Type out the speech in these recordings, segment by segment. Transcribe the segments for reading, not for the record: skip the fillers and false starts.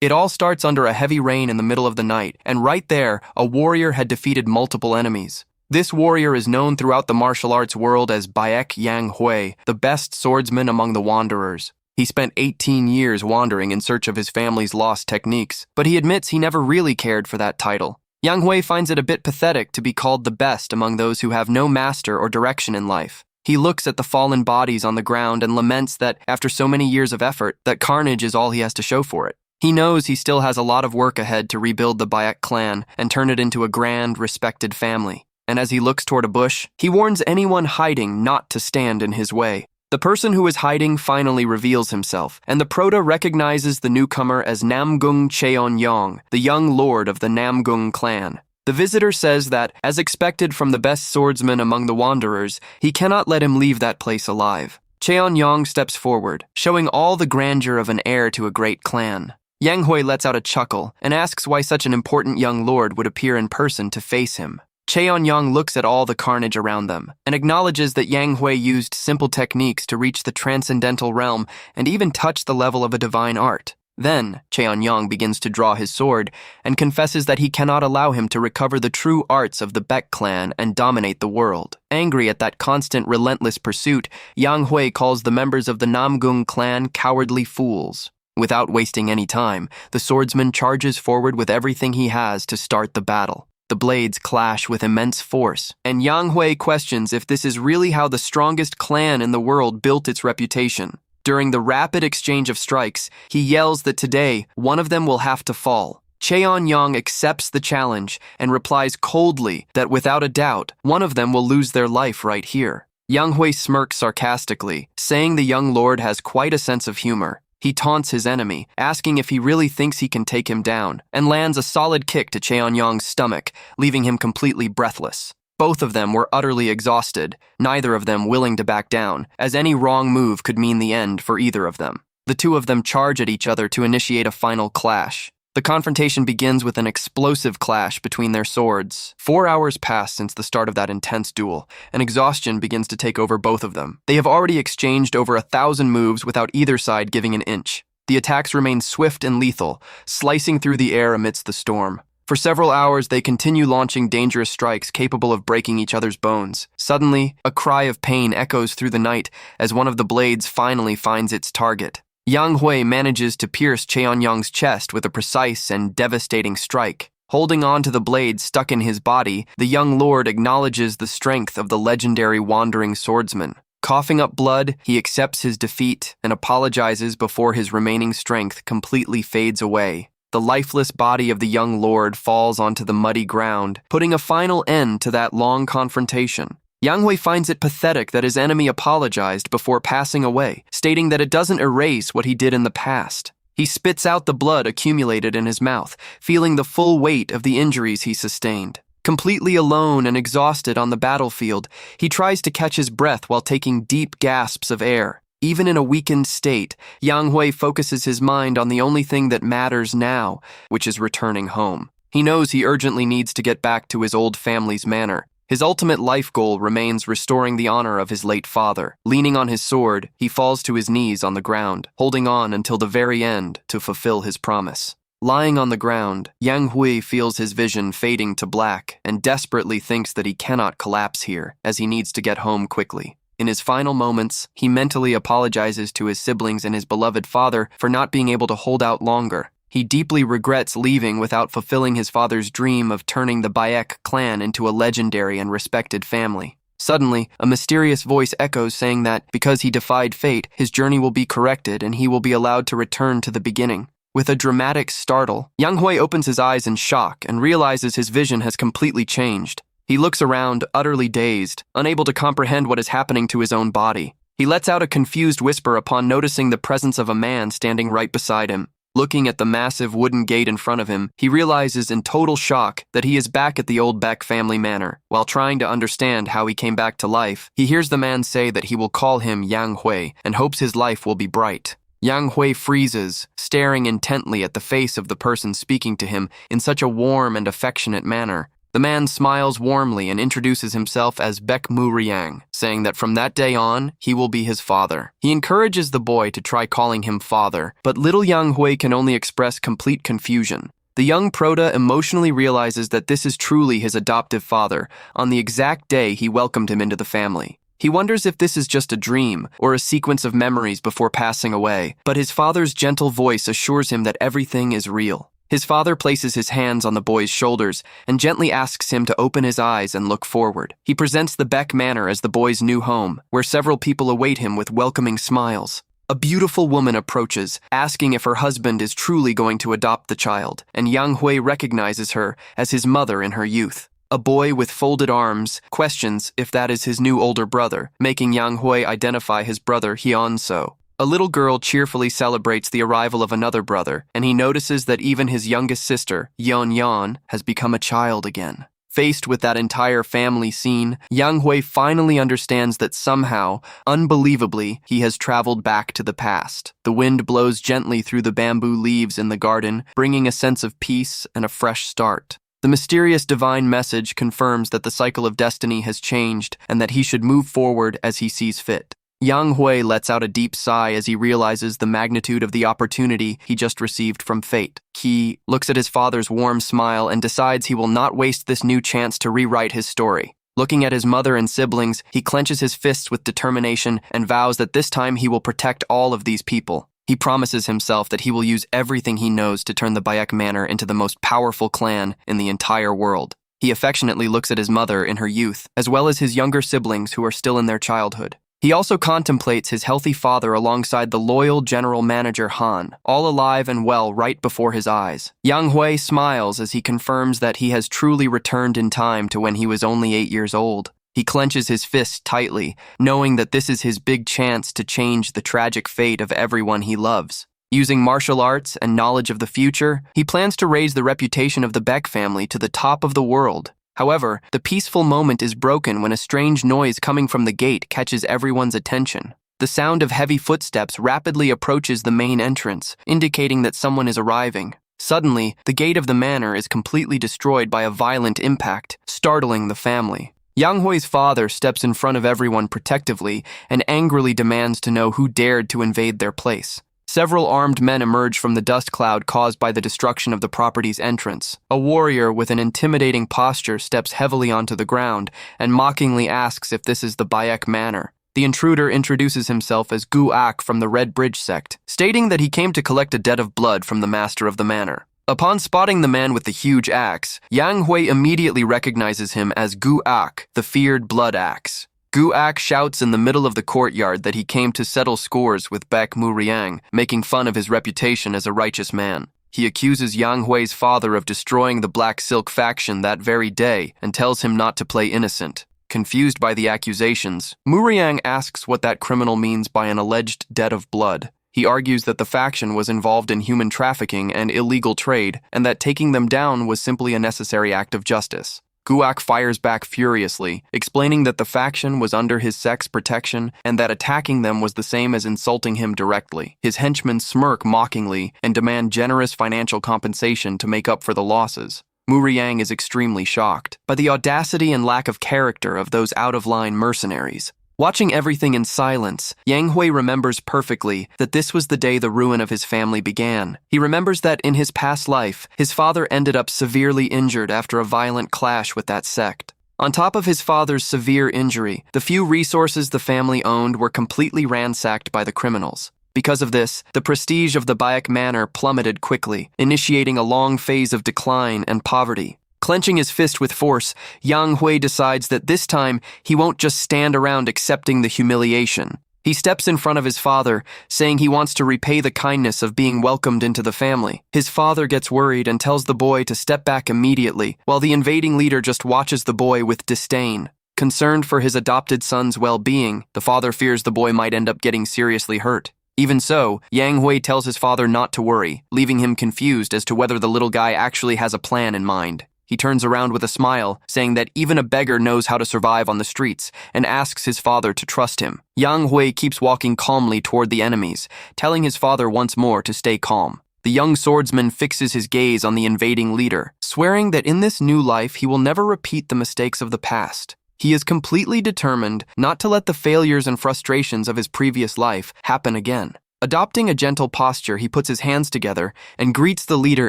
It all starts under a heavy rain in the middle of the night, and right there, a warrior had defeated multiple enemies. This warrior is known throughout the martial arts world as Baek Yang Hui, the best swordsman among the wanderers. He spent 18 years wandering in search of his family's lost techniques, but he admits he never really cared for that title. Yang Hui finds it a bit pathetic to be called the best among those who have no master or direction in life. He looks at the fallen bodies on the ground and laments that, after so many years of effort, that carnage is all he has to show for it. He knows he still has a lot of work ahead to rebuild the Baek clan and turn it into a grand, respected family. And as he looks toward a bush, he warns anyone hiding not to stand in his way. The person who is hiding finally reveals himself, and the Prota recognizes the newcomer as Namgung Cheonyong, the young lord of the Namgung clan. The visitor says that, as expected from the best swordsman among the wanderers, he cannot let him leave that place alive. Cheonyong steps forward, showing all the grandeur of an heir to a great clan. Yang Hui lets out a chuckle and asks why such an important young lord would appear in person to face him. Cheonyong looks at all the carnage around them and acknowledges that Yang Hui used simple techniques to reach the transcendental realm and even touch the level of a divine art. Then, Cheonyong begins to draw his sword and confesses that he cannot allow him to recover the true arts of the Baek clan and dominate the world. Angry at that constant, relentless pursuit, Yang Hui calls the members of the Namgung clan cowardly fools. Without wasting any time, the swordsman charges forward with everything he has to start the battle. The blades clash with immense force, and Yang Hui questions if this is really how the strongest clan in the world built its reputation. During the rapid exchange of strikes, he yells that today, one of them will have to fall. Cheonyong accepts the challenge and replies coldly that without a doubt, one of them will lose their life right here. Yang Hui smirks sarcastically, saying the young lord has quite a sense of humor. He taunts his enemy, asking if he really thinks he can take him down, and lands a solid kick to Cheonyong's stomach, leaving him completely breathless. Both of them were utterly exhausted, neither of them willing to back down, as any wrong move could mean the end for either of them. The two of them charge at each other to initiate a final clash. The confrontation begins with an explosive clash between their swords. 4 hours pass since the start of that intense duel, and exhaustion begins to take over both of them. They have already exchanged over 1,000 moves without either side giving an inch. The attacks remain swift and lethal, slicing through the air amidst the storm. For several hours, they continue launching dangerous strikes capable of breaking each other's bones. Suddenly, a cry of pain echoes through the night as one of the blades finally finds its target. Yang Hui manages to pierce Cheonyong's chest with a precise and devastating strike. Holding on to the blade stuck in his body, the young lord acknowledges the strength of the legendary wandering swordsman. Coughing up blood, he accepts his defeat and apologizes before his remaining strength completely fades away. The lifeless body of the young lord falls onto the muddy ground, putting a final end to that long confrontation. Yang Hui finds it pathetic that his enemy apologized before passing away, stating that it doesn't erase what he did in the past. He spits out the blood accumulated in his mouth, feeling the full weight of the injuries he sustained. Completely alone and exhausted on the battlefield, he tries to catch his breath while taking deep gasps of air. Even in a weakened state, Yang Hui focuses his mind on the only thing that matters now, which is returning home. He knows he urgently needs to get back to his old family's manor. His ultimate life goal remains restoring the honor of his late father. Leaning on his sword, he falls to his knees on the ground, holding on until the very end to fulfill his promise. Lying on the ground, Yang Hui feels his vision fading to black and desperately thinks that he cannot collapse here, as he needs to get home quickly. In his final moments, he mentally apologizes to his siblings and his beloved father for not being able to hold out longer. He deeply regrets leaving without fulfilling his father's dream of turning the Baek clan into a legendary and respected family. Suddenly, a mysterious voice echoes saying that, because he defied fate, his journey will be corrected and he will be allowed to return to the beginning. With a dramatic startle, Yang Hui opens his eyes in shock and realizes his vision has completely changed. He looks around, utterly dazed, unable to comprehend what is happening to his own body. He lets out a confused whisper upon noticing the presence of a man standing right beside him. Looking at the massive wooden gate in front of him, he realizes in total shock that he is back at the old Baek family manor. While trying to understand how he came back to life, he hears the man say that he will call him Yang Hui and hopes his life will be bright. Yang Hui freezes, staring intently at the face of the person speaking to him in such a warm and affectionate manner. The man smiles warmly and introduces himself as Baek Murim, saying that from that day on, he will be his father. He encourages the boy to try calling him father, but little Yang Hui can only express complete confusion. The young Prota emotionally realizes that this is truly his adoptive father on the exact day he welcomed him into the family. He wonders if this is just a dream or a sequence of memories before passing away, but his father's gentle voice assures him that everything is real. His father places his hands on the boy's shoulders and gently asks him to open his eyes and look forward. He presents the Baek Manor as the boy's new home, where several people await him with welcoming smiles. A beautiful woman approaches, asking if her husband is truly going to adopt the child, and Yang Hui recognizes her as his mother in her youth. A boy with folded arms questions if that is his new older brother, making Yang Hui identify his brother Hyun-so. A little girl cheerfully celebrates the arrival of another brother, and he notices that even his youngest sister, Yeon, has become a child again. Faced with that entire family scene, Yang Hui finally understands that somehow, unbelievably, he has traveled back to the past. The wind blows gently through the bamboo leaves in the garden, bringing a sense of peace and a fresh start. The mysterious divine message confirms that the cycle of destiny has changed and that he should move forward as he sees fit. Yang Hui lets out a deep sigh as he realizes the magnitude of the opportunity he just received from fate. He looks at his father's warm smile and decides he will not waste this new chance to rewrite his story. Looking at his mother and siblings, he clenches his fists with determination and vows that this time he will protect all of these people. He promises himself that he will use everything he knows to turn the Baek Manor into the most powerful clan in the entire world. He affectionately looks at his mother in her youth, as well as his younger siblings who are still in their childhood. He also contemplates his healthy father alongside the loyal general manager Han, all alive and well right before his eyes. Yang Hui smiles as he confirms that he has truly returned in time to when he was only 8 years old. He clenches his fist tightly, knowing that this is his big chance to change the tragic fate of everyone he loves. Using martial arts and knowledge of the future, he plans to raise the reputation of the Baek family to the top of the world. However, the peaceful moment is broken when a strange noise coming from the gate catches everyone's attention. The sound of heavy footsteps rapidly approaches the main entrance, indicating that someone is arriving. Suddenly, the gate of the manor is completely destroyed by a violent impact, startling the family. Yang Hui's father steps in front of everyone protectively and angrily demands to know who dared to invade their place. Several armed men emerge from the dust cloud caused by the destruction of the property's entrance. A warrior with an intimidating posture steps heavily onto the ground and mockingly asks if this is the Baek Manor. The intruder introduces himself as Gu-ak from the Red Bridge sect, stating that he came to collect a debt of blood from the master of the manor. Upon spotting the man with the huge axe, Yang Hui immediately recognizes him as Gu-ak, the feared blood axe. Gu-ak shouts in the middle of the courtyard that he came to settle scores with Baek Murim, making fun of his reputation as a righteous man. He accuses Yang Hui's father of destroying the Black Silk faction that very day and tells him not to play innocent. Confused by the accusations, Murim asks what that criminal means by an alleged debt of blood. He argues that the faction was involved in human trafficking and illegal trade, and that taking them down was simply a necessary act of justice. Gu-ak fires back furiously, explaining that the faction was under his sect's protection and that attacking them was the same as insulting him directly. His henchmen smirk mockingly and demand generous financial compensation to make up for the losses. Murim is extremely shocked by the audacity and lack of character of those out-of-line mercenaries. Watching everything in silence, Yang Hui remembers perfectly that this was the day the ruin of his family began. He remembers that in his past life, his father ended up severely injured after a violent clash with that sect. On top of his father's severe injury, the few resources the family owned were completely ransacked by the criminals. Because of this, the prestige of the Baek Manor plummeted quickly, initiating a long phase of decline and poverty. Clenching his fist with force, Yang Hui decides that this time he won't just stand around accepting the humiliation. He steps in front of his father, saying he wants to repay the kindness of being welcomed into the family. His father gets worried and tells the boy to step back immediately, while the invading leader just watches the boy with disdain. Concerned for his adopted son's well-being, the father fears the boy might end up getting seriously hurt. Even so, Yang Hui tells his father not to worry, leaving him confused as to whether the little guy actually has a plan in mind. He turns around with a smile, saying that even a beggar knows how to survive on the streets, and asks his father to trust him. Yang Hui keeps walking calmly toward the enemies, telling his father once more to stay calm. The young swordsman fixes his gaze on the invading leader, swearing that in this new life he will never repeat the mistakes of the past. He is completely determined not to let the failures and frustrations of his previous life happen again. Adopting a gentle posture, he puts his hands together and greets the leader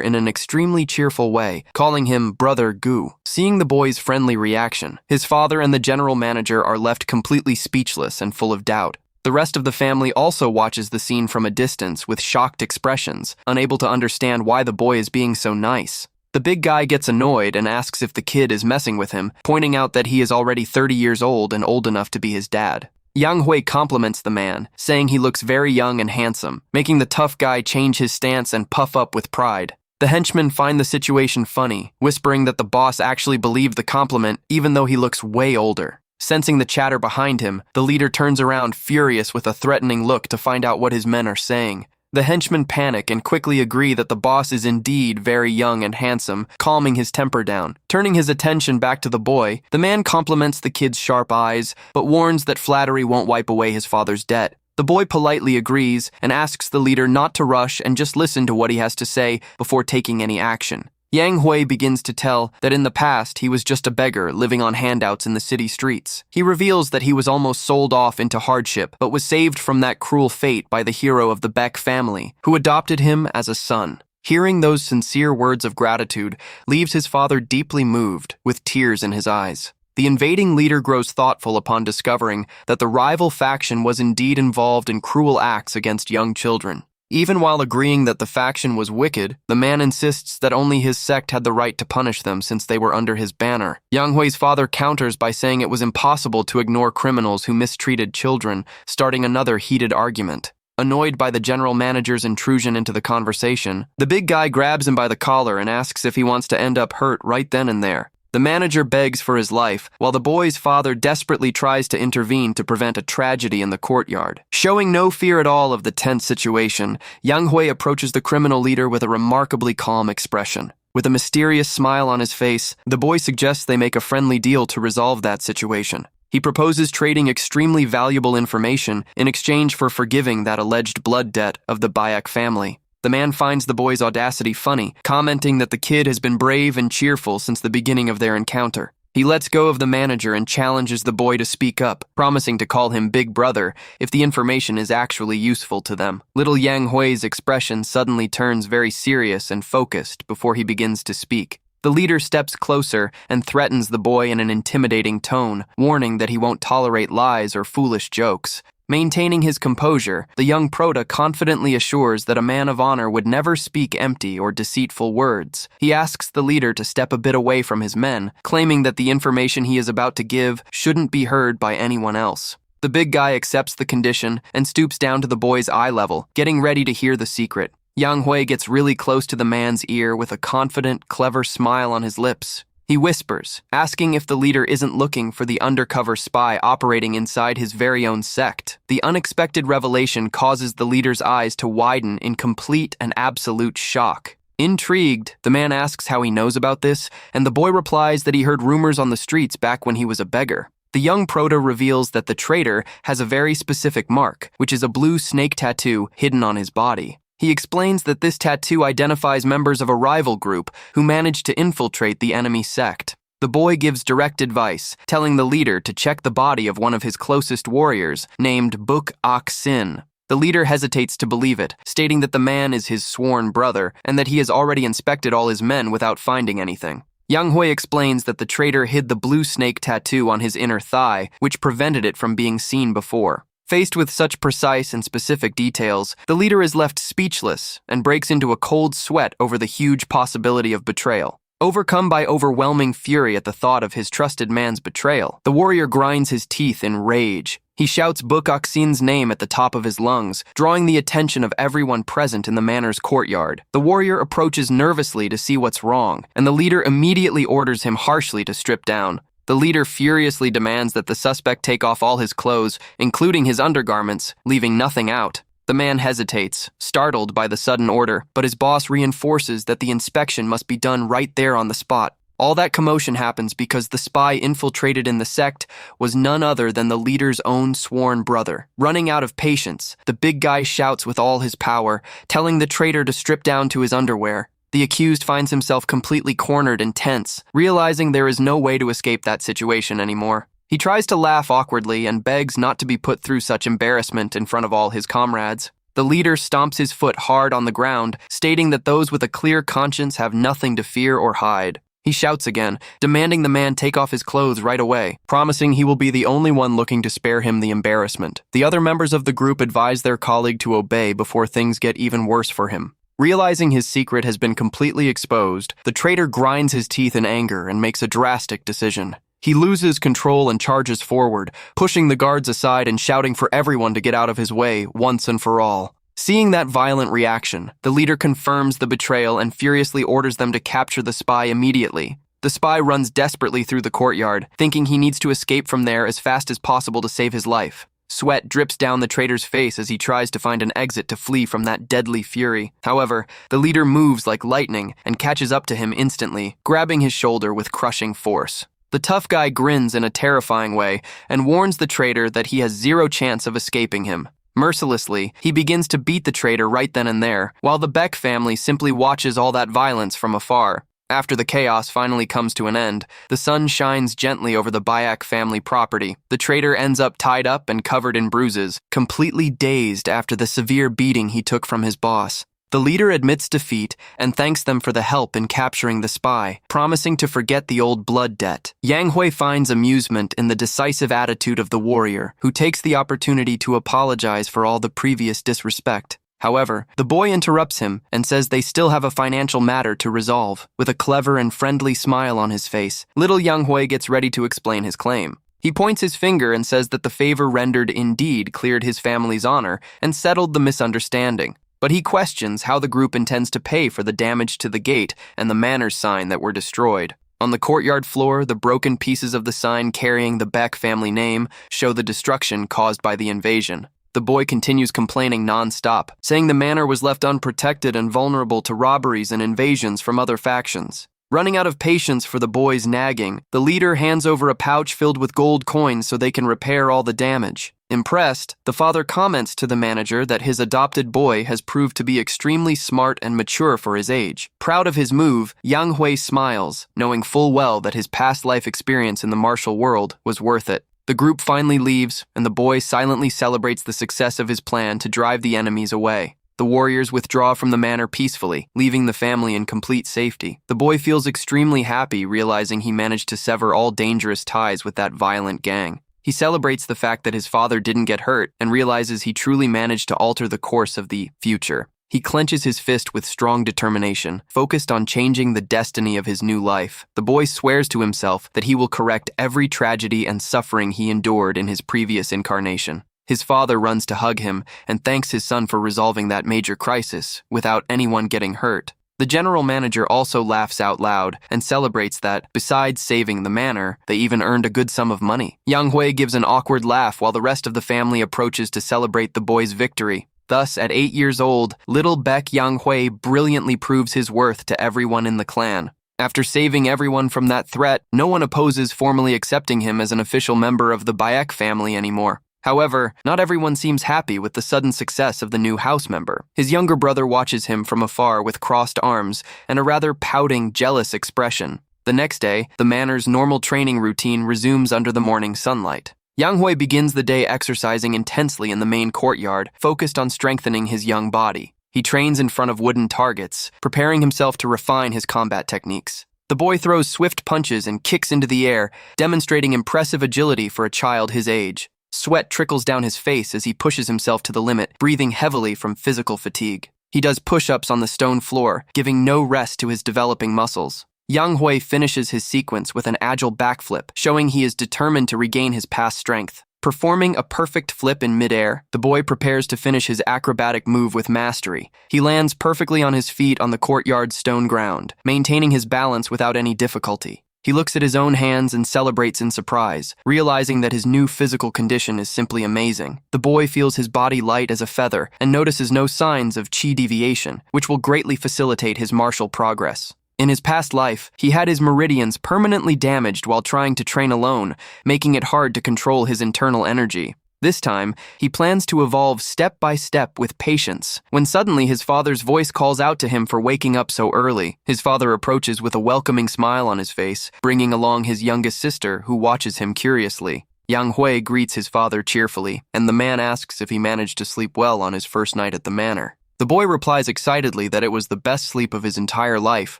in an extremely cheerful way, calling him Brother Gu. Seeing the boy's friendly reaction, his father and the general manager are left completely speechless and full of doubt. The rest of the family also watches the scene from a distance with shocked expressions, unable to understand why the boy is being so nice. The big guy gets annoyed and asks if the kid is messing with him, pointing out that he is already 30 years old and old enough to be his dad. Yang Hui compliments the man, saying he looks very young and handsome, making the tough guy change his stance and puff up with pride. The henchmen find the situation funny, whispering that the boss actually believed the compliment even though he looks way older. Sensing the chatter behind him, the leader turns around furious with a threatening look to find out what his men are saying. The henchmen panic and quickly agree that the boss is indeed very young and handsome, calming his temper down. Turning his attention back to the boy, the man compliments the kid's sharp eyes, but warns that flattery won't wipe away his father's debt. The boy politely agrees and asks the leader not to rush and just listen to what he has to say before taking any action. Yang Hui begins to tell that in the past he was just a beggar living on handouts in the city streets. He reveals that he was almost sold off into hardship, but was saved from that cruel fate by the hero of the Beck family, who adopted him as a son. Hearing those sincere words of gratitude leaves his father deeply moved, with tears in his eyes. The invading leader grows thoughtful upon discovering that the rival faction was indeed involved in cruel acts against young children. Even while agreeing that the faction was wicked, the man insists that only his sect had the right to punish them since they were under his banner. Yang Hui's father counters by saying it was impossible to ignore criminals who mistreated children, starting another heated argument. Annoyed by the general manager's intrusion into the conversation, the big guy grabs him by the collar and asks if he wants to end up hurt right then and there. The manager begs for his life, while the boy's father desperately tries to intervene to prevent a tragedy in the courtyard. Showing no fear at all of the tense situation, Yang Hui approaches the criminal leader with a remarkably calm expression. With a mysterious smile on his face, the boy suggests they make a friendly deal to resolve that situation. He proposes trading extremely valuable information in exchange for forgiving that alleged blood debt of the Bayek family. The man finds the boy's audacity funny, commenting that the kid has been brave and cheerful since the beginning of their encounter. He lets go of the manager and challenges the boy to speak up, promising to call him Big Brother if the information is actually useful to them. Little Yang Hui's expression suddenly turns very serious and focused before he begins to speak. The leader steps closer and threatens the boy in an intimidating tone, warning that he won't tolerate lies or foolish jokes. Maintaining his composure, the young Prota confidently assures that a man of honor would never speak empty or deceitful words. He asks the leader to step a bit away from his men, claiming that the information he is about to give shouldn't be heard by anyone else. The big guy accepts the condition and stoops down to the boy's eye level, getting ready to hear the secret. Yang Hui gets really close to the man's ear with a confident, clever smile on his lips. He whispers, asking if the leader isn't looking for the undercover spy operating inside his very own sect. The unexpected revelation causes the leader's eyes to widen in complete and absolute shock. Intrigued, the man asks how he knows about this, and the boy replies that he heard rumors on the streets back when he was a beggar. The young Proto reveals that the traitor has a very specific mark, which is a blue snake tattoo hidden on his body. He explains that this tattoo identifies members of a rival group who managed to infiltrate the enemy sect. The boy gives direct advice, telling the leader to check the body of one of his closest warriors, named Buk Ak Sin. The leader hesitates to believe it, stating that the man is his sworn brother and that he has already inspected all his men without finding anything. Yang Hui explains that the traitor hid the blue snake tattoo on his inner thigh, which prevented it from being seen before. Faced with such precise and specific details, the leader is left speechless and breaks into a cold sweat over the huge possibility of betrayal. Overcome by overwhelming fury at the thought of his trusted man's betrayal, the warrior grinds his teeth in rage. He shouts Buk Aksin's name at the top of his lungs, drawing the attention of everyone present in the manor's courtyard. The warrior approaches nervously to see what's wrong, and the leader immediately orders him harshly to strip down. The leader furiously demands that the suspect take off all his clothes, including his undergarments, leaving nothing out. The man hesitates, startled by the sudden order, but his boss reinforces that the inspection must be done right there on the spot. All that commotion happens because the spy infiltrated in the sect was none other than the leader's own sworn brother. Running out of patience, the big guy shouts with all his power, telling the traitor to strip down to his underwear. The accused finds himself completely cornered and tense, realizing there is no way to escape that situation anymore. He tries to laugh awkwardly and begs not to be put through such embarrassment in front of all his comrades. The leader stomps his foot hard on the ground, stating that those with a clear conscience have nothing to fear or hide. He shouts again, demanding the man take off his clothes right away, promising he will be the only one looking to spare him the embarrassment. The other members of the group advise their colleague to obey before things get even worse for him. Realizing his secret has been completely exposed, the traitor grinds his teeth in anger and makes a drastic decision. He loses control and charges forward, pushing the guards aside and shouting for everyone to get out of his way once and for all. Seeing that violent reaction, the leader confirms the betrayal and furiously orders them to capture the spy immediately. The spy runs desperately through the courtyard, thinking he needs to escape from there as fast as possible to save his life. Sweat drips down the traitor's face as he tries to find an exit to flee from that deadly fury. However, the leader moves like lightning and catches up to him instantly, grabbing his shoulder with crushing force. The tough guy grins in a terrifying way and warns the traitor that he has zero chance of escaping him. Mercilessly, he begins to beat the traitor right then and there, while the Beck family simply watches all that violence from afar. After the chaos finally comes to an end, the sun shines gently over the Bayek family property. The traitor ends up tied up and covered in bruises, completely dazed after the severe beating he took from his boss. The leader admits defeat and thanks them for the help in capturing the spy, promising to forget the old blood debt. Yang Hui finds amusement in the decisive attitude of the warrior, who takes the opportunity to apologize for all the previous disrespect. However, the boy interrupts him and says they still have a financial matter to resolve. With a clever and friendly smile on his face, little Yang Hui gets ready to explain his claim. He points his finger and says that the favor rendered indeed cleared his family's honor and settled the misunderstanding. But he questions how the group intends to pay for the damage to the gate and the manners sign that were destroyed. On the courtyard floor, the broken pieces of the sign carrying the Beck family name show the destruction caused by the invasion. The boy continues complaining non-stop, saying the manor was left unprotected and vulnerable to robberies and invasions from other factions. Running out of patience for the boy's nagging, the leader hands over a pouch filled with gold coins so they can repair all the damage. Impressed, the father comments to the manager that his adopted boy has proved to be extremely smart and mature for his age. Proud of his move, Yang Hui smiles, knowing full well that his past life experience in the martial world was worth it. The group finally leaves, and the boy silently celebrates the success of his plan to drive the enemies away. The warriors withdraw from the manor peacefully, leaving the family in complete safety. The boy feels extremely happy, realizing he managed to sever all dangerous ties with that violent gang. He celebrates the fact that his father didn't get hurt and realizes he truly managed to alter the course of the future. He clenches his fist with strong determination, focused on changing the destiny of his new life. The boy swears to himself that he will correct every tragedy and suffering he endured in his previous incarnation. His father runs to hug him and thanks his son for resolving that major crisis without anyone getting hurt. The general manager also laughs out loud and celebrates that, besides saving the manor, they even earned a good sum of money. Yang Hui gives an awkward laugh while the rest of the family approaches to celebrate the boy's victory. Thus, at 8 years old, little Beck Yang Hui brilliantly proves his worth to everyone in the clan. After saving everyone from that threat, no one opposes formally accepting him as an official member of the Bayek family anymore. However, not everyone seems happy with the sudden success of the new house member. His younger brother watches him from afar with crossed arms and a rather pouting, jealous expression. The next day, the manor's normal training routine resumes under the morning sunlight. Yang Hui begins the day exercising intensely in the main courtyard, focused on strengthening his young body. He trains in front of wooden targets, preparing himself to refine his combat techniques. The boy throws swift punches and kicks into the air, demonstrating impressive agility for a child his age. Sweat trickles down his face as he pushes himself to the limit, breathing heavily from physical fatigue. He does push-ups on the stone floor, giving no rest to his developing muscles. Yang Hui finishes his sequence with an agile backflip, showing he is determined to regain his past strength. Performing a perfect flip in midair, the boy prepares to finish his acrobatic move with mastery. He lands perfectly on his feet on the courtyard's stone ground, maintaining his balance without any difficulty. He looks at his own hands and celebrates in surprise, realizing that his new physical condition is simply amazing. The boy feels his body light as a feather and notices no signs of chi deviation, which will greatly facilitate his martial progress. In his past life, he had his meridians permanently damaged while trying to train alone, making it hard to control his internal energy. This time, he plans to evolve step by step with patience, when suddenly his father's voice calls out to him for waking up so early. His father approaches with a welcoming smile on his face, bringing along his youngest sister, who watches him curiously. Yang Hui greets his father cheerfully, and the man asks if he managed to sleep well on his first night at the manor. The boy replies excitedly that it was the best sleep of his entire life,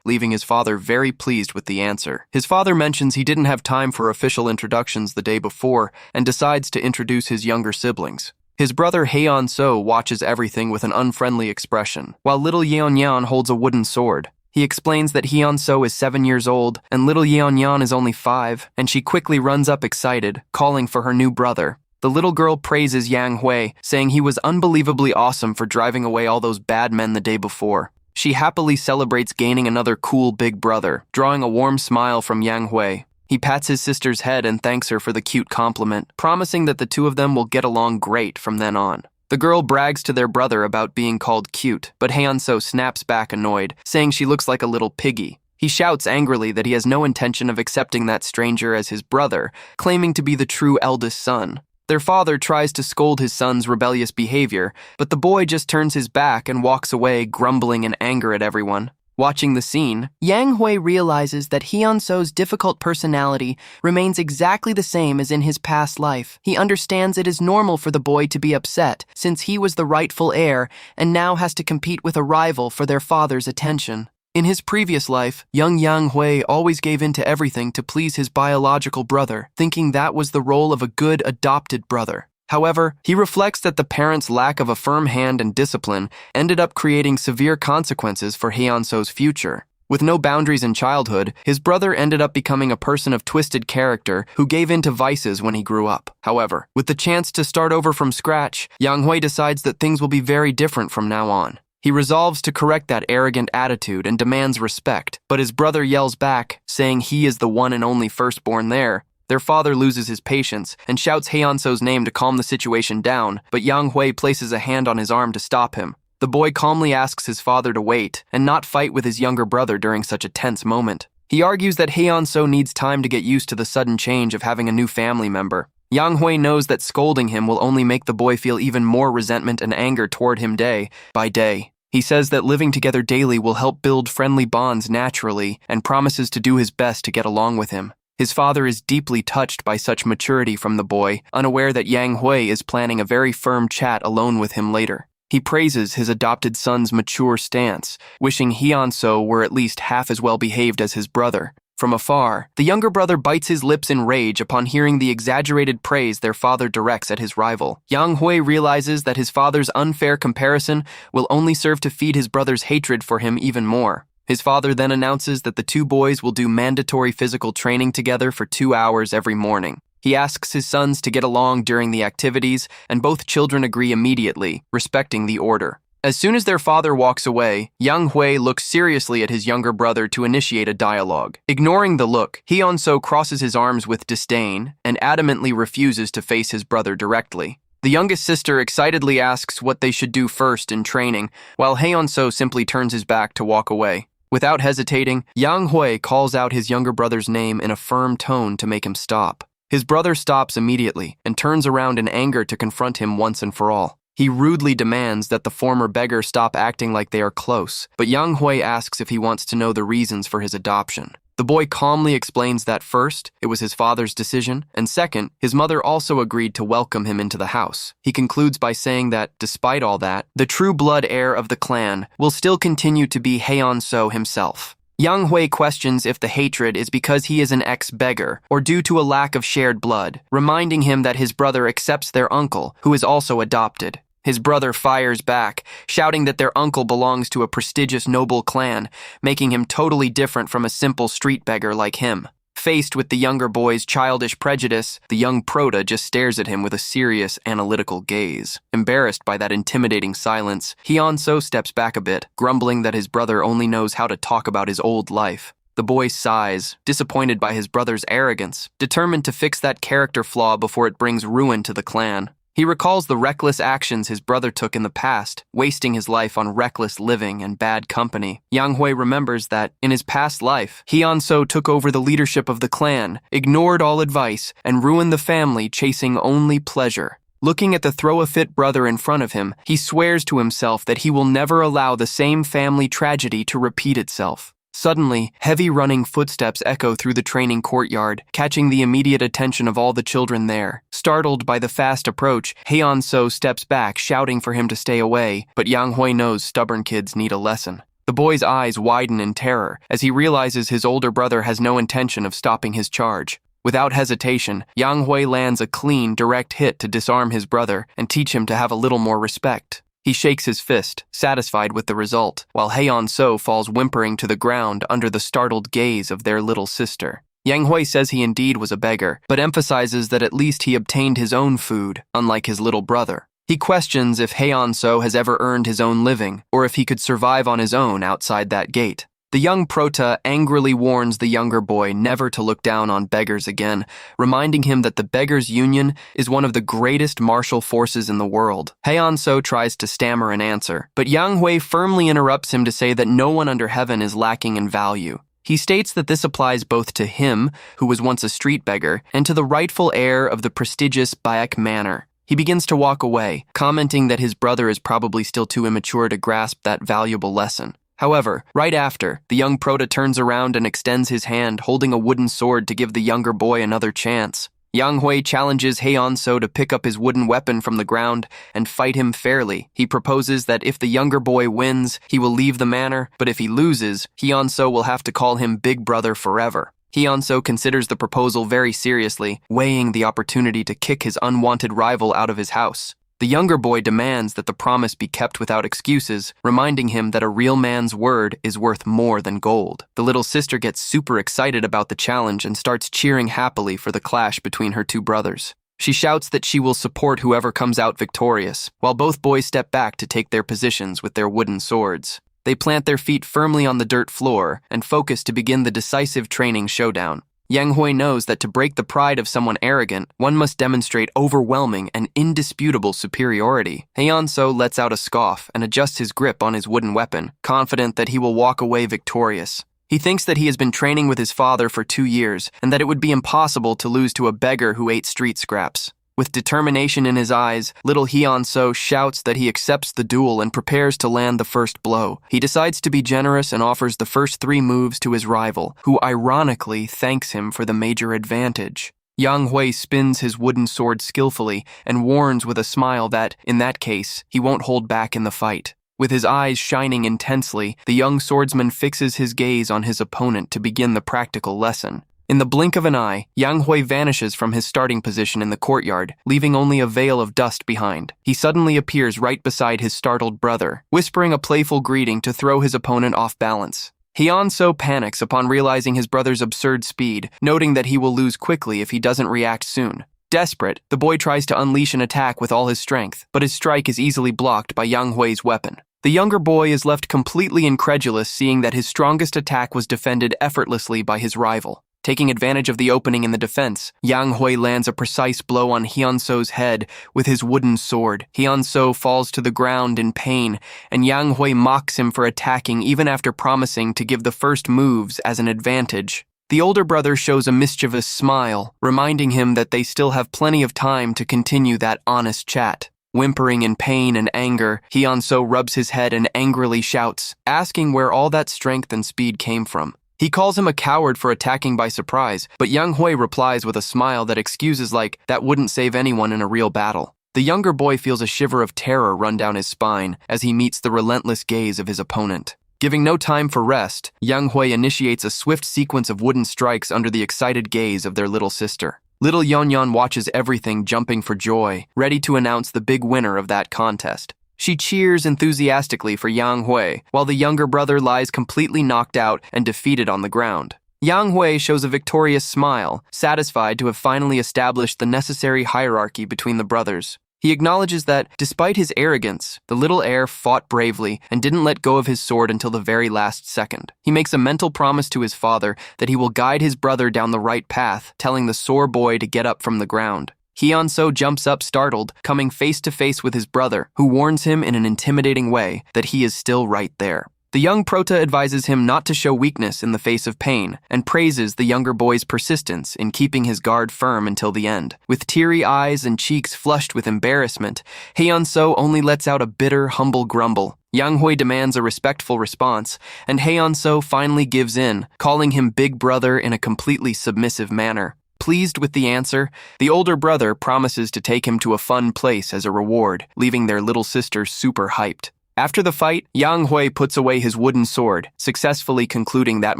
leaving his father very pleased with the answer. His father mentions he didn't have time for official introductions the day before and decides to introduce his younger siblings. His brother Heon-so watches everything with an unfriendly expression, while little Yeon-yeon holds a wooden sword. He explains that Heon-so is 7 years old and little Yeon-yeon is only 5, and she quickly runs up excited, calling for her new brother. The little girl praises Yang Hui, saying he was unbelievably awesome for driving away all those bad men the day before. She happily celebrates gaining another cool big brother, drawing a warm smile from Yang Hui. He pats his sister's head and thanks her for the cute compliment, promising that the two of them will get along great from then on. The girl brags to their brother about being called cute, but Heon-so snaps back annoyed, saying she looks like a little piggy. He shouts angrily that he has no intention of accepting that stranger as his brother, claiming to be the true eldest son. Their father tries to scold his son's rebellious behavior, but the boy just turns his back and walks away, grumbling in anger at everyone. Watching the scene, Yang Hui realizes that Heon-so's difficult personality remains exactly the same as in his past life. He understands it is normal for the boy to be upset, since he was the rightful heir and now has to compete with a rival for their father's attention. In his previous life, young Yang Hui always gave in to everything to please his biological brother, thinking that was the role of a good adopted brother. However, he reflects that the parents' lack of a firm hand and discipline ended up creating severe consequences for Heon-so's future. With no boundaries in childhood, his brother ended up becoming a person of twisted character who gave in to vices when he grew up. However, with the chance to start over from scratch, Yang Hui decides that things will be very different from now on. He resolves to correct that arrogant attitude and demands respect, but his brother yells back, saying he is the one and only firstborn there. Their father loses his patience and shouts Heon-so's name to calm the situation down, but Yang Hui places a hand on his arm to stop him. The boy calmly asks his father to wait and not fight with his younger brother during such a tense moment. He argues that Heon-so needs time to get used to the sudden change of having a new family member. Yang Hui knows that scolding him will only make the boy feel even more resentment and anger toward him day by day. He says that living together daily will help build friendly bonds naturally and promises to do his best to get along with him. His father is deeply touched by such maturity from the boy, unaware that Yang Hui is planning a very firm chat alone with him later. He praises his adopted son's mature stance, wishing Heon-so were at least half as well behaved as his brother. From afar, the younger brother bites his lips in rage upon hearing the exaggerated praise their father directs at his rival. Yang Hui realizes that his father's unfair comparison will only serve to feed his brother's hatred for him even more. His father then announces that the two boys will do mandatory physical training together for 2 hours every morning. He asks his sons to get along during the activities, and both children agree immediately, respecting the order. As soon as their father walks away, Yang Hui looks seriously at his younger brother to initiate a dialogue. Ignoring the look, Heon-so crosses his arms with disdain and adamantly refuses to face his brother directly. The youngest sister excitedly asks what they should do first in training, while Heon-so simply turns his back to walk away. Without hesitating, Yang Hui calls out his younger brother's name in a firm tone to make him stop. His brother stops immediately and turns around in anger to confront him once and for all. He rudely demands that the former beggar stop acting like they are close, but Yang Hui asks if he wants to know the reasons for his adoption. The boy calmly explains that first, it was his father's decision, and second, his mother also agreed to welcome him into the house. He concludes by saying that, despite all that, the true blood heir of the clan will still continue to be Heon-so himself. Yang Hui questions if the hatred is because he is an ex-beggar or due to a lack of shared blood, reminding him that his brother accepts their uncle, who is also adopted. His brother fires back, shouting that their uncle belongs to a prestigious noble clan, making him totally different from a simple street beggar like him. Faced with the younger boy's childish prejudice, the young prota just stares at him with a serious, analytical gaze. Embarrassed by that intimidating silence, Heon-so steps back a bit, grumbling that his brother only knows how to talk about his old life. The boy sighs, disappointed by his brother's arrogance, determined to fix that character flaw before it brings ruin to the clan. He recalls the reckless actions his brother took in the past, wasting his life on reckless living and bad company. Yang Hui remembers that, in his past life, Hyun-soo took over the leadership of the clan, ignored all advice, and ruined the family chasing only pleasure. Looking at the throw-a-fit brother in front of him, he swears to himself that he will never allow the same family tragedy to repeat itself. Suddenly, heavy running footsteps echo through the training courtyard, catching the immediate attention of all the children there. Startled by the fast approach, Hyun-soo steps back, shouting for him to stay away, but Yang Hui knows stubborn kids need a lesson. The boy's eyes widen in terror as he realizes his older brother has no intention of stopping his charge. Without hesitation, Yang Hui lands a clean, direct hit to disarm his brother and teach him to have a little more respect. He shakes his fist, satisfied with the result, while Hyun-soo falls whimpering to the ground under the startled gaze of their little sister. Yang Hui says he indeed was a beggar, but emphasizes that at least he obtained his own food, unlike his little brother. He questions if Hyun-soo has ever earned his own living, or if he could survive on his own outside that gate. The young prota angrily warns the younger boy never to look down on beggars again, reminding him that the Beggars' Union is one of the greatest martial forces in the world. Hyun-soo tries to stammer an answer, but Yang Hui firmly interrupts him to say that no one under heaven is lacking in value. He states that this applies both to him, who was once a street beggar, and to the rightful heir of the prestigious Baek Manor. He begins to walk away, commenting that his brother is probably still too immature to grasp that valuable lesson. However, right after, the young prota turns around and extends his hand, holding a wooden sword to give the younger boy another chance. Yang Hui challenges Hyun-soo to pick up his wooden weapon from the ground and fight him fairly. He proposes that if the younger boy wins, he will leave the manor, but if he loses, Hyun-soo will have to call him Big Brother forever. Hyun-soo considers the proposal very seriously, weighing the opportunity to kick his unwanted rival out of his house. The younger boy demands that the promise be kept without excuses, reminding him that a real man's word is worth more than gold. The little sister gets super excited about the challenge and starts cheering happily for the clash between her two brothers. She shouts that she will support whoever comes out victorious, while both boys step back to take their positions with their wooden swords. They plant their feet firmly on the dirt floor and focus to begin the decisive training showdown. Yang Hui knows that to break the pride of someone arrogant, one must demonstrate overwhelming and indisputable superiority. Hyun-soo lets out a scoff and adjusts his grip on his wooden weapon, confident that he will walk away victorious. He thinks that he has been training with his father for 2 years and that it would be impossible to lose to a beggar who ate street scraps. With determination in his eyes, little Hyun-soo shouts that he accepts the duel and prepares to land the first blow. He decides to be generous and offers the first 3 moves to his rival, who ironically thanks him for the major advantage. Yang Hui spins his wooden sword skillfully and warns with a smile that, in that case, he won't hold back in the fight. With his eyes shining intensely, the young swordsman fixes his gaze on his opponent to begin the practical lesson. In the blink of an eye, Yang Hui vanishes from his starting position in the courtyard, leaving only a veil of dust behind. He suddenly appears right beside his startled brother, whispering a playful greeting to throw his opponent off balance. Hyun-soo panics upon realizing his brother's absurd speed, noting that he will lose quickly if he doesn't react soon. Desperate, the boy tries to unleash an attack with all his strength, but his strike is easily blocked by Yang Hui's weapon. The younger boy is left completely incredulous, seeing that his strongest attack was defended effortlessly by his rival. Taking advantage of the opening in the defense, Yang Hui lands a precise blow on Hyun-soo's head with his wooden sword. Hyun-soo falls to the ground in pain, and Yang Hui mocks him for attacking even after promising to give the first moves as an advantage. The older brother shows a mischievous smile, reminding him that they still have plenty of time to continue that honest chat. Whimpering in pain and anger, Hyun-soo rubs his head and angrily shouts, asking where all that strength and speed came from. He calls him a coward for attacking by surprise, but Yang Hui replies with a smile that excuses like that wouldn't save anyone in a real battle. The younger boy feels a shiver of terror run down his spine as he meets the relentless gaze of his opponent. Giving no time for rest, Yang Hui initiates a swift sequence of wooden strikes under the excited gaze of their little sister. Little Yeonyeon watches everything, jumping for joy, ready to announce the big winner of that contest. She cheers enthusiastically for Yang Hui, while the younger brother lies completely knocked out and defeated on the ground. Yang Hui shows a victorious smile, satisfied to have finally established the necessary hierarchy between the brothers. He acknowledges that, despite his arrogance, the little heir fought bravely and didn't let go of his sword until the very last second. He makes a mental promise to his father that he will guide his brother down the right path, telling the sore boy to get up from the ground. Hyun-soo jumps up startled, coming face to face with his brother, who warns him in an intimidating way that he is still right there. The young prota advises him not to show weakness in the face of pain, and praises the younger boy's persistence in keeping his guard firm until the end. With teary eyes and cheeks flushed with embarrassment, Hyun-soo only lets out a bitter, humble grumble. Yang-hoi demands a respectful response, and Hyun-soo finally gives in, calling him big brother in a completely submissive manner. Pleased with the answer, the older brother promises to take him to a fun place as a reward, leaving their little sister super hyped. After the fight, Yang-hoi puts away his wooden sword, successfully concluding that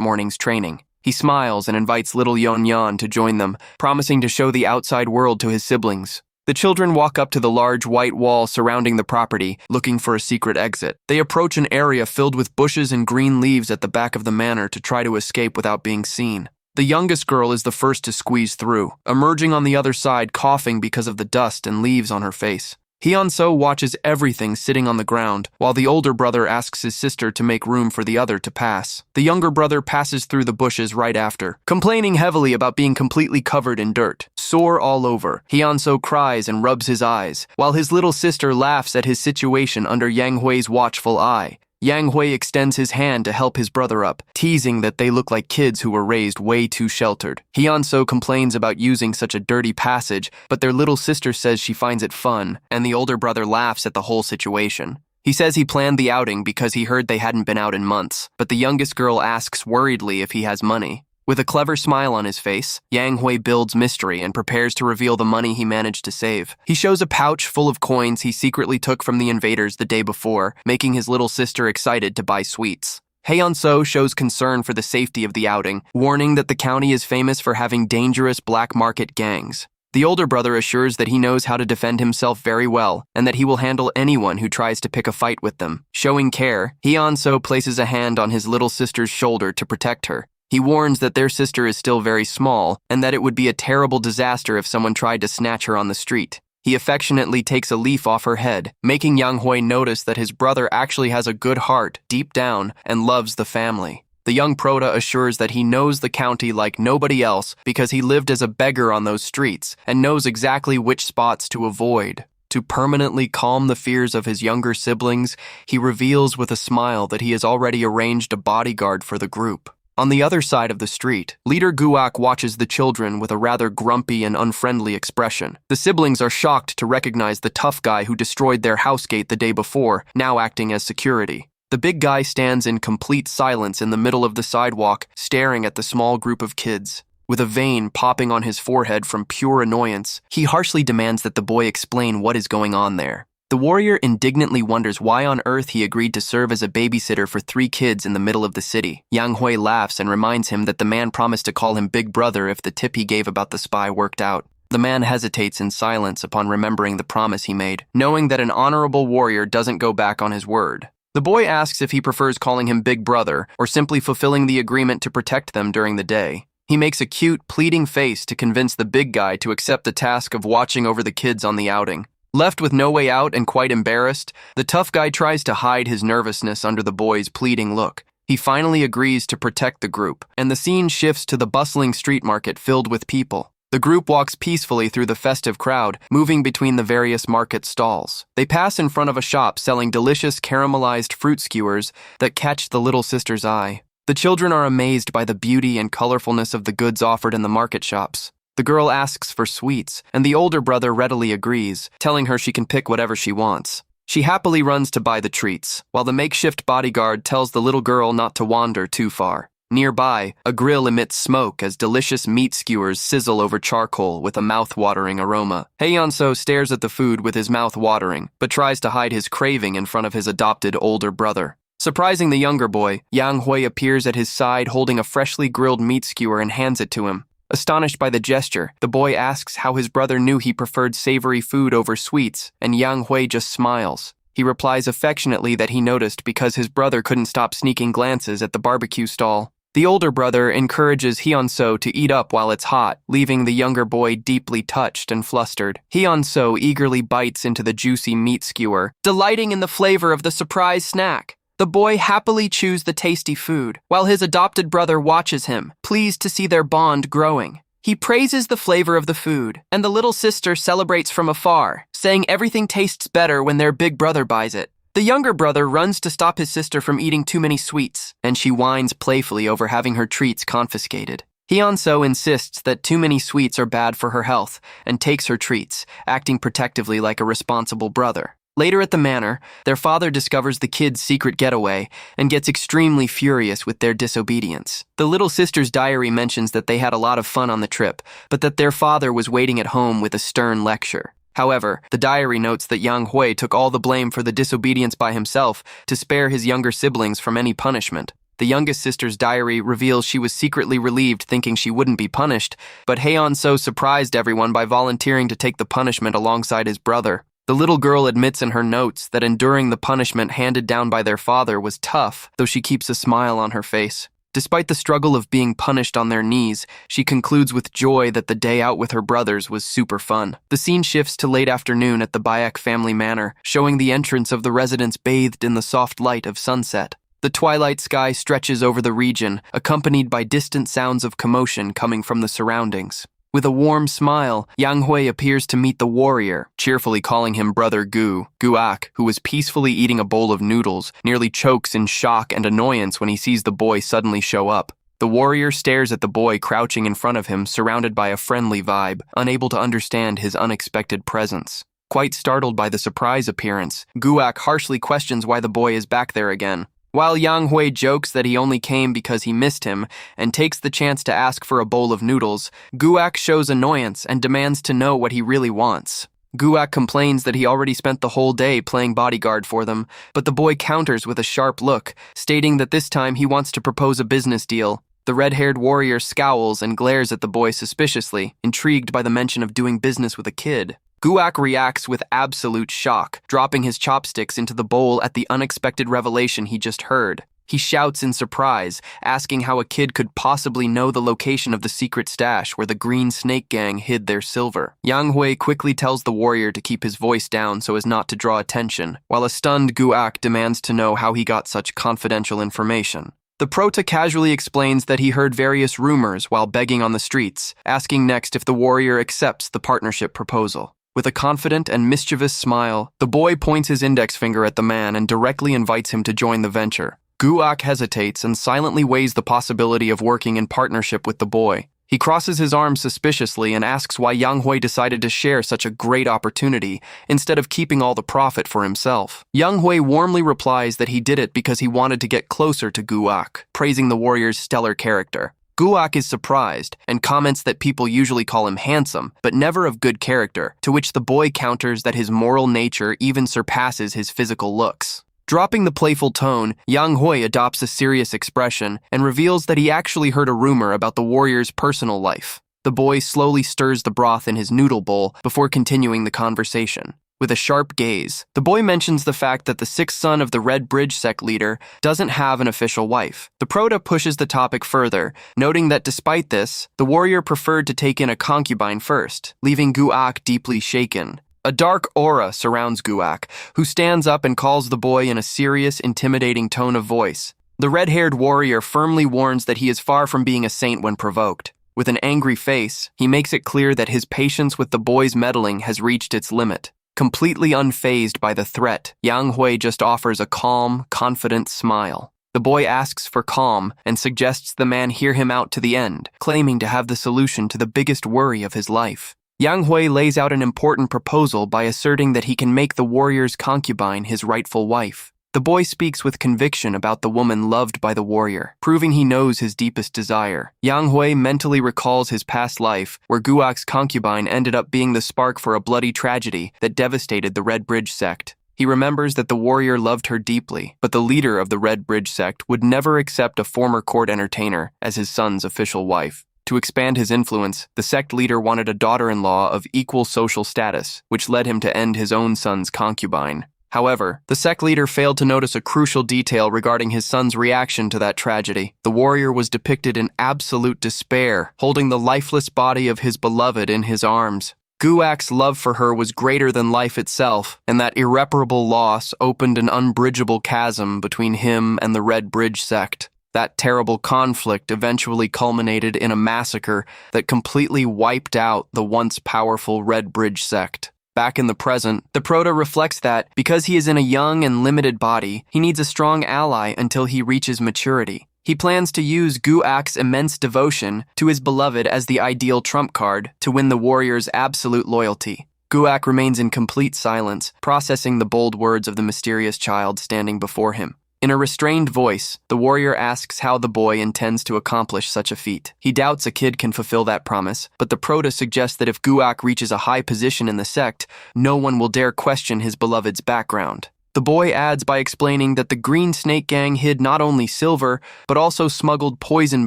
morning's training. He smiles and invites little Yeon-yeon to join them, promising to show the outside world to his siblings. The children walk up to the large white wall surrounding the property, looking for a secret exit. They approach an area filled with bushes and green leaves at the back of the manor to try to escape without being seen. The youngest girl is the first to squeeze through, emerging on the other side coughing because of the dust and leaves on her face. Hyun-soo watches everything sitting on the ground, while the older brother asks his sister to make room for the other to pass. The younger brother passes through the bushes right after, complaining heavily about being completely covered in dirt. Sore all over, Hyun-soo cries and rubs his eyes, while his little sister laughs at his situation under Yang-hoi's watchful eye. Yang-hoi extends his hand to help his brother up, teasing that they look like kids who were raised way too sheltered. Hyun-soo complains about using such a dirty passage, but their little sister says she finds it fun, and the older brother laughs at the whole situation. He says he planned the outing because he heard they hadn't been out in months, but the youngest girl asks worriedly if he has money. With a clever smile on his face, Yang-hoi builds mystery and prepares to reveal the money he managed to save. He shows a pouch full of coins he secretly took from the invaders the day before, making his little sister excited to buy sweets. Hyun-soo shows concern for the safety of the outing, warning that the county is famous for having dangerous black market gangs. The older brother assures that he knows how to defend himself very well, and that he will handle anyone who tries to pick a fight with them. Showing care, Hyun-soo places a hand on his little sister's shoulder to protect her. He warns that their sister is still very small, and that it would be a terrible disaster if someone tried to snatch her on the street. He affectionately takes a leaf off her head, making Yang-hoi notice that his brother actually has a good heart deep down and loves the family. The young prota assures that he knows the county like nobody else because he lived as a beggar on those streets and knows exactly which spots to avoid. To permanently calm the fears of his younger siblings, he reveals with a smile that he has already arranged a bodyguard for the group. On the other side of the street, Leader Guak watches the children with a rather grumpy and unfriendly expression. The siblings are shocked to recognize the tough guy who destroyed their house gate the day before, now acting as security. The big guy stands in complete silence in the middle of the sidewalk, staring at the small group of kids. With a vein popping on his forehead from pure annoyance, he harshly demands that the boy explain what is going on there. The warrior indignantly wonders why on earth he agreed to serve as a babysitter for 3 kids in the middle of the city. Yang-hoi laughs and reminds him that the man promised to call him Big Brother if the tip he gave about the spy worked out. The man hesitates in silence upon remembering the promise he made, knowing that an honorable warrior doesn't go back on his word. The boy asks if he prefers calling him Big Brother or simply fulfilling the agreement to protect them during the day. He makes a cute, pleading face to convince the big guy to accept the task of watching over the kids on the outing. Left with no way out and quite embarrassed, the tough guy tries to hide his nervousness under the boy's pleading look. He finally agrees to protect the group, and the scene shifts to the bustling street market filled with people. The group walks peacefully through the festive crowd, moving between the various market stalls. They pass in front of a shop selling delicious caramelized fruit skewers that catch the little sister's eye. The children are amazed by the beauty and colorfulness of the goods offered in the market shops. The girl asks for sweets, and the older brother readily agrees, telling her she can pick whatever she wants. She happily runs to buy the treats, while the makeshift bodyguard tells the little girl not to wander too far. Nearby, a grill emits smoke as delicious meat skewers sizzle over charcoal with a mouth-watering aroma. Hyun-soo stares at the food with his mouth watering, but tries to hide his craving in front of his adopted older brother. Surprising the younger boy, Yang-hoi appears at his side holding a freshly grilled meat skewer and hands it to him. Astonished by the gesture, the boy asks how his brother knew he preferred savory food over sweets, and Yang-hoi just smiles. He replies affectionately that he noticed because his brother couldn't stop sneaking glances at the barbecue stall. The older brother encourages Hyun-soo to eat up while it's hot, leaving the younger boy deeply touched and flustered. Hyun-soo eagerly bites into the juicy meat skewer, delighting in the flavor of the surprise snack. The boy happily chews the tasty food, while his adopted brother watches him, pleased to see their bond growing. He praises the flavor of the food, and the little sister celebrates from afar, saying everything tastes better when their big brother buys it. The younger brother runs to stop his sister from eating too many sweets, and she whines playfully over having her treats confiscated. Hyunso insists that too many sweets are bad for her health and takes her treats, acting protectively like a responsible brother. Later at the manor, their father discovers the kids' secret getaway and gets extremely furious with their disobedience. The little sister's diary mentions that they had a lot of fun on the trip, but that their father was waiting at home with a stern lecture. However, the diary notes that Yang Hui took all the blame for the disobedience by himself to spare his younger siblings from any punishment. The youngest sister's diary reveals she was secretly relieved thinking she wouldn't be punished, but Hyunso surprised everyone by volunteering to take the punishment alongside his brother. The little girl admits in her notes that enduring the punishment handed down by their father was tough, though she keeps a smile on her face. Despite the struggle of being punished on their knees, she concludes with joy that the day out with her brothers was super fun. The scene shifts to late afternoon at the Bayek family manor, showing the entrance of the residents bathed in the soft light of sunset. The twilight sky stretches over the region, accompanied by distant sounds of commotion coming from the surroundings. With a warm smile, Yang Hui appears to meet the warrior, cheerfully calling him Brother Guak, who was peacefully eating a bowl of noodles, nearly chokes in shock and annoyance when he sees the boy suddenly show up. The warrior stares at the boy crouching in front of him, surrounded by a friendly vibe, unable to understand his unexpected presence. Quite startled by the surprise appearance, Guak harshly questions why the boy is back there again. While Yang Hui jokes that he only came because he missed him and takes the chance to ask for a bowl of noodles, Guak shows annoyance and demands to know what he really wants. Guak complains that he already spent the whole day playing bodyguard for them, but the boy counters with a sharp look, stating that this time he wants to propose a business deal. The red-haired warrior scowls and glares at the boy suspiciously, intrigued by the mention of doing business with a kid. Guak reacts with absolute shock, dropping his chopsticks into the bowl at the unexpected revelation he just heard. He shouts in surprise, asking how a kid could possibly know the location of the secret stash where the Green Snake Gang hid their silver. Yang Hui quickly tells the warrior to keep his voice down so as not to draw attention, while a stunned Guak demands to know how he got such confidential information. The prota casually explains that he heard various rumors while begging on the streets, asking next if the warrior accepts the partnership proposal. With a confident and mischievous smile, the boy points his index finger at the man and directly invites him to join the venture. Guak hesitates and silently weighs the possibility of working in partnership with the boy. He crosses his arms suspiciously and asks why Yang Hui decided to share such a great opportunity instead of keeping all the profit for himself. Yang Hui warmly replies that he did it because he wanted to get closer to Guak, praising the warrior's stellar character. Guak is surprised and comments that people usually call him handsome, but never of good character, to which the boy counters that his moral nature even surpasses his physical looks. Dropping the playful tone, Yang Hui adopts a serious expression and reveals that he actually heard a rumor about the warrior's personal life. The boy slowly stirs the broth in his noodle bowl before continuing the conversation. With a sharp gaze, the boy mentions the fact that the sixth son of the Red Bridge sect leader doesn't have an official wife. The prota pushes the topic further, noting that despite this, the warrior preferred to take in a concubine first, leaving Guak deeply shaken. A dark aura surrounds Guak, who stands up and calls the boy in a serious, intimidating tone of voice. The red-haired warrior firmly warns that he is far from being a saint when provoked. With an angry face, he makes it clear that his patience with the boy's meddling has reached its limit. Completely unfazed by the threat, Yang Hui just offers a calm, confident smile. The boy asks for calm and suggests the man hear him out to the end, claiming to have the solution to the biggest worry of his life. Yang Hui lays out an important proposal by asserting that he can make the warrior's concubine his rightful wife. The boy speaks with conviction about the woman loved by the warrior, proving he knows his deepest desire. Yang Hui mentally recalls his past life, where Guak's concubine ended up being the spark for a bloody tragedy that devastated the Red Bridge sect. He remembers that the warrior loved her deeply, but the leader of the Red Bridge sect would never accept a former court entertainer as his son's official wife. To expand his influence, the sect leader wanted a daughter-in-law of equal social status, which led him to end his own son's concubine. However, the sect leader failed to notice a crucial detail regarding his son's reaction to that tragedy. The warrior was depicted in absolute despair, holding the lifeless body of his beloved in his arms. Guak's love for her was greater than life itself, and that irreparable loss opened an unbridgeable chasm between him and the Red Bridge sect. That terrible conflict eventually culminated in a massacre that completely wiped out the once powerful Red Bridge sect. Back in the present, the Proto reflects that, because he is in a young and limited body, he needs a strong ally until he reaches maturity. He plans to use Guak's immense devotion to his beloved as the ideal trump card to win the warrior's absolute loyalty. Guak remains in complete silence, processing the bold words of the mysterious child standing before him. In a restrained voice, the warrior asks how the boy intends to accomplish such a feat. He doubts a kid can fulfill that promise, but the Proto suggests that if Guak reaches a high position in the sect, no one will dare question his beloved's background. The boy adds by explaining that the Green Snake Gang hid not only silver, but also smuggled poison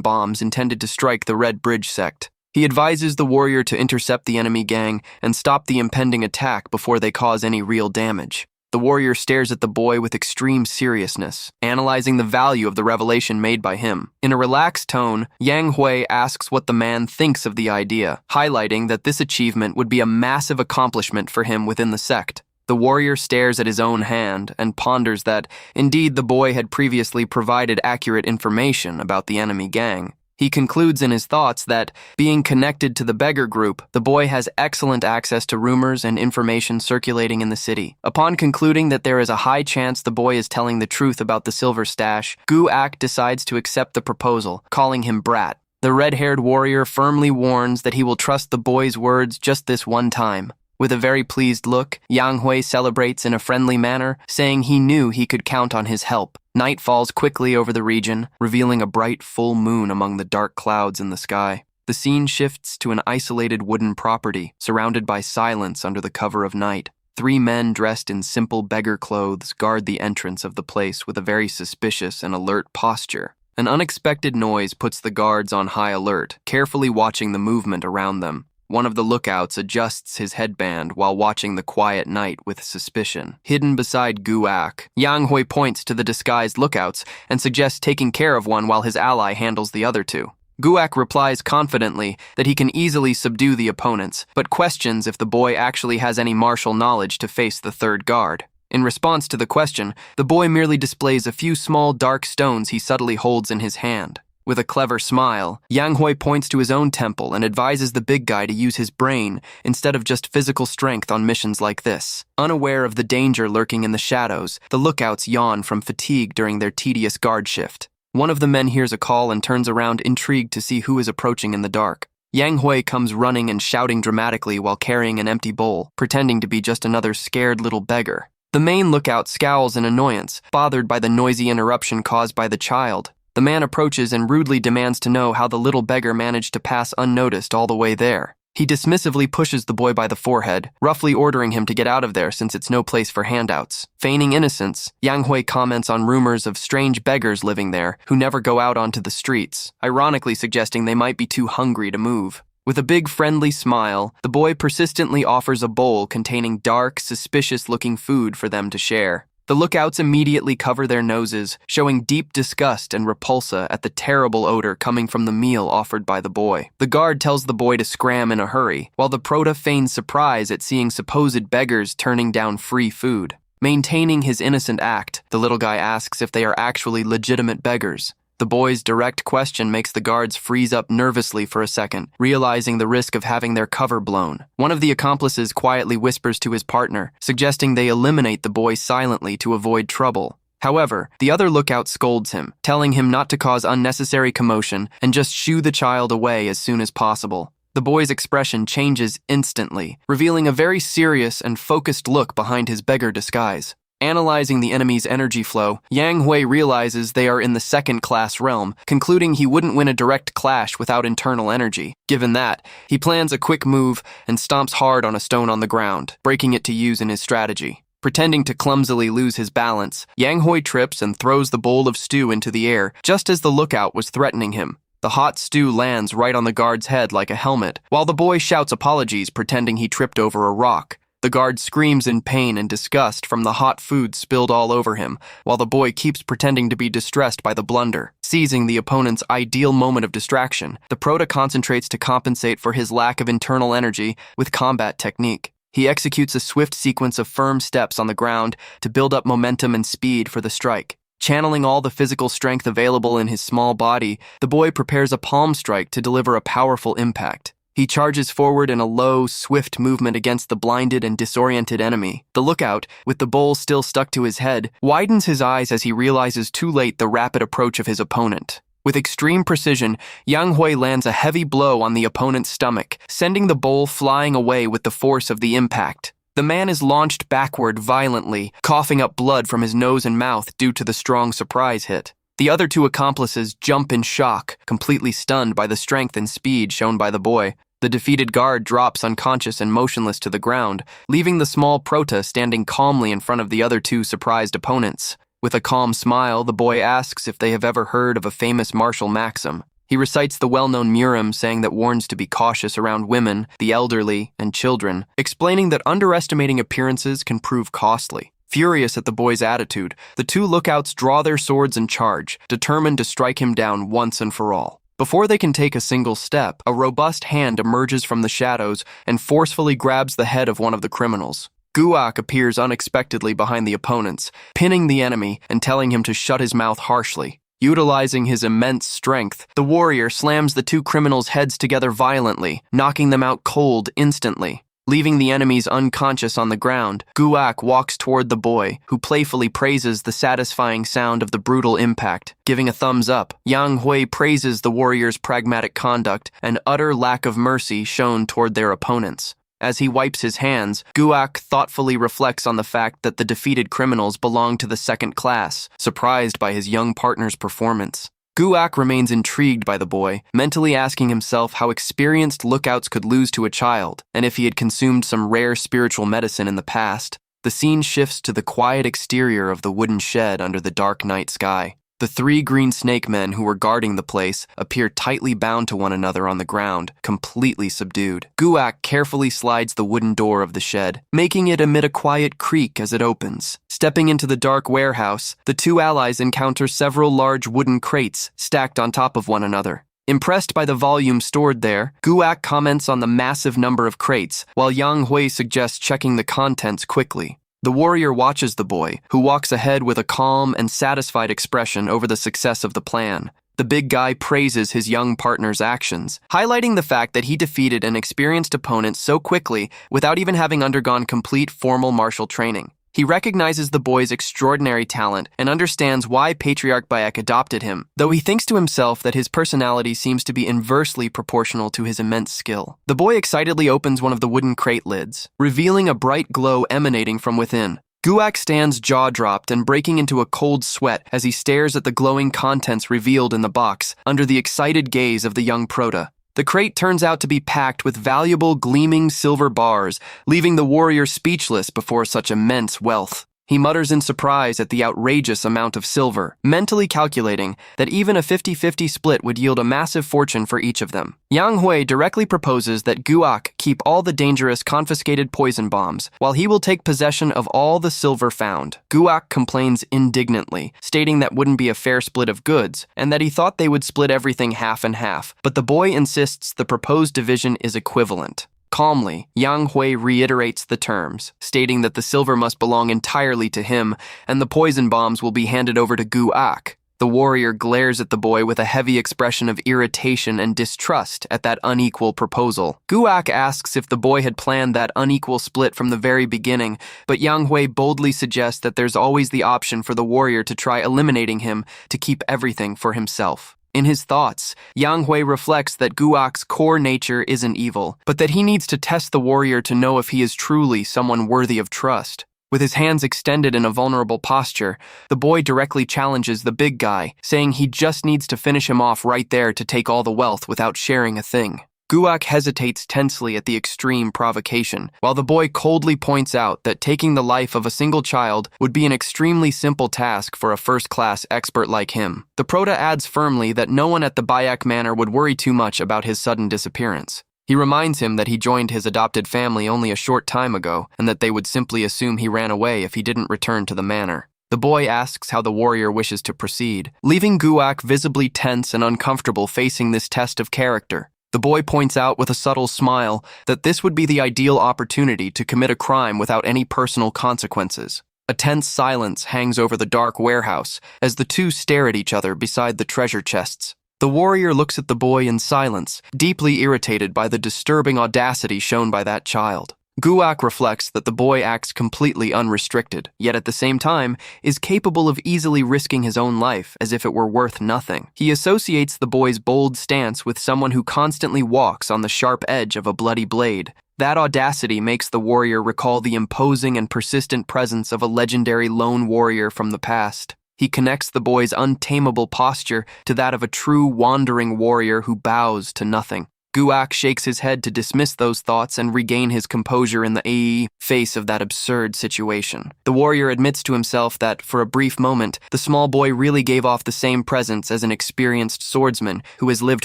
bombs intended to strike the Red Bridge sect. He advises the warrior to intercept the enemy gang and stop the impending attack before they cause any real damage. The warrior stares at the boy with extreme seriousness, analyzing the value of the revelation made by him. In a relaxed tone, Yang Hui asks what the man thinks of the idea, highlighting that this achievement would be a massive accomplishment for him within the sect. The warrior stares at his own hand and ponders that, indeed, the boy had previously provided accurate information about the enemy gang. He concludes in his thoughts that, being connected to the beggar group, the boy has excellent access to rumors and information circulating in the city. Upon concluding that there is a high chance the boy is telling the truth about the silver stash, Guak decides to accept the proposal, calling him Brat. The red-haired warrior firmly warns that he will trust the boy's words just this one time. With a very pleased look, Yang Hui celebrates in a friendly manner, saying he knew he could count on his help. Night falls quickly over the region, revealing a bright full moon among the dark clouds in the sky. The scene shifts to an isolated wooden property, surrounded by silence under the cover of night. 3 men dressed in simple beggar clothes guard the entrance of the place with a very suspicious and alert posture. An unexpected noise puts the guards on high alert, carefully watching the movement around them. One of the lookouts adjusts his headband while watching the quiet night with suspicion. Hidden beside Guak, Yang Hui points to the disguised lookouts and suggests taking care of one while his ally handles the other 2. Guak replies confidently that he can easily subdue the opponents, but questions if the boy actually has any martial knowledge to face the 3rd guard. In response to the question, the boy merely displays a few small dark stones he subtly holds in his hand. With a clever smile, Yang Hui points to his own temple and advises the big guy to use his brain instead of just physical strength on missions like this. Unaware of the danger lurking in the shadows, the lookouts yawn from fatigue during their tedious guard shift. One of the men hears a call and turns around intrigued to see who is approaching in the dark. Yang Hui comes running and shouting dramatically while carrying an empty bowl, pretending to be just another scared little beggar. The main lookout scowls in annoyance, bothered by the noisy interruption caused by the child. The man approaches and rudely demands to know how the little beggar managed to pass unnoticed all the way there. He dismissively pushes the boy by the forehead, roughly ordering him to get out of there since it's no place for handouts. Feigning innocence, Yang Hui comments on rumors of strange beggars living there who never go out onto the streets, ironically suggesting they might be too hungry to move. With a big friendly smile, the boy persistently offers a bowl containing dark, suspicious-looking food for them to share. The lookouts immediately cover their noses, showing deep disgust and repulsa at the terrible odor coming from the meal offered by the boy. The guard tells the boy to scram in a hurry, while the Proto feigns surprise at seeing supposed beggars turning down free food. Maintaining his innocent act, the little guy asks if they are actually legitimate beggars. The boy's direct question makes the guards freeze up nervously for a second, realizing the risk of having their cover blown. One of the accomplices quietly whispers to his partner, suggesting they eliminate the boy silently to avoid trouble. However, the other lookout scolds him, telling him not to cause unnecessary commotion and just shoo the child away as soon as possible. The boy's expression changes instantly, revealing a very serious and focused look behind his beggar disguise. Analyzing the enemy's energy flow, Yang Hui realizes they are in the 2nd-class realm, concluding he wouldn't win a direct clash without internal energy. Given that, he plans a quick move and stomps hard on a stone on the ground, breaking it to use in his strategy. Pretending to clumsily lose his balance, Yang Hui trips and throws the bowl of stew into the air just as the lookout was threatening him. The hot stew lands right on the guard's head like a helmet, while the boy shouts apologies pretending he tripped over a rock. The guard screams in pain and disgust from the hot food spilled all over him, while the boy keeps pretending to be distressed by the blunder. Seizing the opponent's ideal moment of distraction, the Proto concentrates to compensate for his lack of internal energy with combat technique. He executes a swift sequence of firm steps on the ground to build up momentum and speed for the strike. Channeling all the physical strength available in his small body, the boy prepares a palm strike to deliver a powerful impact. He charges forward in a low, swift movement against the blinded and disoriented enemy. The lookout, with the bowl still stuck to his head, widens his eyes as he realizes too late the rapid approach of his opponent. With extreme precision, Yang Hui lands a heavy blow on the opponent's stomach, sending the bowl flying away with the force of the impact. The man is launched backward violently, coughing up blood from his nose and mouth due to the strong surprise hit. The other two accomplices jump in shock, completely stunned by the strength and speed shown by the boy. The defeated guard drops unconscious and motionless to the ground, leaving the small prota standing calmly in front of the other two surprised opponents. With a calm smile, the boy asks if they have ever heard of a famous martial maxim. He recites the well-known Murim saying that warns to be cautious around women, the elderly, and children, explaining that underestimating appearances can prove costly. Furious at the boy's attitude, the two lookouts draw their swords and charge, determined to strike him down once and for all. Before they can take a single step, a robust hand emerges from the shadows and forcefully grabs the head of one of the criminals. Guak appears unexpectedly behind the opponents, pinning the enemy and telling him to shut his mouth harshly. Utilizing his immense strength, the warrior slams the two criminals' heads together violently, knocking them out cold instantly. Leaving the enemies unconscious on the ground, Guak walks toward the boy, who playfully praises the satisfying sound of the brutal impact. Giving a thumbs up, Yang Hui praises the warrior's pragmatic conduct and utter lack of mercy shown toward their opponents. As he wipes his hands, Guak thoughtfully reflects on the fact that the defeated criminals belong to the second class, surprised by his young partner's performance. Guak remains intrigued by the boy, mentally asking himself how experienced lookouts could lose to a child, and if he had consumed some rare spiritual medicine in the past. The scene shifts to the quiet exterior of the wooden shed under the dark night sky. The three green snake men who were guarding the place appear tightly bound to one another on the ground, completely subdued. Guak carefully slides the wooden door of the shed, making it emit a quiet creak as it opens. Stepping into the dark warehouse, the two allies encounter several large wooden crates stacked on top of one another. Impressed by the volume stored there, Guak comments on the massive number of crates, while Yang Hui suggests checking the contents quickly. The warrior watches the boy, who walks ahead with a calm and satisfied expression over the success of the plan. The big guy praises his young partner's actions, highlighting the fact that he defeated an experienced opponent so quickly without even having undergone complete formal martial training. He recognizes the boy's extraordinary talent and understands why Patriarch Bayek adopted him, though he thinks to himself that his personality seems to be inversely proportional to his immense skill. The boy excitedly opens one of the wooden crate lids, revealing a bright glow emanating from within. Guak stands jaw-dropped and breaking into a cold sweat as he stares at the glowing contents revealed in the box under the excited gaze of the young prota. The crate turns out to be packed with valuable, gleaming silver bars, leaving the warrior speechless before such immense wealth. He mutters in surprise at the outrageous amount of silver, mentally calculating that even a 50-50 split would yield a massive fortune for each of them. Yang Hui directly proposes that Guak keep all the dangerous confiscated poison bombs, while he will take possession of all the silver found. Guak complains indignantly, stating that wouldn't be a fair split of goods, and that he thought they would split everything half and half, but the boy insists the proposed division is equivalent. Calmly, Yang Hui reiterates the terms, stating that the silver must belong entirely to him and the poison bombs will be handed over to Guak. The warrior glares at the boy with a heavy expression of irritation and distrust at that unequal proposal. Guak asks if the boy had planned that unequal split from the very beginning, but Yang Hui boldly suggests that there's always the option for the warrior to try eliminating him to keep everything for himself. In his thoughts, Yang Hui reflects that Guak's core nature isn't evil, but that he needs to test the warrior to know if he is truly someone worthy of trust. With his hands extended in a vulnerable posture, the boy directly challenges the big guy, saying he just needs to finish him off right there to take all the wealth without sharing a thing. Guak hesitates tensely at the extreme provocation, while the boy coldly points out that taking the life of a single child would be an extremely simple task for a first-class expert like him. The prota adds firmly that no one at the Bayek Manor would worry too much about his sudden disappearance. He reminds him that he joined his adopted family only a short time ago, and that they would simply assume he ran away if he didn't return to the manor. The boy asks how the warrior wishes to proceed, leaving Guak visibly tense and uncomfortable facing this test of character. The boy points out with a subtle smile that this would be the ideal opportunity to commit a crime without any personal consequences. A tense silence hangs over the dark warehouse as the two stare at each other beside the treasure chests. The warrior looks at the boy in silence, deeply irritated by the disturbing audacity shown by that child. Guak reflects that the boy acts completely unrestricted, yet at the same time is capable of easily risking his own life as if it were worth nothing. He associates the boy's bold stance with someone who constantly walks on the sharp edge of a bloody blade. That audacity makes the warrior recall the imposing and persistent presence of a legendary lone warrior from the past. He connects the boy's untamable posture to that of a true wandering warrior who bows to nothing. Guak shakes his head to dismiss those thoughts and regain his composure in the face of that absurd situation. The warrior admits to himself that, for a brief moment, the small boy really gave off the same presence as an experienced swordsman who has lived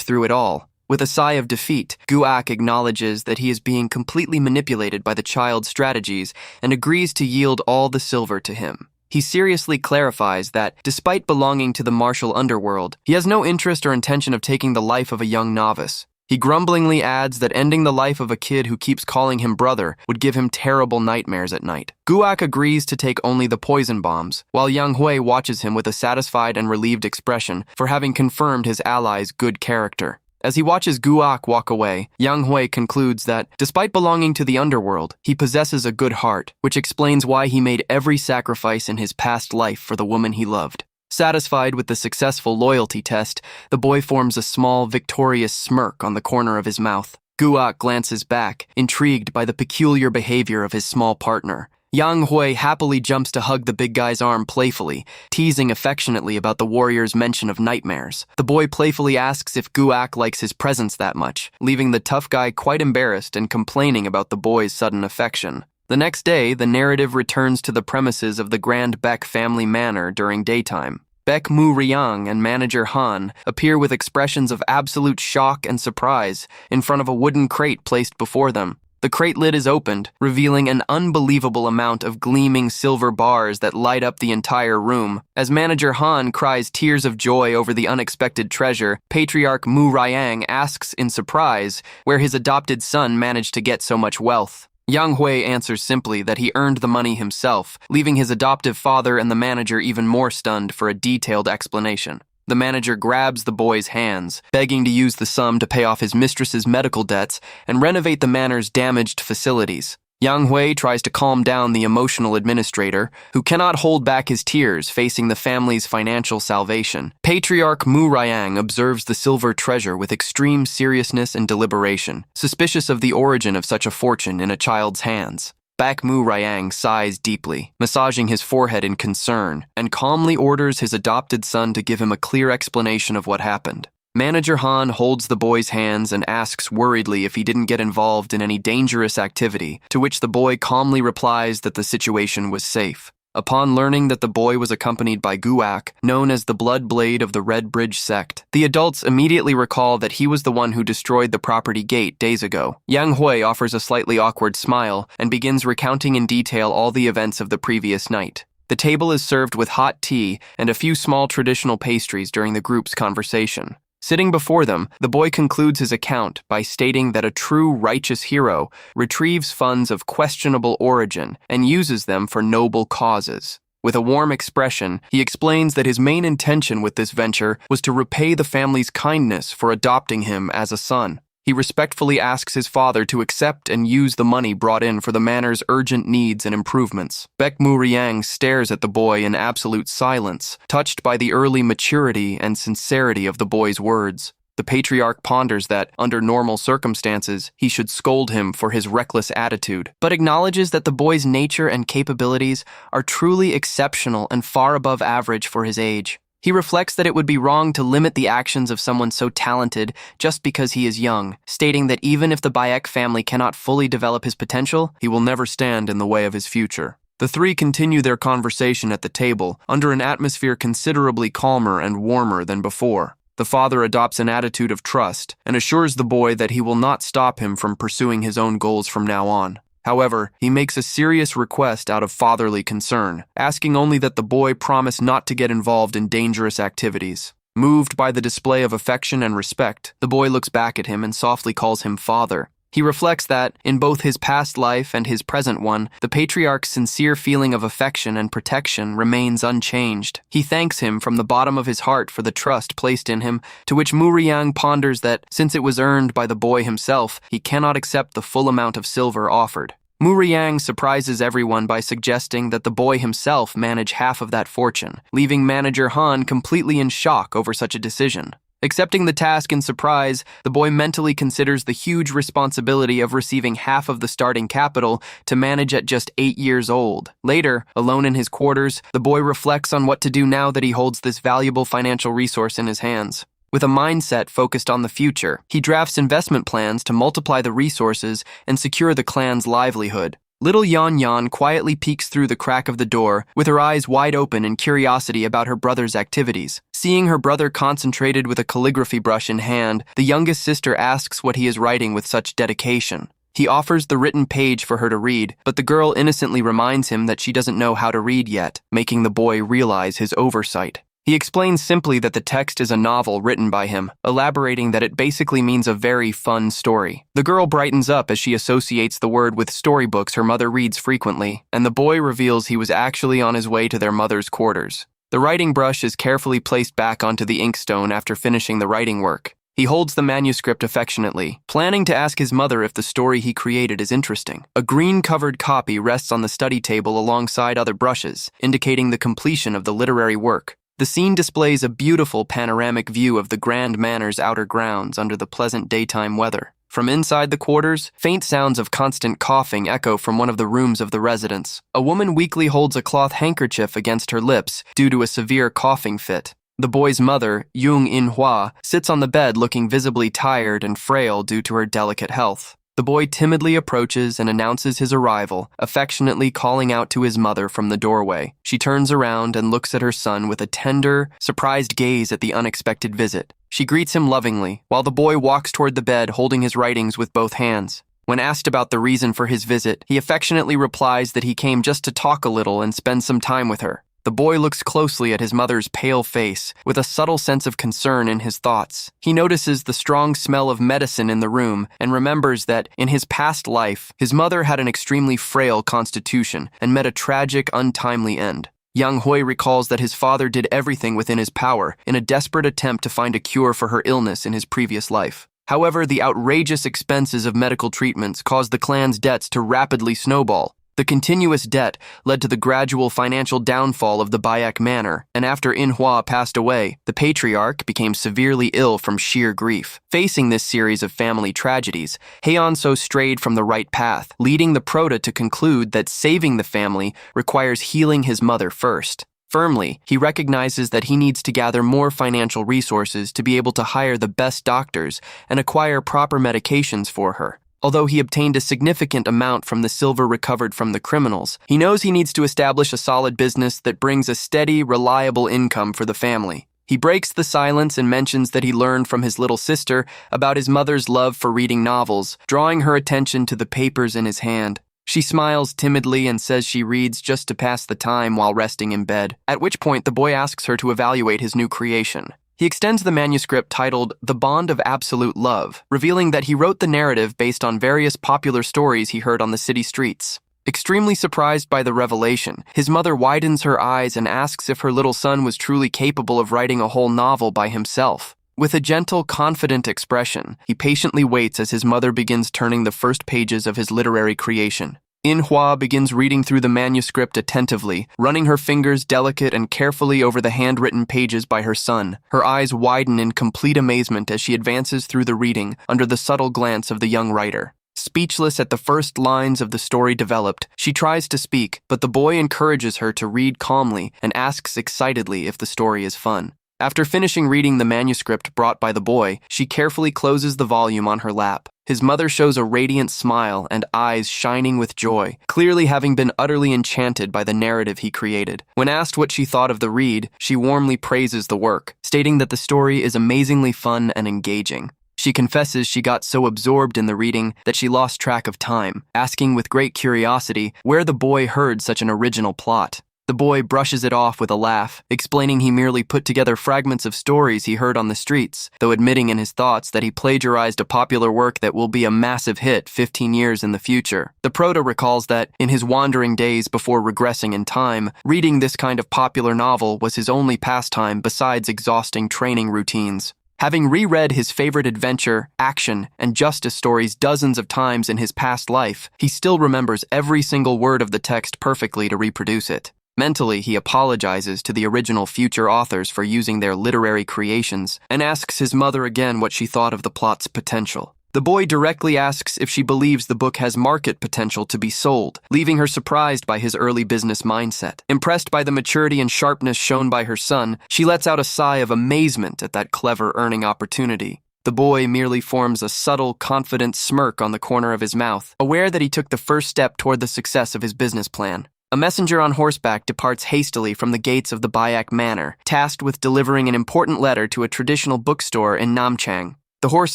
through it all. With a sigh of defeat, Guak acknowledges that he is being completely manipulated by the child's strategies and agrees to yield all the silver to him. He seriously clarifies that, despite belonging to the martial underworld, he has no interest or intention of taking the life of a young novice. He grumblingly adds that ending the life of a kid who keeps calling him brother would give him terrible nightmares at night. Guak agrees to take only the poison bombs, while Yang Hui watches him with a satisfied and relieved expression for having confirmed his ally's good character. As he watches Guak walk away, Yang Hui concludes that, despite belonging to the underworld, he possesses a good heart, which explains why he made every sacrifice in his past life for the woman he loved. Satisfied with the successful loyalty test, the boy forms a small, victorious smirk on the corner of his mouth. Guak glances back, intrigued by the peculiar behavior of his small partner. Yang Hui happily jumps to hug the big guy's arm playfully, teasing affectionately about the warrior's mention of nightmares. The boy playfully asks if Guak likes his presence that much, leaving the tough guy quite embarrassed and complaining about the boy's sudden affection. The next day, the narrative returns to the premises of the Grand Baek family manor during daytime. Baek Murim and manager Han appear with expressions of absolute shock and surprise in front of a wooden crate placed before them. The crate lid is opened, revealing an unbelievable amount of gleaming silver bars that light up the entire room. As manager Han cries tears of joy over the unexpected treasure, Patriarch Murim asks in surprise where his adopted son managed to get so much wealth. Yang Hui answers simply that he earned the money himself, leaving his adoptive father and the manager even more stunned for a detailed explanation. The manager grabs the boy's hands, begging to use the sum to pay off his mistress's medical debts and renovate the manor's damaged facilities. Yang Hui tries to calm down the emotional administrator, who cannot hold back his tears facing the family's financial salvation. Patriarch Murim observes the silver treasure with extreme seriousness and deliberation, suspicious of the origin of such a fortune in a child's hands. Baek Murim sighs deeply, massaging his forehead in concern, and calmly orders his adopted son to give him a clear explanation of what happened. Manager Han holds the boy's hands and asks worriedly if he didn't get involved in any dangerous activity, to which the boy calmly replies that the situation was safe. Upon learning that the boy was accompanied by Guak, known as the Blood Blade of the Red Bridge sect, the adults immediately recall that he was the one who destroyed the property gate days ago. Yang Hui offers a slightly awkward smile and begins recounting in detail all the events of the previous night. The table is served with hot tea and a few small traditional pastries during the group's conversation. Sitting before them, the boy concludes his account by stating that a true righteous hero retrieves funds of questionable origin and uses them for noble causes. With a warm expression, he explains that his main intention with this venture was to repay the family's kindness for adopting him as a son. He respectfully asks his father to accept and use the money brought in for the manor's urgent needs and improvements. Baek Murim stares at the boy in absolute silence, touched by the early maturity and sincerity of the boy's words. The patriarch ponders that, under normal circumstances, he should scold him for his reckless attitude, but acknowledges that the boy's nature and capabilities are truly exceptional and far above average for his age. He reflects that it would be wrong to limit the actions of someone so talented just because he is young, stating that even if the Baek family cannot fully develop his potential, he will never stand in the way of his future. The three continue their conversation at the table, under an atmosphere considerably calmer and warmer than before. The father adopts an attitude of trust and assures the boy that he will not stop him from pursuing his own goals from now on. However, he makes a serious request out of fatherly concern, asking only that the boy promise not to get involved in dangerous activities. Moved by the display of affection and respect, the boy looks back at him and softly calls him father. He reflects that, in both his past life and his present one, the patriarch's sincere feeling of affection and protection remains unchanged. He thanks him from the bottom of his heart for the trust placed in him, to which Murim ponders that, since it was earned by the boy himself, he cannot accept the full amount of silver offered. Murim surprises everyone by suggesting that the boy himself manage half of that fortune, leaving manager Han completely in shock over such a decision. Accepting the task in surprise, the boy mentally considers the huge responsibility of receiving half of the starting capital to manage at just 8 years old. Later, alone in his quarters, the boy reflects on what to do now that he holds this valuable financial resource in his hands. With a mindset focused on the future, he drafts investment plans to multiply the resources and secure the clan's livelihood. Little Yan Yan quietly peeks through the crack of the door, with her eyes wide open in curiosity about her brother's activities. Seeing her brother concentrated with a calligraphy brush in hand, the youngest sister asks what he is writing with such dedication. He offers the written page for her to read, but the girl innocently reminds him that she doesn't know how to read yet, making the boy realize his oversight. He explains simply that the text is a novel written by him, elaborating that it basically means a very fun story. The girl brightens up as she associates the word with storybooks her mother reads frequently, and the boy reveals he was actually on his way to their mother's quarters. The writing brush is carefully placed back onto the inkstone after finishing the writing work. He holds the manuscript affectionately, planning to ask his mother if the story he created is interesting. A green-covered copy rests on the study table alongside other brushes, indicating the completion of the literary work. The scene displays a beautiful panoramic view of the Grand Manor's outer grounds under the pleasant daytime weather. From inside the quarters, faint sounds of constant coughing echo from one of the rooms of the residence. A woman weakly holds a cloth handkerchief against her lips due to a severe coughing fit. The boy's mother, Manhwa, sits on the bed looking visibly tired and frail due to her delicate health. The boy timidly approaches and announces his arrival, affectionately calling out to his mother from the doorway. She turns around and looks at her son with a tender, surprised gaze at the unexpected visit. She greets him lovingly, while the boy walks toward the bed holding his writings with both hands. When asked about the reason for his visit, he affectionately replies that he came just to talk a little and spend some time with her. The boy looks closely at his mother's pale face, with a subtle sense of concern in his thoughts. He notices the strong smell of medicine in the room and remembers that, in his past life, his mother had an extremely frail constitution and met a tragic, untimely end. Yang Hui recalls that his father did everything within his power in a desperate attempt to find a cure for her illness in his previous life. However, the outrageous expenses of medical treatments caused the clan's debts to rapidly snowball. The continuous debt led to the gradual financial downfall of the Baek Manor, and after Manhwa passed away, the patriarch became severely ill from sheer grief. Facing this series of family tragedies, Haeonso strayed from the right path, leading the Prota to conclude that saving the family requires healing his mother first. Firmly, he recognizes that he needs to gather more financial resources to be able to hire the best doctors and acquire proper medications for her. Although he obtained a significant amount from the silver recovered from the criminals, he knows he needs to establish a solid business that brings a steady, reliable income for the family. He breaks the silence and mentions that he learned from his little sister about his mother's love for reading novels, drawing her attention to the papers in his hand. She smiles timidly and says she reads just to pass the time while resting in bed, at which point the boy asks her to evaluate his new creation. He extends the manuscript titled The Bond of Absolute Love, revealing that he wrote the narrative based on various popular stories he heard on the city streets. Extremely surprised by the revelation, his mother widens her eyes and asks if her little son was truly capable of writing a whole novel by himself. With a gentle, confident expression, he patiently waits as his mother begins turning the first pages of his literary creation. Manhwa begins reading through the manuscript attentively, running her fingers delicate and carefully over the handwritten pages by her son. Her eyes widen in complete amazement as she advances through the reading under the subtle glance of the young writer. Speechless at the first lines of the story developed, she tries to speak, but the boy encourages her to read calmly and asks excitedly if the story is fun. After finishing reading the manuscript brought by the boy, she carefully closes the volume on her lap. His mother shows a radiant smile and eyes shining with joy, clearly having been utterly enchanted by the narrative he created. When asked what she thought of the read, she warmly praises the work, stating that the story is amazingly fun and engaging. She confesses she got so absorbed in the reading that she lost track of time, asking with great curiosity where the boy heard such an original plot. The boy brushes it off with a laugh, explaining he merely put together fragments of stories he heard on the streets, though admitting in his thoughts that he plagiarized a popular work that will be a massive hit 15 years in the future. The proto recalls that, in his wandering days before regressing in time, reading this kind of popular novel was his only pastime besides exhausting training routines. Having reread his favorite adventure, action, and justice stories dozens of times in his past life, he still remembers every single word of the text perfectly to reproduce it. Mentally, he apologizes to the original future authors for using their literary creations and asks his mother again what she thought of the plot's potential. The boy directly asks if she believes the book has market potential to be sold, leaving her surprised by his early business mindset. Impressed by the maturity and sharpness shown by her son, she lets out a sigh of amazement at that clever earning opportunity. The boy merely forms a subtle, confident smirk on the corner of his mouth, aware that he took the first step toward the success of his business plan. A messenger on horseback departs hastily from the gates of the Bayak Manor, tasked with delivering an important letter to a traditional bookstore in Namchang. The horse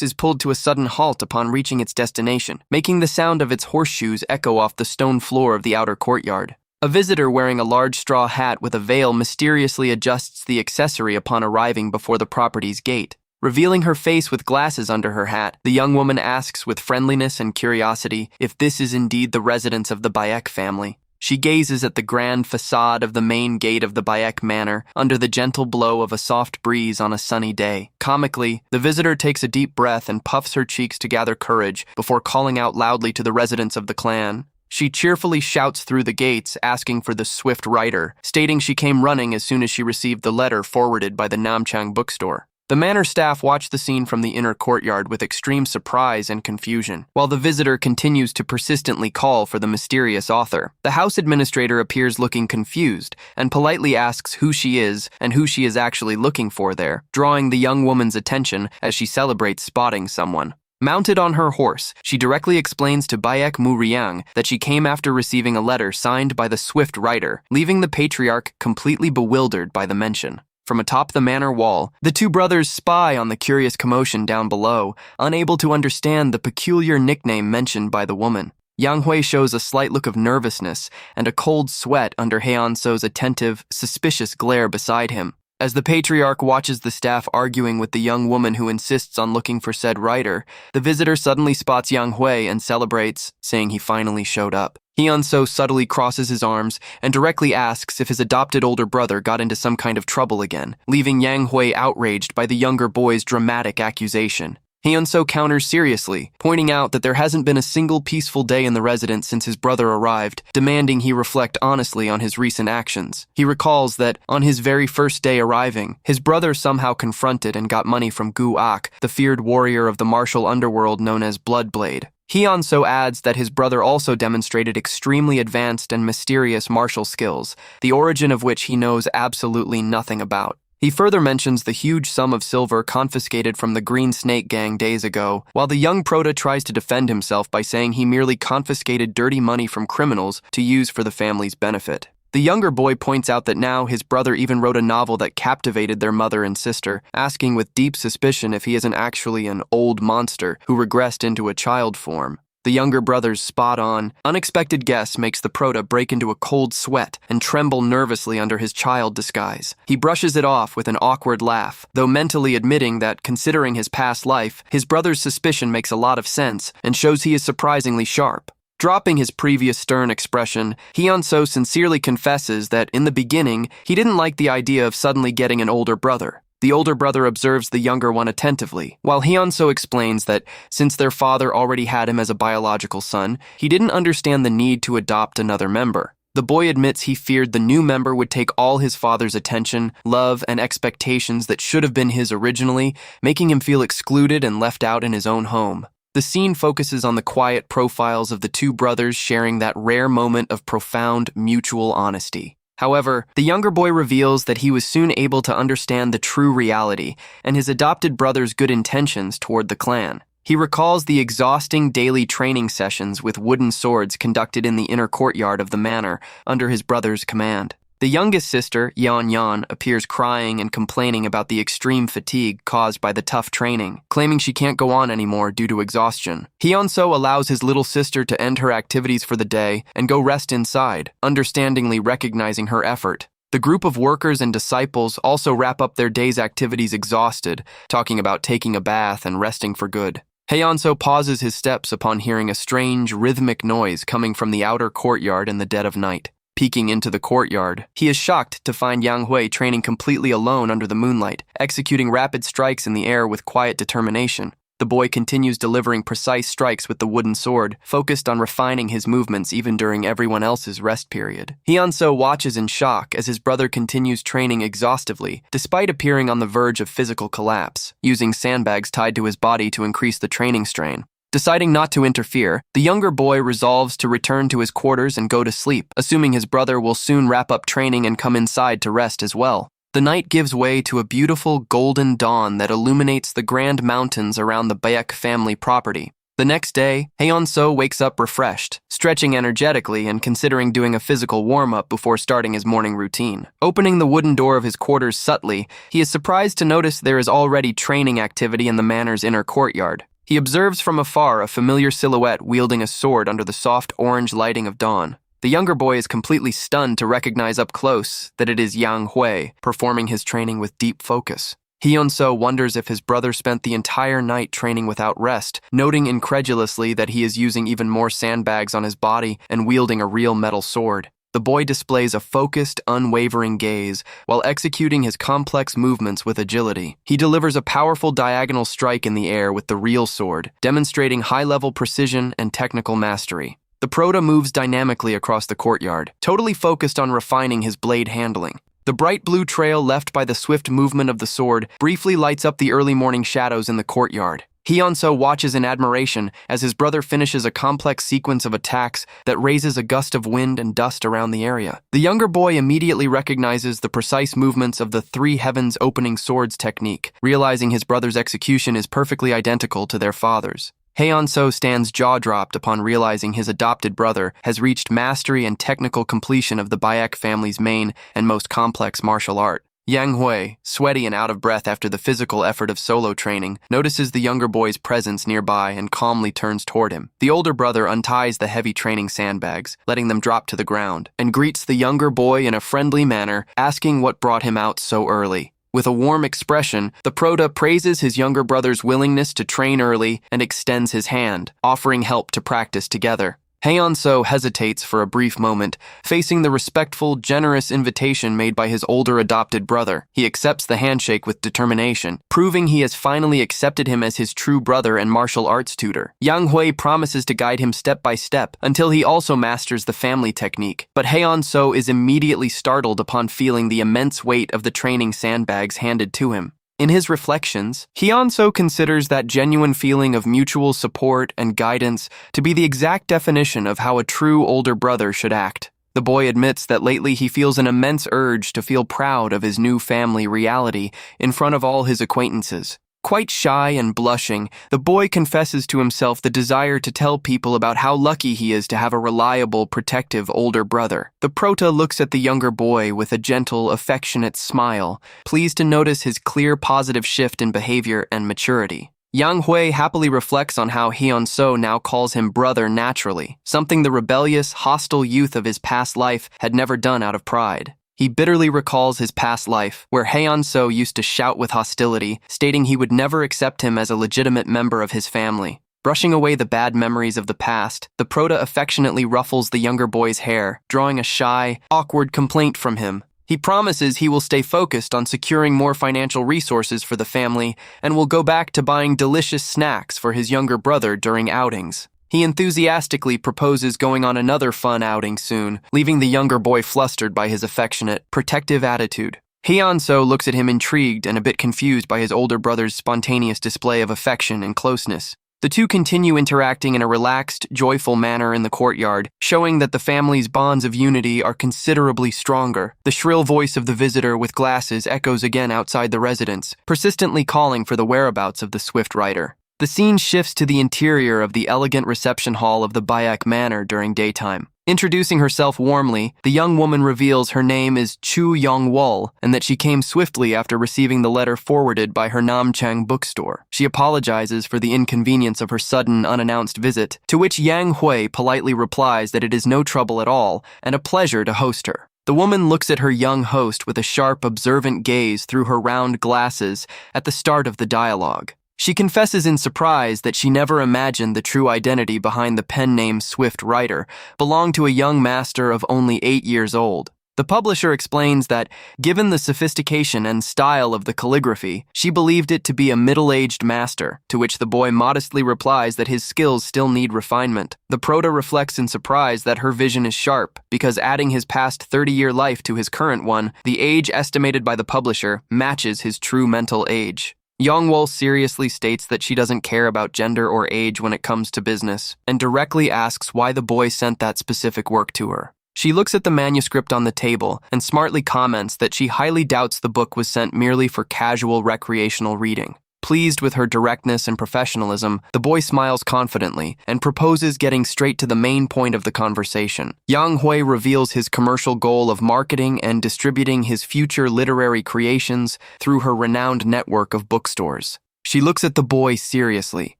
is pulled to a sudden halt upon reaching its destination, making the sound of its horseshoes echo off the stone floor of the outer courtyard. A visitor wearing a large straw hat with a veil mysteriously adjusts the accessory upon arriving before the property's gate. Revealing her face with glasses under her hat, the young woman asks with friendliness and curiosity if this is indeed the residence of the Bayek family. She gazes at the grand facade of the main gate of the Bayek Manor under the gentle blow of a soft breeze on a sunny day. Comically, the visitor takes a deep breath and puffs her cheeks to gather courage before calling out loudly to the residents of the clan. She cheerfully shouts through the gates, asking for the swift rider, stating she came running as soon as she received the letter forwarded by the Namchang bookstore. The manor staff watch the scene from the inner courtyard with extreme surprise and confusion, while the visitor continues to persistently call for the mysterious author. The house administrator appears looking confused and politely asks who she is and who she is actually looking for there, drawing the young woman's attention as she celebrates spotting someone. Mounted on her horse, she directly explains to Bayek Murim that she came after receiving a letter signed by the swift rider, leaving the patriarch completely bewildered by the mention. From atop the manor wall, the two brothers spy on the curious commotion down below, unable to understand the peculiar nickname mentioned by the woman. Yang Hui shows a slight look of nervousness and a cold sweat under Heon-so's attentive, suspicious glare beside him. As the patriarch watches the staff arguing with the young woman who insists on looking for said writer, the visitor suddenly spots Yang Hui and celebrates, saying he finally showed up. Heon-so subtly crosses his arms and directly asks if his adopted older brother got into some kind of trouble again, leaving Yang Hui outraged by the younger boy's dramatic accusation. Heon-so counters seriously, pointing out that there hasn't been a single peaceful day in the residence since his brother arrived, demanding he reflect honestly on his recent actions. He recalls that, on his very first day arriving, his brother somehow confronted and got money from Gu Ak, the feared warrior of the martial underworld known as Bloodblade. Heon-so adds that his brother also demonstrated extremely advanced and mysterious martial skills, the origin of which he knows absolutely nothing about. He further mentions the huge sum of silver confiscated from the Green Snake Gang days ago, while the young Prota tries to defend himself by saying he merely confiscated dirty money from criminals to use for the family's benefit. The younger boy points out that now his brother even wrote a novel that captivated their mother and sister, asking with deep suspicion if he isn't actually an old monster who regressed into a child form. The younger brother's spot-on, unexpected guess makes the Prota break into a cold sweat and tremble nervously under his child disguise. He brushes it off with an awkward laugh, though mentally admitting that, considering his past life, his brother's suspicion makes a lot of sense and shows he is surprisingly sharp. Dropping his previous stern expression, Heon-so sincerely confesses that, in the beginning, he didn't like the idea of suddenly getting an older brother. The older brother observes the younger one attentively, while Heon-so explains that, since their father already had him as a biological son, he didn't understand the need to adopt another member. The boy admits he feared the new member would take all his father's attention, love, and expectations that should have been his originally, making him feel excluded and left out in his own home. The scene focuses on the quiet profiles of the two brothers sharing that rare moment of profound mutual honesty. However, the younger boy reveals that he was soon able to understand the true reality and his adopted brother's good intentions toward the clan. He recalls the exhausting daily training sessions with wooden swords conducted in the inner courtyard of the manor under his brother's command. The youngest sister, Yan, appears crying and complaining about the extreme fatigue caused by the tough training, claiming she can't go on anymore due to exhaustion. Hyunso allows his little sister to end her activities for the day and go rest inside, understandingly recognizing her effort. The group of workers and disciples also wrap up their day's activities exhausted, talking about taking a bath and resting for good. Hyunso pauses his steps upon hearing a strange, rhythmic noise coming from the outer courtyard in the dead of night. Peeking into the courtyard, he is shocked to find Yang Hui training completely alone under the moonlight, executing rapid strikes in the air with quiet determination. The boy continues delivering precise strikes with the wooden sword, focused on refining his movements even during everyone else's rest period. Hyunso watches in shock as his brother continues training exhaustively, despite appearing on the verge of physical collapse, using sandbags tied to his body to increase the training strain. Deciding not to interfere, the younger boy resolves to return to his quarters and go to sleep, assuming his brother will soon wrap up training and come inside to rest as well. The night gives way to a beautiful golden dawn that illuminates the grand mountains around the Baek family property. The next day, Hyunso wakes up refreshed, stretching energetically and considering doing a physical warm-up before starting his morning routine. Opening the wooden door of his quarters subtly, he is surprised to notice there is already training activity in the manor's inner courtyard. He observes from afar a familiar silhouette wielding a sword under the soft orange lighting of dawn. The younger boy is completely stunned to recognize up close that it is Yang Hui, performing his training with deep focus. Hyunso wonders if his brother spent the entire night training without rest, noting incredulously that he is using even more sandbags on his body and wielding a real metal sword. The boy displays a focused, unwavering gaze while executing his complex movements with agility. He delivers a powerful diagonal strike in the air with the real sword, demonstrating high-level precision and technical mastery. The prota moves dynamically across the courtyard, totally focused on refining his blade handling. The bright blue trail left by the swift movement of the sword briefly lights up the early morning shadows in the courtyard. Hyunso watches in admiration as his brother finishes a complex sequence of attacks that raises a gust of wind and dust around the area. The younger boy immediately recognizes the precise movements of the three heavens opening swords technique, realizing his brother's execution is perfectly identical to their father's. Hyunso stands jaw-dropped upon realizing his adopted brother has reached mastery and technical completion of the Baek family's main and most complex martial art. Yang Hui, sweaty and out of breath after the physical effort of solo training, notices the younger boy's presence nearby and calmly turns toward him. The older brother unties the heavy training sandbags, letting them drop to the ground, and greets the younger boy in a friendly manner, asking what brought him out so early. With a warm expression, the prota praises his younger brother's willingness to train early and extends his hand, offering help to practice together. Hyunso hesitates for a brief moment, facing the respectful, generous invitation made by his older adopted brother. He accepts the handshake with determination, proving he has finally accepted him as his true brother and martial arts tutor. Yang Hui promises to guide him step by step until he also masters the family technique, but Hyunso is immediately startled upon feeling the immense weight of the training sandbags handed to him. In his reflections, Hyunso considers that genuine feeling of mutual support and guidance to be the exact definition of how a true older brother should act. The boy admits that lately he feels an immense urge to feel proud of his new family reality in front of all his acquaintances. Quite shy and blushing, the boy confesses to himself the desire to tell people about how lucky he is to have a reliable, protective older brother. The prota looks at the younger boy with a gentle, affectionate smile, pleased to notice his clear, positive shift in behavior and maturity. Yang Hui happily reflects on how Hyunso now calls him brother naturally, something the rebellious, hostile youth of his past life had never done out of pride. He bitterly recalls his past life, where Hyunso used to shout with hostility, stating he would never accept him as a legitimate member of his family. Brushing away the bad memories of the past, the prota affectionately ruffles the younger boy's hair, drawing a shy, awkward complaint from him. He promises he will stay focused on securing more financial resources for the family and will go back to buying delicious snacks for his younger brother during outings. He enthusiastically proposes going on another fun outing soon, leaving the younger boy flustered by his affectionate, protective attitude. Hyunso looks at him intrigued and a bit confused by his older brother's spontaneous display of affection and closeness. The two continue interacting in a relaxed, joyful manner in the courtyard, showing that the family's bonds of unity are considerably stronger. The shrill voice of the visitor with glasses echoes again outside the residence, persistently calling for the whereabouts of the swift rider. The scene shifts to the interior of the elegant reception hall of the Baek Manor during daytime. Introducing herself warmly, the young woman reveals her name is Chu Yong-wol and that she came swiftly after receiving the letter forwarded by her Namchang bookstore. She apologizes for the inconvenience of her sudden, unannounced visit, to which Yang Hui politely replies that it is no trouble at all and a pleasure to host her. The woman looks at her young host with a sharp, observant gaze through her round glasses at the start of the dialogue. She confesses in surprise that she never imagined the true identity behind the pen name Swift Writer belonged to a young master of only 8 years old. The publisher explains that, given the sophistication and style of the calligraphy, she believed it to be a middle-aged master, to which the boy modestly replies that his skills still need refinement. The proto reflects in surprise that her vision is sharp, because adding his past 30-year life to his current one, the age estimated by the publisher matches his true mental age. Yongwol seriously states that she doesn't care about gender or age when it comes to business, and directly asks why the boy sent that specific work to her. She looks at the manuscript on the table and smartly comments that she highly doubts the book was sent merely for casual recreational reading. Pleased with her directness and professionalism, the boy smiles confidently and proposes getting straight to the main point of the conversation. Yang Hui reveals his commercial goal of marketing and distributing his future literary creations through her renowned network of bookstores. She looks at the boy seriously,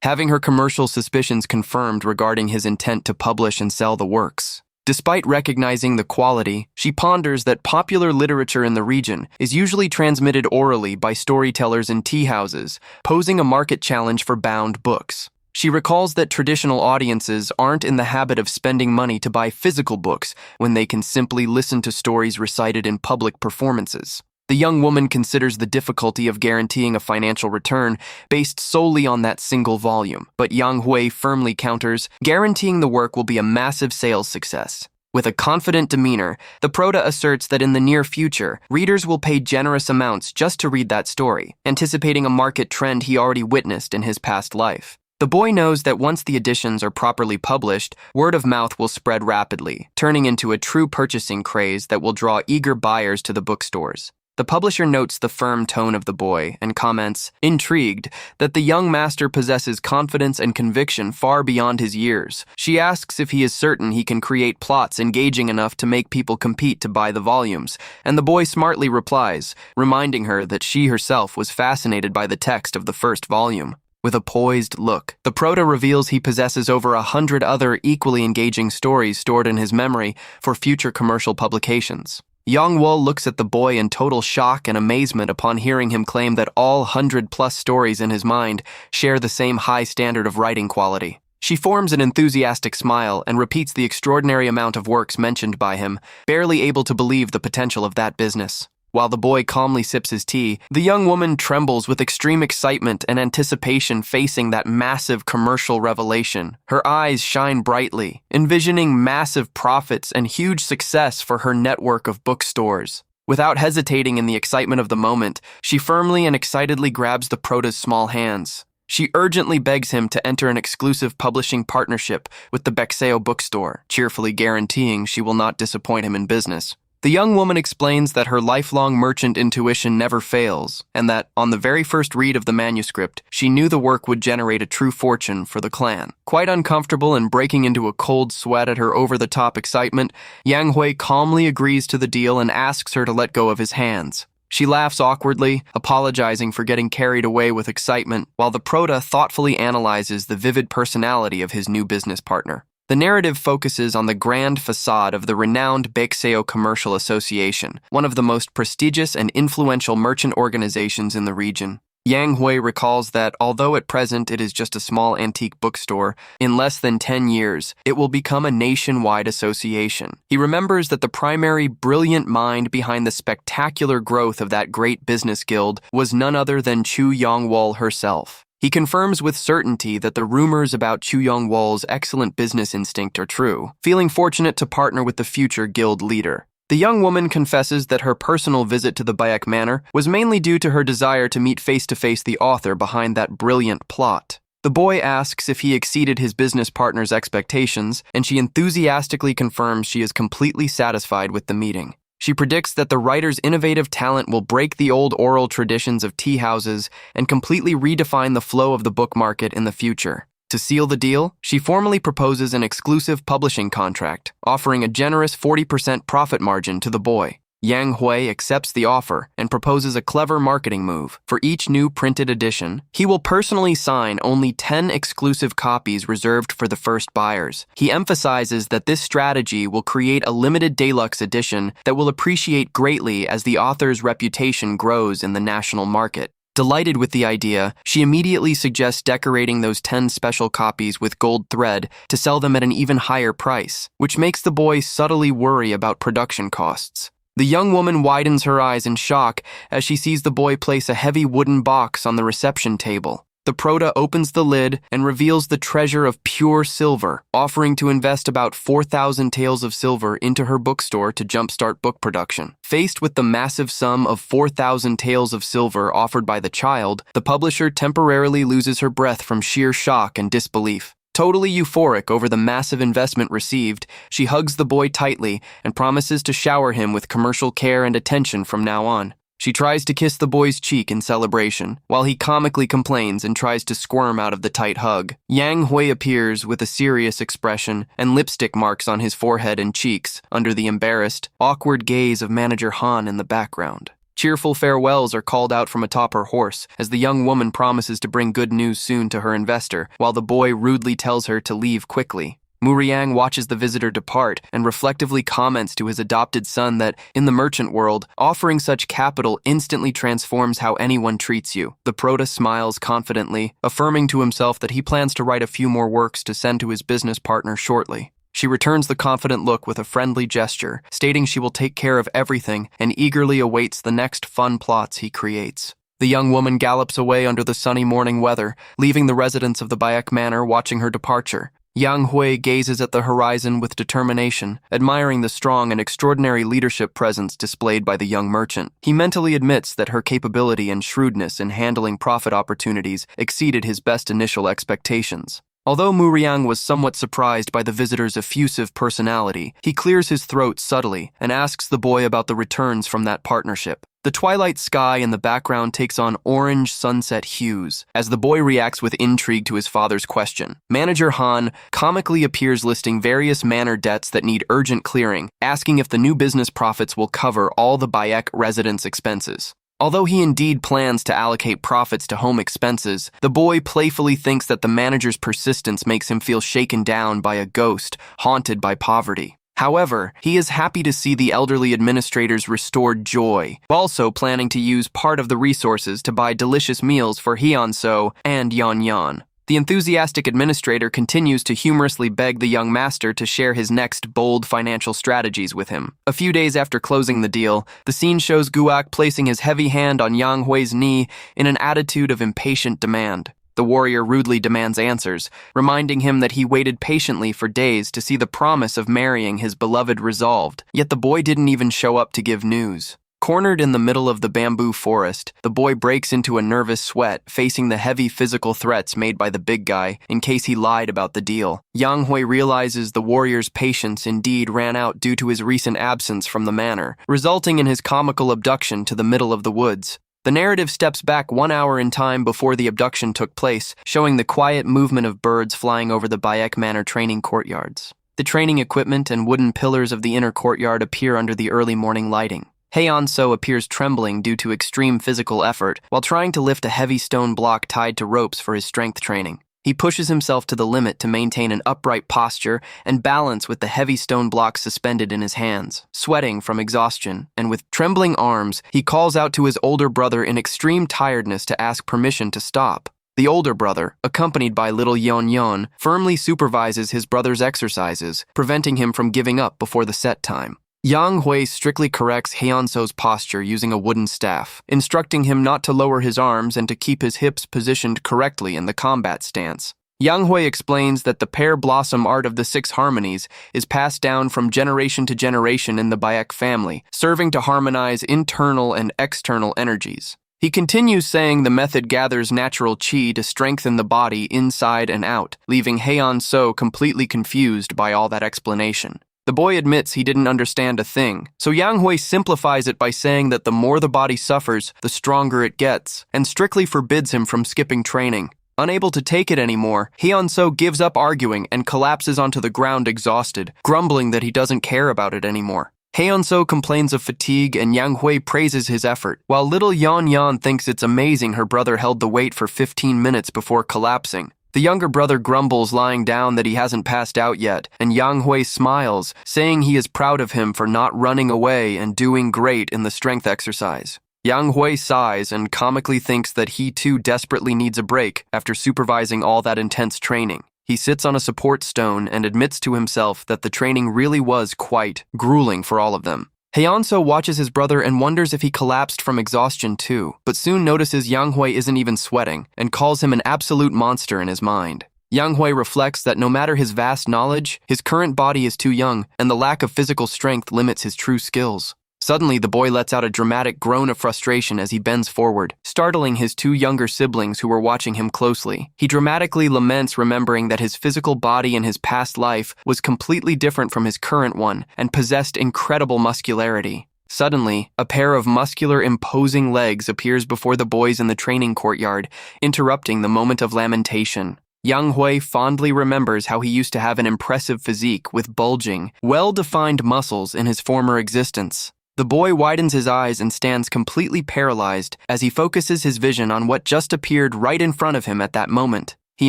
having her commercial suspicions confirmed regarding his intent to publish and sell the works. Despite recognizing the quality, she ponders that popular literature in the region is usually transmitted orally by storytellers in tea houses, posing a market challenge for bound books. She recalls that traditional audiences aren't in the habit of spending money to buy physical books when they can simply listen to stories recited in public performances. The young woman considers the difficulty of guaranteeing a financial return based solely on that single volume, but Yang Hui firmly counters, guaranteeing the work will be a massive sales success. With a confident demeanor, the proto asserts that in the near future, readers will pay generous amounts just to read that story, anticipating a market trend he already witnessed in his past life. The boy knows that once the editions are properly published, word of mouth will spread rapidly, turning into a true purchasing craze that will draw eager buyers to the bookstores. The publisher notes the firm tone of the boy and comments, intrigued, that the young master possesses confidence and conviction far beyond his years. She asks if he is certain he can create plots engaging enough to make people compete to buy the volumes, and the boy smartly replies, reminding her that she herself was fascinated by the text of the first volume. With a poised look, the proto reveals he possesses over 100 other equally engaging stories stored in his memory for future commercial publications. Yongwol looks at the boy in total shock and amazement upon hearing him claim that all 100-plus stories in his mind share the same high standard of writing quality. She forms an enthusiastic smile and repeats the extraordinary amount of works mentioned by him, barely able to believe the potential of that business. While the boy calmly sips his tea, the young woman trembles with extreme excitement and anticipation facing that massive commercial revelation. Her eyes shine brightly, envisioning massive profits and huge success for her network of bookstores. Without hesitating in the excitement of the moment, she firmly and excitedly grabs the proto's small hands. She urgently begs him to enter an exclusive publishing partnership with the Bexeo bookstore, cheerfully guaranteeing she will not disappoint him in business. The young woman explains that her lifelong merchant intuition never fails, and that, on the very first read of the manuscript, she knew the work would generate a true fortune for the clan. Quite uncomfortable and breaking into a cold sweat at her over-the-top excitement, Yang Hui calmly agrees to the deal and asks her to let go of his hands. She laughs awkwardly, apologizing for getting carried away with excitement, while the proto thoughtfully analyzes the vivid personality of his new business partner. The narrative focuses on the grand facade of the renowned Bexeo Commercial Association, one of the most prestigious and influential merchant organizations in the region. Yang Hui recalls that, although at present it is just a small antique bookstore, in less than 10 years, it will become a nationwide association. He remembers that the primary brilliant mind behind the spectacular growth of that great business guild was none other than Chu Yongwol herself. He confirms with certainty that the rumors about Chu Yongwol's excellent business instinct are true, feeling fortunate to partner with the future guild leader. The young woman confesses that her personal visit to the Baek Manor was mainly due to her desire to meet face-to-face the author behind that brilliant plot. The boy asks if he exceeded his business partner's expectations, and she enthusiastically confirms she is completely satisfied with the meeting. She predicts that the writer's innovative talent will break the old oral traditions of tea houses and completely redefine the flow of the book market in the future. To seal the deal, she formally proposes an exclusive publishing contract, offering a generous 40% profit margin to the boy. Yang Hui accepts the offer and proposes a clever marketing move. For each new printed edition, he will personally sign only 10 exclusive copies reserved for the first buyers. He emphasizes that this strategy will create a limited deluxe edition that will appreciate greatly as the author's reputation grows in the national market. Delighted with the idea, she immediately suggests decorating those 10 special copies with gold thread to sell them at an even higher price, which makes the boy subtly worry about production costs. The young woman widens her eyes in shock as she sees the boy place a heavy wooden box on the reception table. The prota opens the lid and reveals the treasure of pure silver, offering to invest about 4,000 taels of silver into her bookstore to jumpstart book production. Faced with the massive sum of 4,000 taels of silver offered by the child, the publisher temporarily loses her breath from sheer shock and disbelief. Totally euphoric over the massive investment received, she hugs the boy tightly and promises to shower him with commercial care and attention from now on. She tries to kiss the boy's cheek in celebration, while he comically complains and tries to squirm out of the tight hug. Yang Hui appears with a serious expression and lipstick marks on his forehead and cheeks under the embarrassed, awkward gaze of manager Han in the background. Cheerful farewells are called out from atop her horse as the young woman promises to bring good news soon to her investor, while the boy rudely tells her to leave quickly. Murim watches the visitor depart and reflectively comments to his adopted son that, in the merchant world, offering such capital instantly transforms how anyone treats you. The prota smiles confidently, affirming to himself that he plans to write a few more works to send to his business partner shortly. She returns the confident look with a friendly gesture, stating she will take care of everything and eagerly awaits the next fun plots he creates. The young woman gallops away under the sunny morning weather, leaving the residents of the Bayek Manor watching her departure. Yang Hui gazes at the horizon with determination, admiring the strong and extraordinary leadership presence displayed by the young merchant. He mentally admits that her capability and shrewdness in handling profit opportunities exceeded his best initial expectations. Although Murim was somewhat surprised by the visitor's effusive personality, he clears his throat subtly and asks the boy about the returns from that partnership. The twilight sky in the background takes on orange sunset hues as the boy reacts with intrigue to his father's question. Manager Han comically appears listing various manor debts that need urgent clearing, asking if the new business profits will cover all the Bayek residents' expenses. Although he indeed plans to allocate profits to home expenses, the boy playfully thinks that the manager's persistence makes him feel shaken down by a ghost haunted by poverty. However, he is happy to see the elderly administrator's restored joy, also planning to use part of the resources to buy delicious meals for Hyun-so and Yeon-yeon. The enthusiastic administrator continues to humorously beg the young master to share his next bold financial strategies with him. A few days after closing the deal, the scene shows Guak placing his heavy hand on Yang Hui's knee in an attitude of impatient demand. The warrior rudely demands answers, reminding him that he waited patiently for days to see the promise of marrying his beloved resolved, yet the boy didn't even show up to give news. Cornered in the middle of the bamboo forest, the boy breaks into a nervous sweat, facing the heavy physical threats made by the big guy in case he lied about the deal. Yang Hui realizes the warrior's patience indeed ran out due to his recent absence from the manor, resulting in his comical abduction to the middle of the woods. The narrative steps back 1 hour in time before the abduction took place, showing the quiet movement of birds flying over the Bayek Manor training courtyards. The training equipment and wooden pillars of the inner courtyard appear under the early morning lighting. Hyun-so appears trembling due to extreme physical effort while trying to lift a heavy stone block tied to ropes for his strength training. He pushes himself to the limit to maintain an upright posture and balance with the heavy stone block suspended in his hands. Sweating from exhaustion and with trembling arms, he calls out to his older brother in extreme tiredness to ask permission to stop. The older brother, accompanied by little Yeon-yeon, firmly supervises his brother's exercises, preventing him from giving up before the set time. Yang Hui strictly corrects Hyun-so's posture using a wooden staff, instructing him not to lower his arms and to keep his hips positioned correctly in the combat stance. Yang Hui explains that the pear blossom art of the 6 harmonies is passed down from generation to generation in the Bayek family, serving to harmonize internal and external energies. He continues saying the method gathers natural qi to strengthen the body inside and out, leaving Hyun-so completely confused by all that explanation. The boy admits he didn't understand a thing, so Yang Hui simplifies it by saying that the more the body suffers, the stronger it gets, and strictly forbids him from skipping training. Unable to take it anymore, Hyun-soo gives up arguing and collapses onto the ground exhausted, grumbling that he doesn't care about it anymore. Hyun-soo complains of fatigue and Yang Hui praises his effort, while little Yeon thinks it's amazing her brother held the weight for 15 minutes before collapsing. The younger brother grumbles lying down that he hasn't passed out yet, and Yang Hui smiles, saying he is proud of him for not running away and doing great in the strength exercise. Yang Hui sighs and comically thinks that he too desperately needs a break after supervising all that intense training. He sits on a support stone and admits to himself that the training really was quite grueling for all of them. Hyun-soo watches his brother and wonders if he collapsed from exhaustion too, but soon notices Yang Hui isn't even sweating and calls him an absolute monster in his mind. Yang Hui reflects that no matter his vast knowledge, his current body is too young and the lack of physical strength limits his true skills. Suddenly, the boy lets out a dramatic groan of frustration as he bends forward, startling his two younger siblings who were watching him closely. He dramatically laments remembering that his physical body in his past life was completely different from his current one and possessed incredible muscularity. Suddenly, a pair of muscular, imposing legs appears before the boys in the training courtyard, interrupting the moment of lamentation. Yang Hui fondly remembers how he used to have an impressive physique with bulging, well-defined muscles in his former existence. The boy widens his eyes and stands completely paralyzed as he focuses his vision on what just appeared right in front of him at that moment. He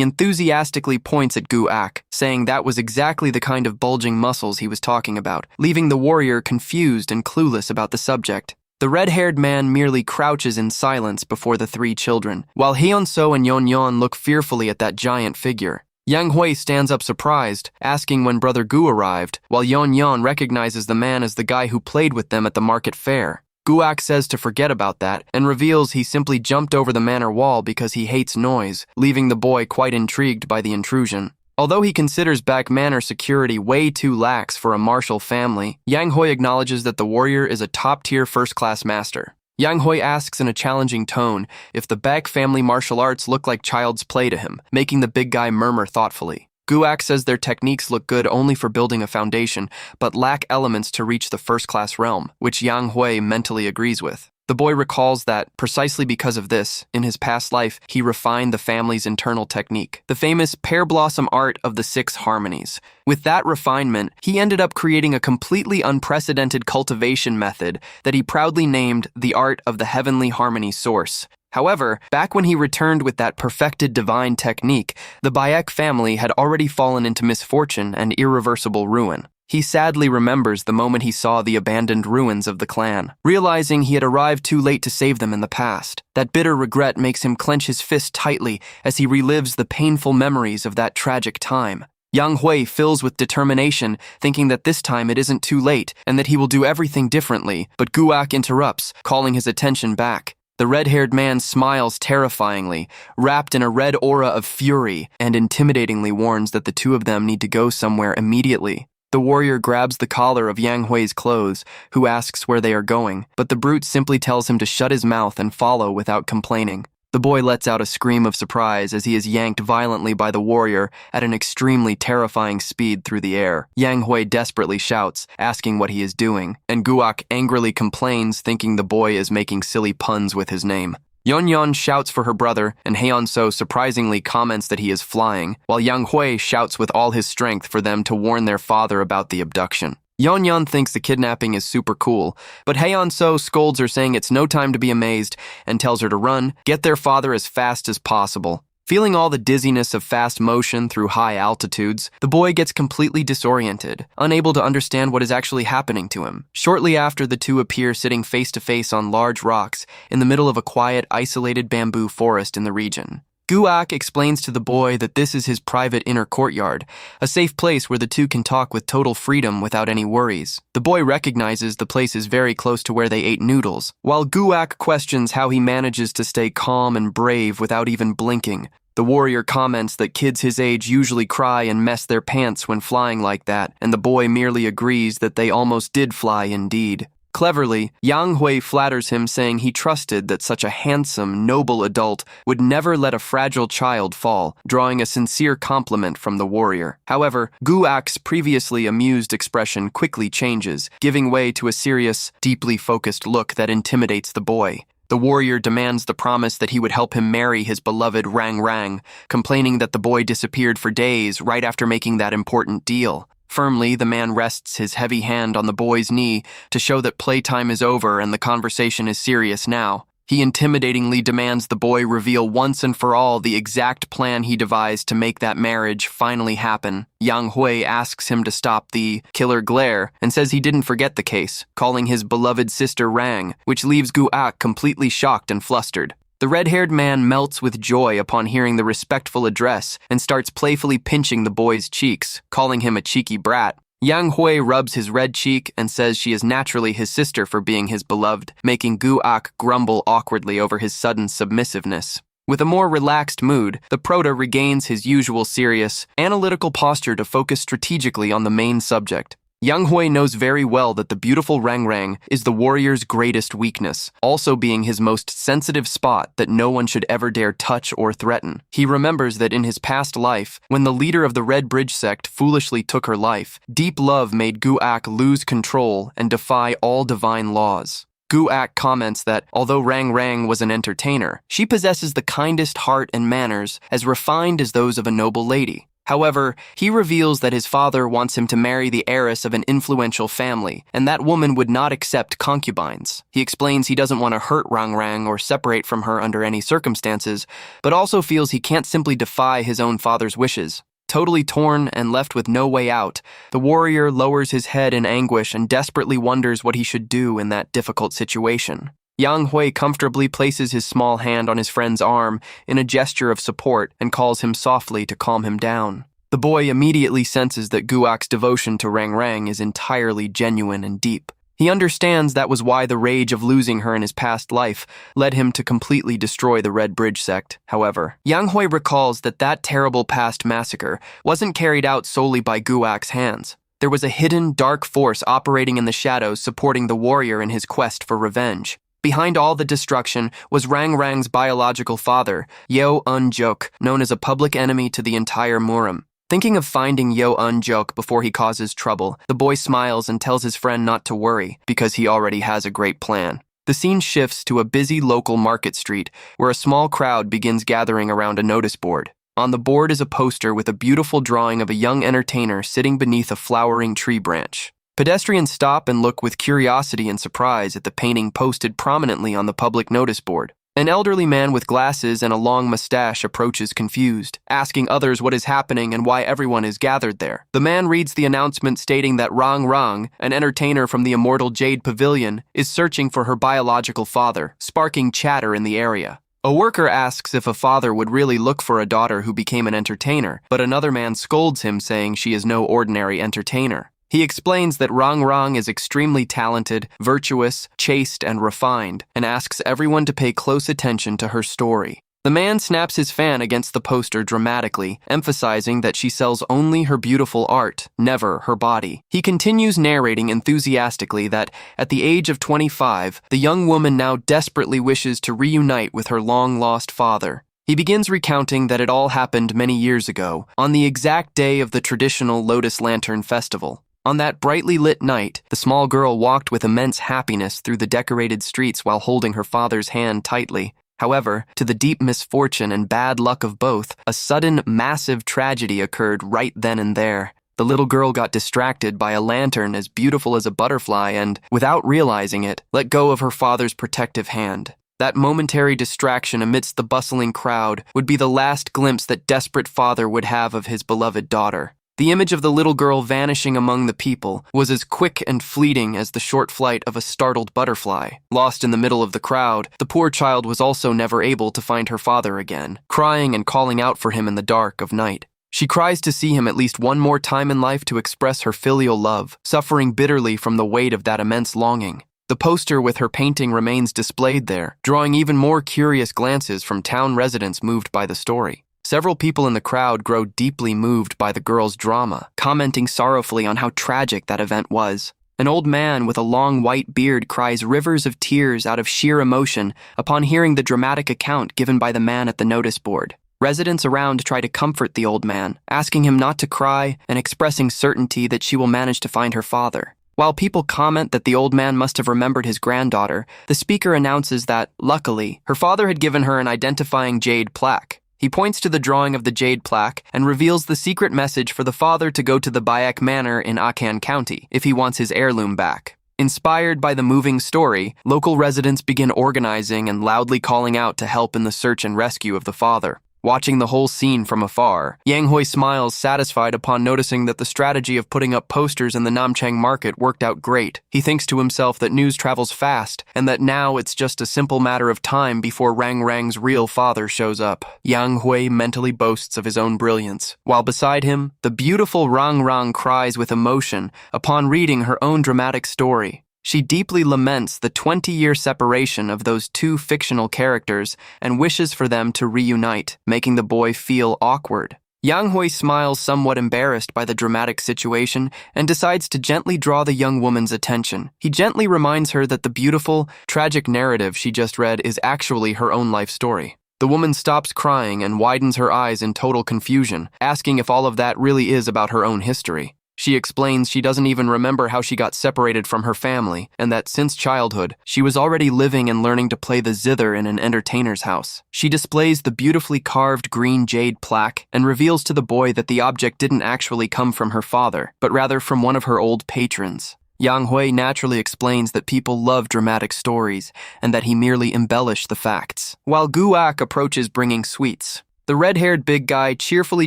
enthusiastically points at Gu-ak, saying that was exactly the kind of bulging muscles he was talking about, leaving the warrior confused and clueless about the subject. The red-haired man merely crouches in silence before the three children, while Hyun-soo and Yeon look fearfully at that giant figure. Yang Hui stands up surprised, asking when Brother Gu arrived, while Yeon recognizes the man as the guy who played with them at the market fair. Gu-ak says to forget about that, and reveals he simply jumped over the manor wall because he hates noise, leaving the boy quite intrigued by the intrusion. Although he considers back manor security way too lax for a martial family, Yang Hui acknowledges that the warrior is a top-tier first-class master. Yang Hui asks in a challenging tone if the Baek family martial arts look like child's play to him, making the big guy murmur thoughtfully. Gu-ak says their techniques look good only for building a foundation, but lack elements to reach the first-class realm, which Yang Hui mentally agrees with. The boy recalls that, precisely because of this, in his past life, he refined the family's internal technique, the famous pear blossom art of the 6 harmonies. With that refinement, he ended up creating a completely unprecedented cultivation method that he proudly named the art of the heavenly harmony source. However, back when he returned with that perfected divine technique, the Baek family had already fallen into misfortune and irreversible ruin. He sadly remembers the moment he saw the abandoned ruins of the clan, realizing he had arrived too late to save them in the past. That bitter regret makes him clench his fist tightly as he relives the painful memories of that tragic time. Yang Hui fills with determination, thinking that this time it isn't too late and that he will do everything differently, but Gu-ak interrupts, calling his attention back. The red-haired man smiles terrifyingly, wrapped in a red aura of fury, and intimidatingly warns that the two of them need to go somewhere immediately. The warrior grabs the collar of Yang Hui's clothes, who asks where they are going, but the brute simply tells him to shut his mouth and follow without complaining. The boy lets out a scream of surprise as he is yanked violently by the warrior at an extremely terrifying speed through the air. Yang Hui desperately shouts, asking what he is doing, and Gu-ak angrily complains, thinking the boy is making silly puns with his name. Yeon shouts for her brother, and Hyun-soo surprisingly comments that he is flying, while Yang Hui shouts with all his strength for them to warn their father about the abduction. Yeon thinks the kidnapping is super cool, but Hyun-soo scolds her, saying it's no time to be amazed, and tells her to run, get their father as fast as possible. Feeling all the dizziness of fast motion through high altitudes, the boy gets completely disoriented, unable to understand what is actually happening to him. Shortly after, the two appear sitting face to face on large rocks in the middle of a quiet, isolated bamboo forest in the region. Gu-ak explains to the boy that this is his private inner courtyard, a safe place where the two can talk with total freedom without any worries. The boy recognizes the place is very close to where they ate noodles, while Gu-ak questions how he manages to stay calm and brave without even blinking. The warrior comments that kids his age usually cry and mess their pants when flying like that, and the boy merely agrees that they almost did fly indeed. Cleverly, Yang Hui flatters him, saying he trusted that such a handsome, noble adult would never let a fragile child fall, drawing a sincere compliment from the warrior. However, Gu-ak's previously amused expression quickly changes, giving way to a serious, deeply focused look that intimidates the boy. The warrior demands the promise that he would help him marry his beloved Rang Rang, complaining that the boy disappeared for days right after making that important deal. Firmly, the man rests his heavy hand on the boy's knee to show that playtime is over and the conversation is serious now. He intimidatingly demands the boy reveal once and for all the exact plan he devised to make that marriage finally happen. Yang Hui asks him to stop the killer glare and says he didn't forget the case, calling his beloved sister Rang, which leaves Gu-ak completely shocked and flustered. The red-haired man melts with joy upon hearing the respectful address and starts playfully pinching the boy's cheeks, calling him a cheeky brat. Yang Hui rubs his red cheek and says she is naturally his sister for being his beloved, making Gu-ak grumble awkwardly over his sudden submissiveness. With a more relaxed mood, the prota regains his usual serious, analytical posture to focus strategically on the main subject. Yang Hui knows very well that the beautiful Rang Rang is the warrior's greatest weakness, also being his most sensitive spot that no one should ever dare touch or threaten. He remembers that in his past life, when the leader of the Red Bridge sect foolishly took her life, deep love made Gu-ak lose control and defy all divine laws. Gu-ak comments that, although Rang Rang was an entertainer, she possesses the kindest heart and manners as refined as those of a noble lady. However, he reveals that his father wants him to marry the heiress of an influential family, and that woman would not accept concubines. He explains he doesn't want to hurt Rang Rang or separate from her under any circumstances, but also feels he can't simply defy his own father's wishes. Totally torn and left with no way out, the warrior lowers his head in anguish and desperately wonders what he should do in that difficult situation. Yang Hui comfortably places his small hand on his friend's arm in a gesture of support and calls him softly to calm him down. The boy immediately senses that Gu-ak's devotion to Rang Rang is entirely genuine and deep. He understands that was why the rage of losing her in his past life led him to completely destroy the Red Bridge sect. However, Yang Hui recalls that that terrible past massacre wasn't carried out solely by Gu-ak's hands. There was a hidden, dark force operating in the shadows supporting the warrior in his quest for revenge. Behind all the destruction was Rang Rang's biological father, Yeo Un-jok, known as a public enemy to the entire Murim. Thinking of finding Yeo Un-jok before he causes trouble, the boy smiles and tells his friend not to worry, because he already has a great plan. The scene shifts to a busy local market street, where a small crowd begins gathering around a notice board. On the board is a poster with a beautiful drawing of a young entertainer sitting beneath a flowering tree branch. Pedestrians stop and look with curiosity and surprise at the painting posted prominently on the public notice board. An elderly man with glasses and a long mustache approaches confused, asking others what is happening and why everyone is gathered there. The man reads the announcement stating that Rang Rang, an entertainer from the Immortal Jade Pavilion, is searching for her biological father, sparking chatter in the area. A worker asks if a father would really look for a daughter who became an entertainer, but another man scolds him saying she is no ordinary entertainer. He explains that Rang Rang is extremely talented, virtuous, chaste, and refined, and asks everyone to pay close attention to her story. The man snaps his fan against the poster dramatically, emphasizing that she sells only her beautiful art, never her body. He continues narrating enthusiastically that, at the age of 25, the young woman now desperately wishes to reunite with her long-lost father. He begins recounting that it all happened many years ago, on the exact day of the traditional Lotus Lantern Festival. On that brightly lit night, the small girl walked with immense happiness through the decorated streets while holding her father's hand tightly. However, to the deep misfortune and bad luck of both, a sudden, massive tragedy occurred right then and there. The little girl got distracted by a lantern as beautiful as a butterfly and, without realizing it, let go of her father's protective hand. That momentary distraction amidst the bustling crowd would be the last glimpse that desperate father would have of his beloved daughter. The image of the little girl vanishing among the people was as quick and fleeting as the short flight of a startled butterfly. Lost in the middle of the crowd, the poor child was also never able to find her father again, crying and calling out for him in the dark of night. She cries to see him at least one more time in life to express her filial love, suffering bitterly from the weight of that immense longing. The poster with her painting remains displayed there, drawing even more curious glances from town residents moved by the story. Several people in the crowd grow deeply moved by the girl's drama, commenting sorrowfully on how tragic that event was. An old man with a long white beard cries rivers of tears out of sheer emotion upon hearing the dramatic account given by the man at the notice board. Residents around try to comfort the old man, asking him not to cry and expressing certainty that she will manage to find her father. While people comment that the old man must have remembered his granddaughter, the speaker announces that, luckily, her father had given her an identifying jade plaque. He points to the drawing of the jade plaque and reveals the secret message for the father to go to the Bayek Manor in Akan County if he wants his heirloom back. Inspired by the moving story, local residents begin organizing and loudly calling out to help in the search and rescue of the father. Watching the whole scene from afar, Yang Hui smiles satisfied upon noticing that the strategy of putting up posters in the Namchang market worked out great. He thinks to himself that news travels fast and that now it's just a simple matter of time before Rang Rang's real father shows up. Yang Hui mentally boasts of his own brilliance, while beside him, the beautiful Rang Rang cries with emotion upon reading her own dramatic story. She deeply laments the 20-year separation of those two fictional characters and wishes for them to reunite, making the boy feel awkward. Yang Hui smiles somewhat embarrassed by the dramatic situation and decides to gently draw the young woman's attention. He gently reminds her that the beautiful, tragic narrative she just read is actually her own life story. The woman stops crying and widens her eyes in total confusion, asking if all of that really is about her own history. She explains she doesn't even remember how she got separated from her family, and that since childhood, she was already living and learning to play the zither in an entertainer's house. She displays the beautifully carved green jade plaque and reveals to the boy that the object didn't actually come from her father, but rather from one of her old patrons. Yang Hui naturally explains that people love dramatic stories, and that he merely embellished the facts. While Guak approaches bringing sweets, the red-haired big guy cheerfully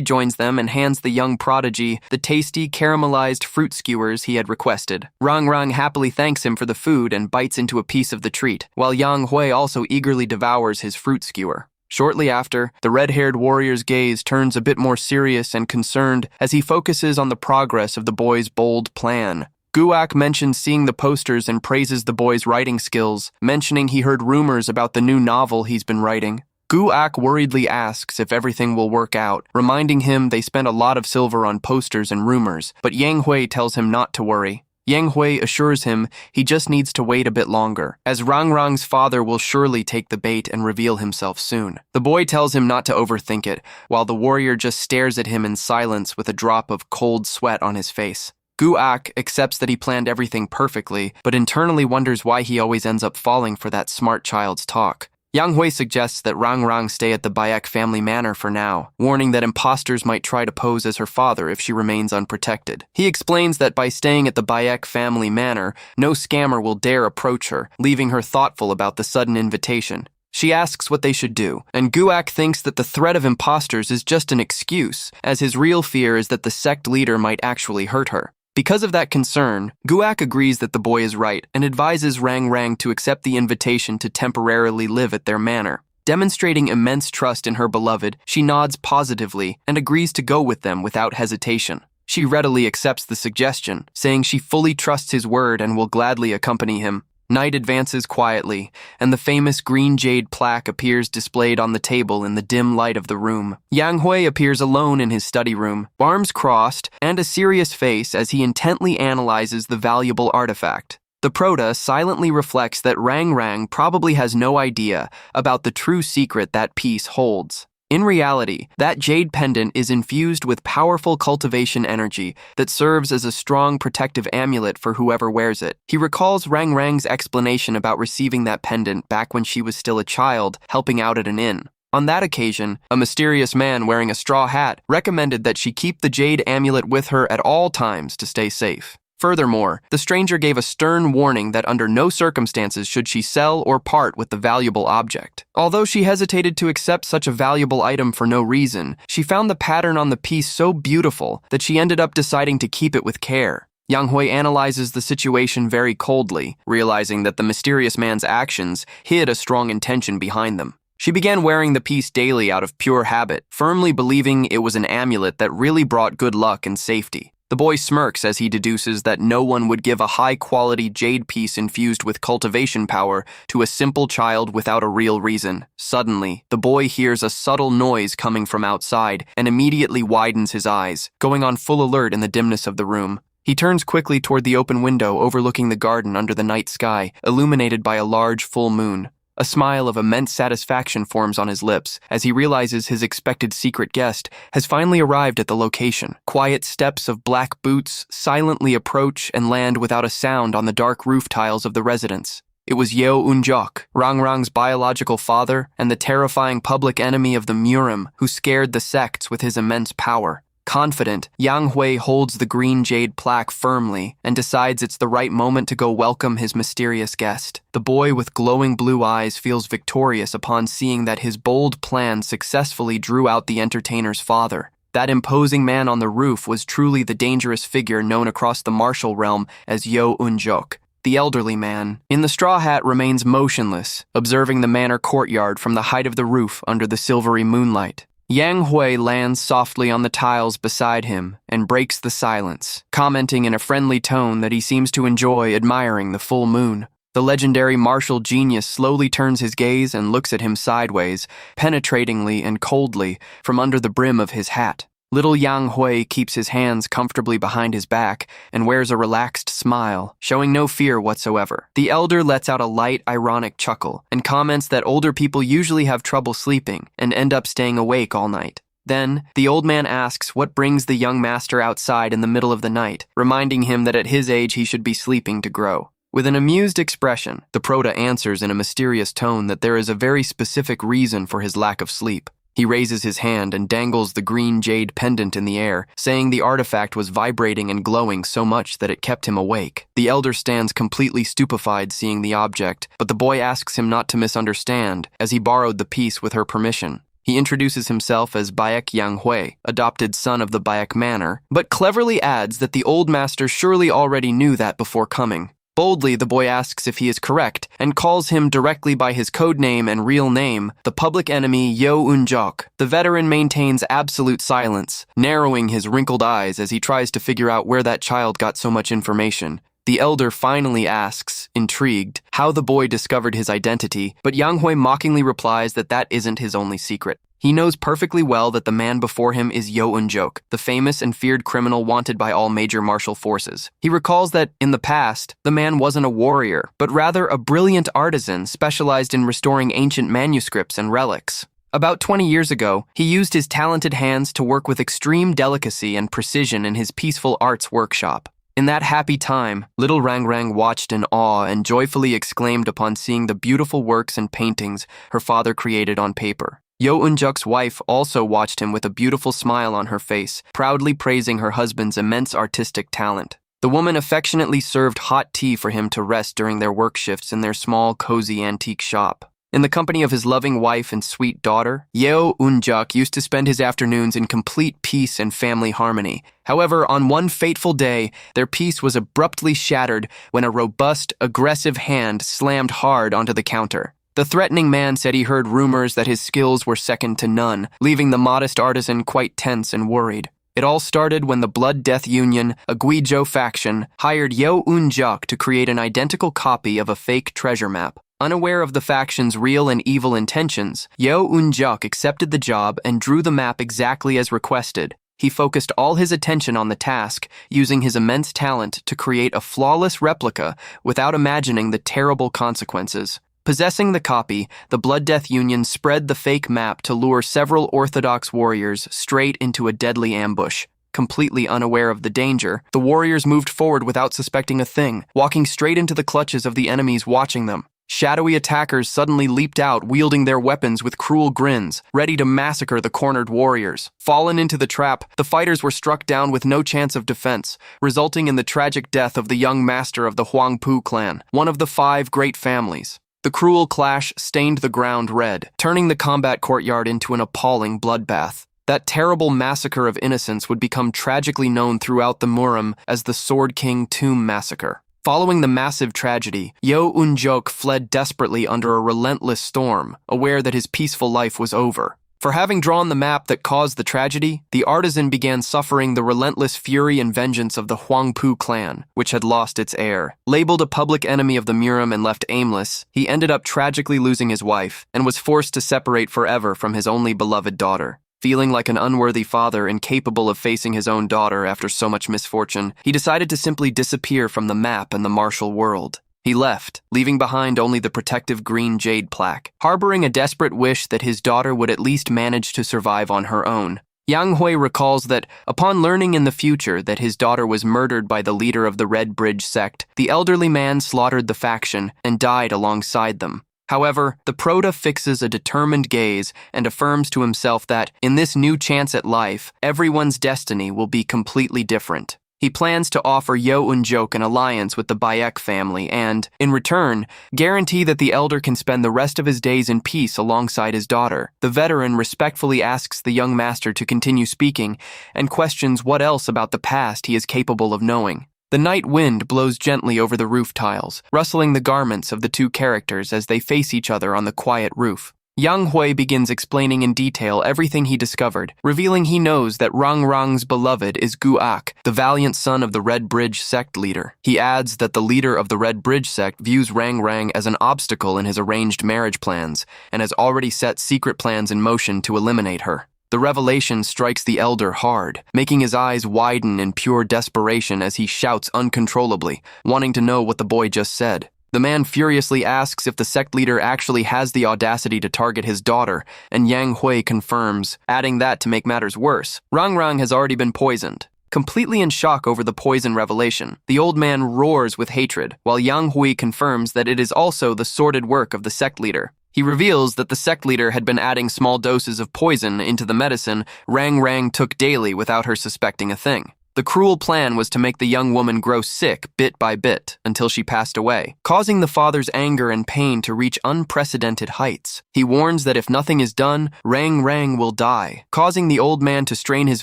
joins them and hands the young prodigy the tasty, caramelized fruit skewers he had requested. Rang Rang happily thanks him for the food and bites into a piece of the treat, while Yang Hui also eagerly devours his fruit skewer. Shortly after, the red-haired warrior's gaze turns a bit more serious and concerned as he focuses on the progress of the boy's bold plan. Guak mentions seeing the posters and praises the boy's writing skills, mentioning he heard rumors about the new novel he's been writing. Guak worriedly asks if everything will work out, reminding him they spent a lot of silver on posters and rumors, but Yang Hui tells him not to worry. Yang Hui assures him he just needs to wait a bit longer, as Rang Rang's father will surely take the bait and reveal himself soon. The boy tells him not to overthink it, while the warrior just stares at him in silence with a drop of cold sweat on his face. Guak accepts that he planned everything perfectly, but internally wonders why he always ends up falling for that smart child's talk. Yang Hui suggests that Rang Rang stay at the Bayek family manor for now, warning that imposters might try to pose as her father if she remains unprotected. He explains that by staying at the Bayek family manor, no scammer will dare approach her, leaving her thoughtful about the sudden invitation. She asks what they should do, and Guak thinks that the threat of imposters is just an excuse, as his real fear is that the sect leader might actually hurt her. Because of that concern, Guak agrees that the boy is right and advises Rang Rang to accept the invitation to temporarily live at their manor. Demonstrating immense trust in her beloved, she nods positively and agrees to go with them without hesitation. She readily accepts the suggestion, saying she fully trusts his word and will gladly accompany him. Night advances quietly, and the famous green jade plaque appears displayed on the table in the dim light of the room. Yang Hui appears alone in his study room, arms crossed, and a serious face as he intently analyzes the valuable artifact. The Prota silently reflects that Rang Rang probably has no idea about the true secret that piece holds. In reality, that jade pendant is infused with powerful cultivation energy that serves as a strong protective amulet for whoever wears it. He recalls Rang Rang's explanation about receiving that pendant back when she was still a child, helping out at an inn. On that occasion, a mysterious man wearing a straw hat recommended that she keep the jade amulet with her at all times to stay safe. Furthermore, the stranger gave a stern warning that under no circumstances should she sell or part with the valuable object. Although she hesitated to accept such a valuable item for no reason, she found the pattern on the piece so beautiful that she ended up deciding to keep it with care. Yang Hui analyzes the situation very coldly, realizing that the mysterious man's actions hid a strong intention behind them. She began wearing the piece daily out of pure habit, firmly believing it was an amulet that really brought good luck and safety. The boy smirks as he deduces that no one would give a high-quality jade piece infused with cultivation power to a simple child without a real reason. Suddenly, the boy hears a subtle noise coming from outside and immediately widens his eyes, going on full alert in the dimness of the room. He turns quickly toward the open window overlooking the garden under the night sky, illuminated by a large full moon. A smile of immense satisfaction forms on his lips as he realizes his expected secret guest has finally arrived at the location. Quiet steps of black boots silently approach and land without a sound on the dark roof tiles of the residence. It was Yeo Eun-jok, Rangrang's biological father and the terrifying public enemy of the Murim who scared the sects with his immense power. Confident, Yang Hui holds the green jade plaque firmly and decides it's the right moment to go welcome his mysterious guest. The boy with glowing blue eyes feels victorious upon seeing that his bold plan successfully drew out the entertainer's father. That imposing man on the roof was truly the dangerous figure known across the martial realm as Yeo Eun-jok. The elderly man, in the straw hat, remains motionless, observing the manor courtyard from the height of the roof under the silvery moonlight. Yang Hui lands softly on the tiles beside him and breaks the silence, commenting in a friendly tone that he seems to enjoy admiring the full moon. The legendary martial genius slowly turns his gaze and looks at him sideways, penetratingly and coldly, from under the brim of his hat. Little Yang Hui keeps his hands comfortably behind his back and wears a relaxed smile, showing no fear whatsoever. The elder lets out a light, ironic chuckle and comments that older people usually have trouble sleeping and end up staying awake all night. Then, the old man asks what brings the young master outside in the middle of the night, reminding him that at his age he should be sleeping to grow. With an amused expression, the prota answers in a mysterious tone that there is a very specific reason for his lack of sleep. He raises his hand and dangles the green jade pendant in the air, saying the artifact was vibrating and glowing so much that it kept him awake. The elder stands completely stupefied seeing the object, but the boy asks him not to misunderstand, as he borrowed the piece with her permission. He introduces himself as Baek Yang Hui, adopted son of the Baek Manor, but cleverly adds that the old master surely already knew that before coming. Boldly, the boy asks if he is correct and calls him directly by his code name and real name, the public enemy Yeo Eun-jok. The veteran maintains absolute silence, narrowing his wrinkled eyes as he tries to figure out where that child got so much information. The elder finally asks, intrigued, how the boy discovered his identity, but Yang Hui mockingly replies that that isn't his only secret. He knows perfectly well that the man before him is Yeo Eun-jok, the famous and feared criminal wanted by all major martial forces. He recalls that, in the past, the man wasn't a warrior, but rather a brilliant artisan specialized in restoring ancient manuscripts and relics. About 20 years ago, he used his talented hands to work with extreme delicacy and precision in his peaceful arts workshop. In that happy time, little Rangrang watched in awe and joyfully exclaimed upon seeing the beautiful works and paintings her father created on paper. Yeo Eun-jok's wife also watched him with a beautiful smile on her face, proudly praising her husband's immense artistic talent. The woman affectionately served hot tea for him to rest during their work shifts in their small, cozy antique shop. In the company of his loving wife and sweet daughter, Yeo Eun-jok used to spend his afternoons in complete peace and family harmony. However, on one fateful day, their peace was abruptly shattered when a robust, aggressive hand slammed hard onto the counter. The threatening man said he heard rumors that his skills were second to none, leaving the modest artisan quite tense and worried. It all started when the Blood Death Union, a Guizhou faction, hired Yeo Eun-jok to create an identical copy of a fake treasure map. Unaware of the faction's real and evil intentions, Yeo Eun-jok accepted the job and drew the map exactly as requested. He focused all his attention on the task, using his immense talent to create a flawless replica without imagining the terrible consequences. Possessing the copy, the Blood Death Union spread the fake map to lure several orthodox warriors straight into a deadly ambush. Completely unaware of the danger, the warriors moved forward without suspecting a thing, walking straight into the clutches of the enemies watching them. Shadowy attackers suddenly leaped out, wielding their weapons with cruel grins, ready to massacre the cornered warriors. Fallen into the trap, the fighters were struck down with no chance of defense, resulting in the tragic death of the young master of the Huangpu clan, one of the 5 great families. The cruel clash stained the ground red, turning the combat courtyard into an appalling bloodbath. That terrible massacre of innocents would become tragically known throughout the Murim as the Sword King Tomb Massacre. Following the massive tragedy, Yeo Eun-jok fled desperately under a relentless storm, aware that his peaceful life was over. For having drawn the map that caused the tragedy, the artisan began suffering the relentless fury and vengeance of the Huangpu clan, which had lost its heir. Labeled a public enemy of the Murim and left aimless, he ended up tragically losing his wife and was forced to separate forever from his only beloved daughter. Feeling like an unworthy father incapable of facing his own daughter after so much misfortune, he decided to simply disappear from the map and the martial world. He He left, leaving behind only the protective green jade plaque, harboring a desperate wish that his daughter would at least manage to survive on her own. Yang Hui recalls that, upon learning in the future that his daughter was murdered by the leader of the Red Bridge sect, the elderly man slaughtered the faction and died alongside them. However, the Prota fixes a determined gaze and affirms to himself that, in this new chance at life, everyone's destiny will be completely different. He plans to offer Yo Unjok an alliance with the Bayek family and, in return, guarantee that the elder can spend the rest of his days in peace alongside his daughter. The veteran respectfully asks the young master to continue speaking and questions what else about the past he is capable of knowing. The night wind blows gently over the roof tiles, rustling the garments of the two characters as they face each other on the quiet roof. Yang Hui begins explaining in detail everything he discovered, revealing he knows that Rang Rang's beloved is Guak, the valiant son of the Red Bridge sect leader. He adds that the leader of the Red Bridge sect views Rang Rang as an obstacle in his arranged marriage plans and has already set secret plans in motion to eliminate her. The revelation strikes the elder hard, making his eyes widen in pure desperation as he shouts uncontrollably, wanting to know what the boy just said. The man furiously asks if the sect leader actually has the audacity to target his daughter, and Yang Hui confirms, adding that to make matters worse, Rang Rang has already been poisoned. Completely in shock over the poison revelation, the old man roars with hatred, while Yang Hui confirms that it is also the sordid work of the sect leader. He reveals that the sect leader had been adding small doses of poison into the medicine Rang Rang took daily without her suspecting a thing. The cruel plan was to make the young woman grow sick bit by bit until she passed away, causing the father's anger and pain to reach unprecedented heights. He warns that if nothing is done, Rang Rang will die, causing the old man to strain his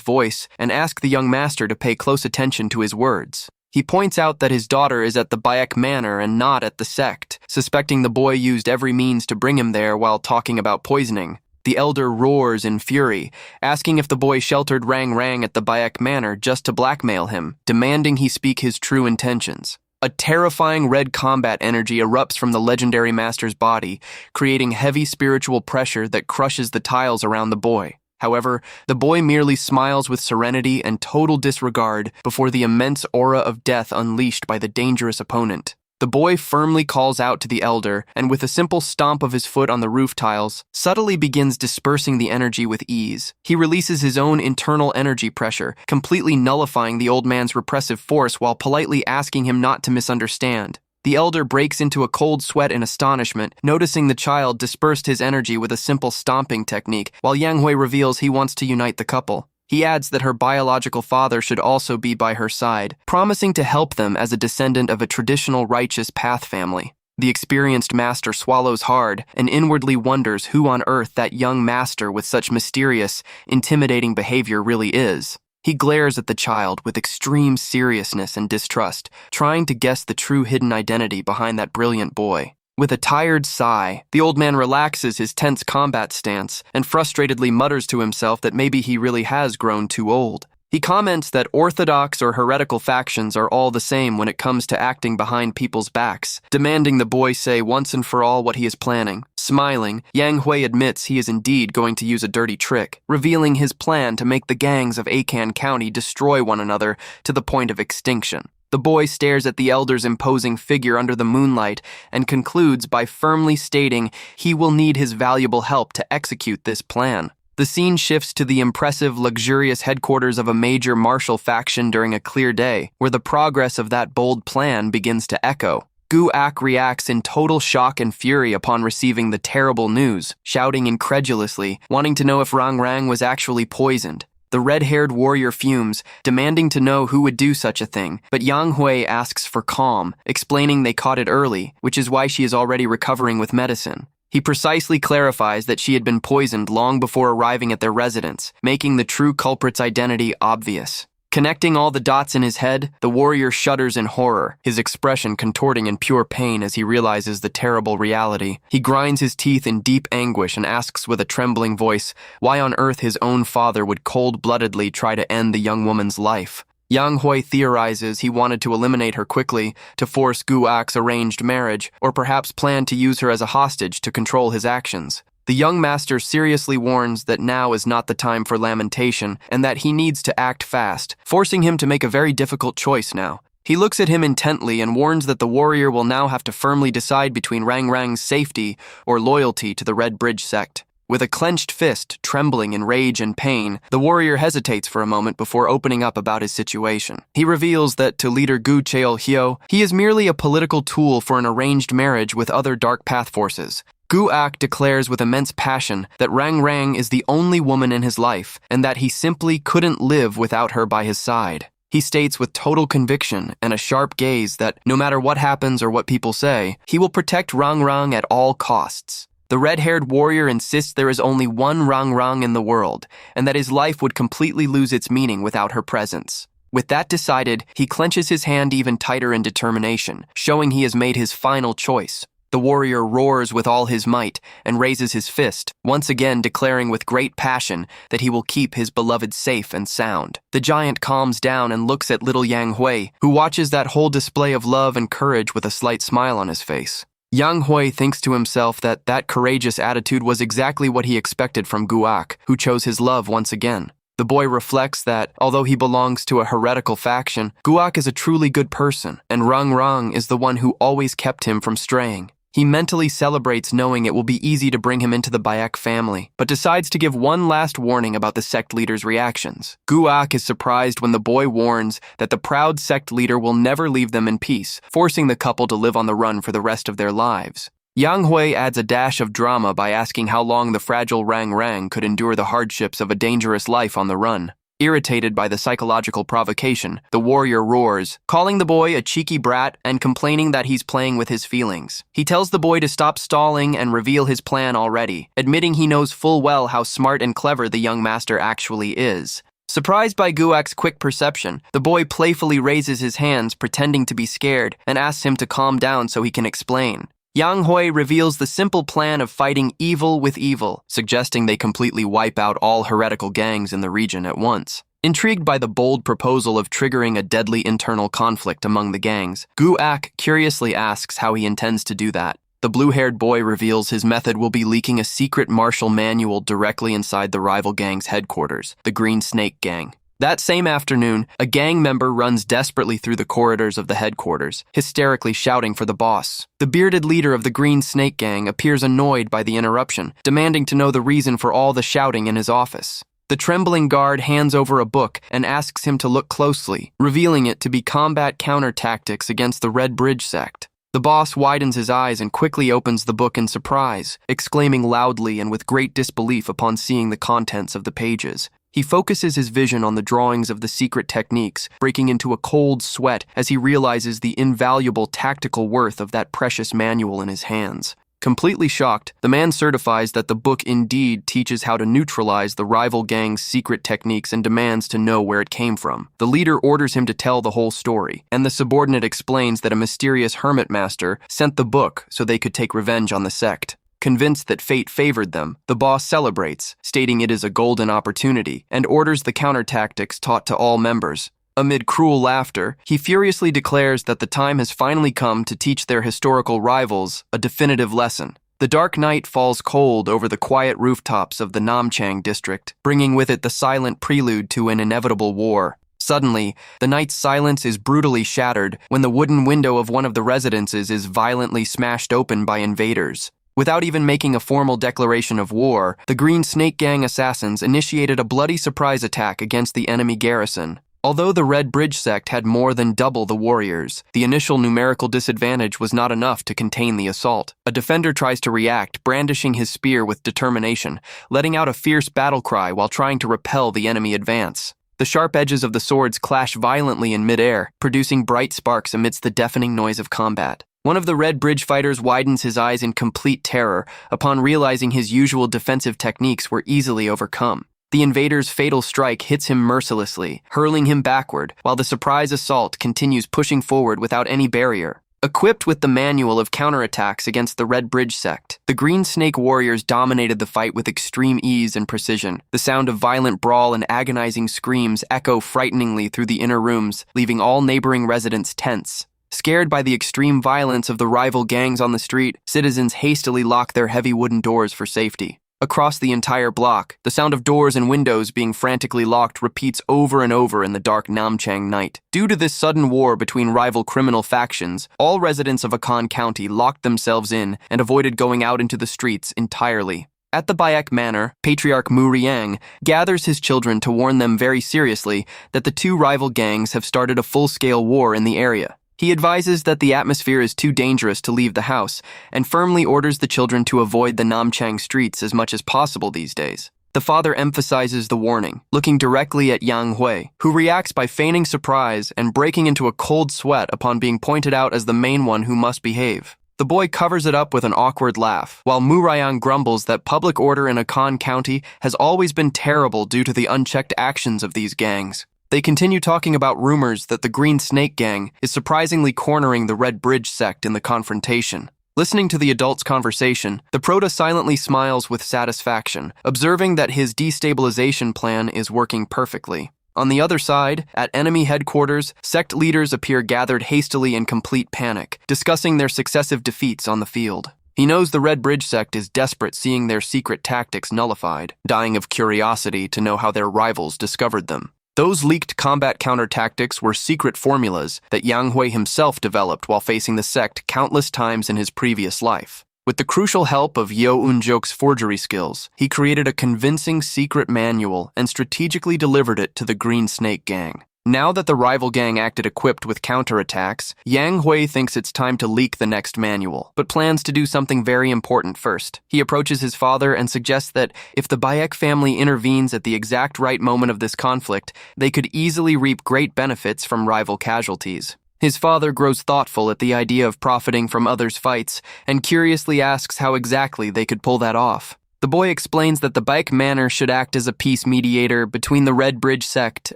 voice and ask the young master to pay close attention to his words. He points out that his daughter is at the Bayek Manor and not at the sect, suspecting the boy used every means to bring him there while talking about poisoning. The elder roars in fury, asking if the boy sheltered Rang Rang at the Bayek Manor just to blackmail him, demanding he speak his true intentions. A terrifying red combat energy erupts from the legendary master's body, creating heavy spiritual pressure that crushes the tiles around the boy. However, the boy merely smiles with serenity and total disregard before the immense aura of death unleashed by the dangerous opponent. The boy firmly calls out to the elder, and with a simple stomp of his foot on the roof tiles, subtly begins dispersing the energy with ease. He releases his own internal energy pressure, completely nullifying the old man's repressive force while politely asking him not to misunderstand. The elder breaks into a cold sweat in astonishment, noticing the child dispersed his energy with a simple stomping technique, while Yang Hui reveals he wants to unite the couple. He adds that her biological father should also be by her side, promising to help them as a descendant of a traditional righteous path family. The experienced master swallows hard and inwardly wonders who on earth that young master with such mysterious, intimidating behavior really is. He glares at the child with extreme seriousness and distrust, trying to guess the true hidden identity behind that brilliant boy. With a tired sigh, the old man relaxes his tense combat stance and frustratedly mutters to himself that maybe he really has grown too old. He comments that orthodox or heretical factions are all the same when it comes to acting behind people's backs, demanding the boy say once and for all what he is planning. Smiling, Yang Hui admits he is indeed going to use a dirty trick, revealing his plan to make the gangs of Akan County destroy one another to the point of extinction. The boy stares at the elder's imposing figure under the moonlight and concludes by firmly stating he will need his valuable help to execute this plan. The scene shifts to the impressive, luxurious headquarters of a major martial faction during a clear day, where the progress of that bold plan begins to echo. Guak reacts in total shock and fury upon receiving the terrible news, shouting incredulously, wanting to know if Rang Rang was actually poisoned. The red-haired warrior fumes, demanding to know who would do such a thing, but Yang Hui asks for calm, explaining they caught it early, which is why she is already recovering with medicine. He precisely clarifies that she had been poisoned long before arriving at their residence, making the true culprit's identity obvious. Connecting all the dots in his head, the warrior shudders in horror, his expression contorting in pure pain as he realizes the terrible reality. He grinds his teeth in deep anguish and asks with a trembling voice why on earth his own father would cold-bloodedly try to end the young woman's life. Yang Hui theorizes he wanted to eliminate her quickly, to force Guak's arranged marriage, or perhaps planned to use her as a hostage to control his actions. The young master seriously warns that now is not the time for lamentation and that he needs to act fast, forcing him to make a very difficult choice now. He looks at him intently and warns that the warrior will now have to firmly decide between Rang Rang's safety or loyalty to the Red Bridge sect. With a clenched fist, trembling in rage and pain, the warrior hesitates for a moment before opening up about his situation. He reveals that to leader Gu Cheol-hyo, he is merely a political tool for an arranged marriage with other dark path forces. Gu-ak declares with immense passion that Rang Rang is the only woman in his life and that he simply couldn't live without her by his side. He states with total conviction and a sharp gaze that no matter what happens or what people say, he will protect Rang Rang at all costs. The red-haired warrior insists there is only one Rang Rang in the world, and that his life would completely lose its meaning without her presence. With that decided, he clenches his hand even tighter in determination, showing he has made his final choice. The warrior roars with all his might and raises his fist, once again declaring with great passion that he will keep his beloved safe and sound. The giant calms down and looks at little Yang Hui, who watches that whole display of love and courage with a slight smile on his face. Yang Hui thinks to himself that that courageous attitude was exactly what he expected from Gu-ak, who chose his love once again. The boy reflects that, although he belongs to a heretical faction, Gu-ak is a truly good person, and Rang Rang is the one who always kept him from straying. He mentally celebrates knowing it will be easy to bring him into the Bayek family, but decides to give one last warning about the sect leader's reactions. Gu-ak is surprised when the boy warns that the proud sect leader will never leave them in peace, forcing the couple to live on the run for the rest of their lives. Yang Hui adds a dash of drama by asking how long the fragile Rang Rang could endure the hardships of a dangerous life on the run. Irritated by the psychological provocation, the warrior roars, calling the boy a cheeky brat and complaining that he's playing with his feelings. He tells the boy to stop stalling and reveal his plan already, admitting he knows full well how smart and clever the young master actually is. Surprised by Gu-ak's quick perception, the boy playfully raises his hands, pretending to be scared, and asks him to calm down so he can explain. Yang Hui reveals the simple plan of fighting evil with evil, suggesting they completely wipe out all heretical gangs in the region at once. Intrigued by the bold proposal of triggering a deadly internal conflict among the gangs, Gu-ak curiously asks how he intends to do that. The blue-haired boy reveals his method will be leaking a secret martial manual directly inside the rival gang's headquarters, the Green Snake Gang. That same afternoon, a gang member runs desperately through the corridors of the headquarters, hysterically shouting for the boss. The bearded leader of the Green Snake Gang appears annoyed by the interruption, demanding to know the reason for all the shouting in his office. The trembling guard hands over a book and asks him to look closely, revealing it to be combat counter-tactics against the Red Bridge sect. The boss widens his eyes and quickly opens the book in surprise, exclaiming loudly and with great disbelief upon seeing the contents of the pages. He focuses his vision on the drawings of the secret techniques, breaking into a cold sweat as he realizes the invaluable tactical worth of that precious manual in his hands. Completely shocked, the man certifies that the book indeed teaches how to neutralize the rival gang's secret techniques and demands to know where it came from. The leader orders him to tell the whole story, and the subordinate explains that a mysterious hermit master sent the book so they could take revenge on the sect. Convinced that fate favored them, the boss celebrates, stating it is a golden opportunity, and orders the counter-tactics taught to all members. Amid cruel laughter, he furiously declares that the time has finally come to teach their historical rivals a definitive lesson. The dark night falls cold over the quiet rooftops of the Namchang district, bringing with it the silent prelude to an inevitable war. Suddenly, the night's silence is brutally shattered when the wooden window of one of the residences is violently smashed open by invaders. Without even making a formal declaration of war, the Green Snake Gang assassins initiated a bloody surprise attack against the enemy garrison. Although the Red Bridge sect had more than double the warriors, the initial numerical disadvantage was not enough to contain the assault. A defender tries to react, brandishing his spear with determination, letting out a fierce battle cry while trying to repel the enemy advance. The sharp edges of the swords clash violently in midair, producing bright sparks amidst the deafening noise of combat. One of the Red Bridge fighters widens his eyes in complete terror upon realizing his usual defensive techniques were easily overcome. The invader's fatal strike hits him mercilessly, hurling him backward, while the surprise assault continues pushing forward without any barrier. Equipped with the manual of counterattacks against the Red Bridge sect, the Green Snake warriors dominated the fight with extreme ease and precision. The sound of violent brawl and agonizing screams echo frighteningly through the inner rooms, leaving all neighboring residents tense. Scared by the extreme violence of the rival gangs on the street, citizens hastily lock their heavy wooden doors for safety. Across the entire block, the sound of doors and windows being frantically locked repeats over and over in the dark Namchang night. Due to this sudden war between rival criminal factions, all residents of Akan County locked themselves in and avoided going out into the streets entirely. At the Bayek Manor, Patriarch Murim gathers his children to warn them very seriously that the two rival gangs have started a full-scale war in the area. He advises that the atmosphere is too dangerous to leave the house and firmly orders the children to avoid the Namchang streets as much as possible these days. The father emphasizes the warning, looking directly at Yang Hui, who reacts by feigning surprise and breaking into a cold sweat upon being pointed out as the main one who must behave. The boy covers it up with an awkward laugh, while Murayang grumbles that public order in Akan County has always been terrible due to the unchecked actions of these gangs. They continue talking about rumors that the Green Snake Gang is surprisingly cornering the Red Bridge sect in the confrontation. Listening to the adults' conversation, the Prota silently smiles with satisfaction, observing that his destabilization plan is working perfectly. On the other side, at enemy headquarters, sect leaders appear gathered hastily in complete panic, discussing their successive defeats on the field. He knows the Red Bridge sect is desperate seeing their secret tactics nullified, dying of curiosity to know how their rivals discovered them. Those leaked combat counter-tactics were secret formulas that Yang Hui himself developed while facing the sect countless times in his previous life. With the crucial help of Yeo Eun-jok's forgery skills, he created a convincing secret manual and strategically delivered it to the Green Snake Gang. Now that the rival gang acted equipped with counterattacks, Yang Hui thinks it's time to leak the next manual, but plans to do something very important first. He approaches his father and suggests that if the Bayek family intervenes at the exact right moment of this conflict, they could easily reap great benefits from rival casualties. His father grows thoughtful at the idea of profiting from others' fights and curiously asks how exactly they could pull that off. The boy explains that the Bayek Manor should act as a peace mediator between the Red Bridge sect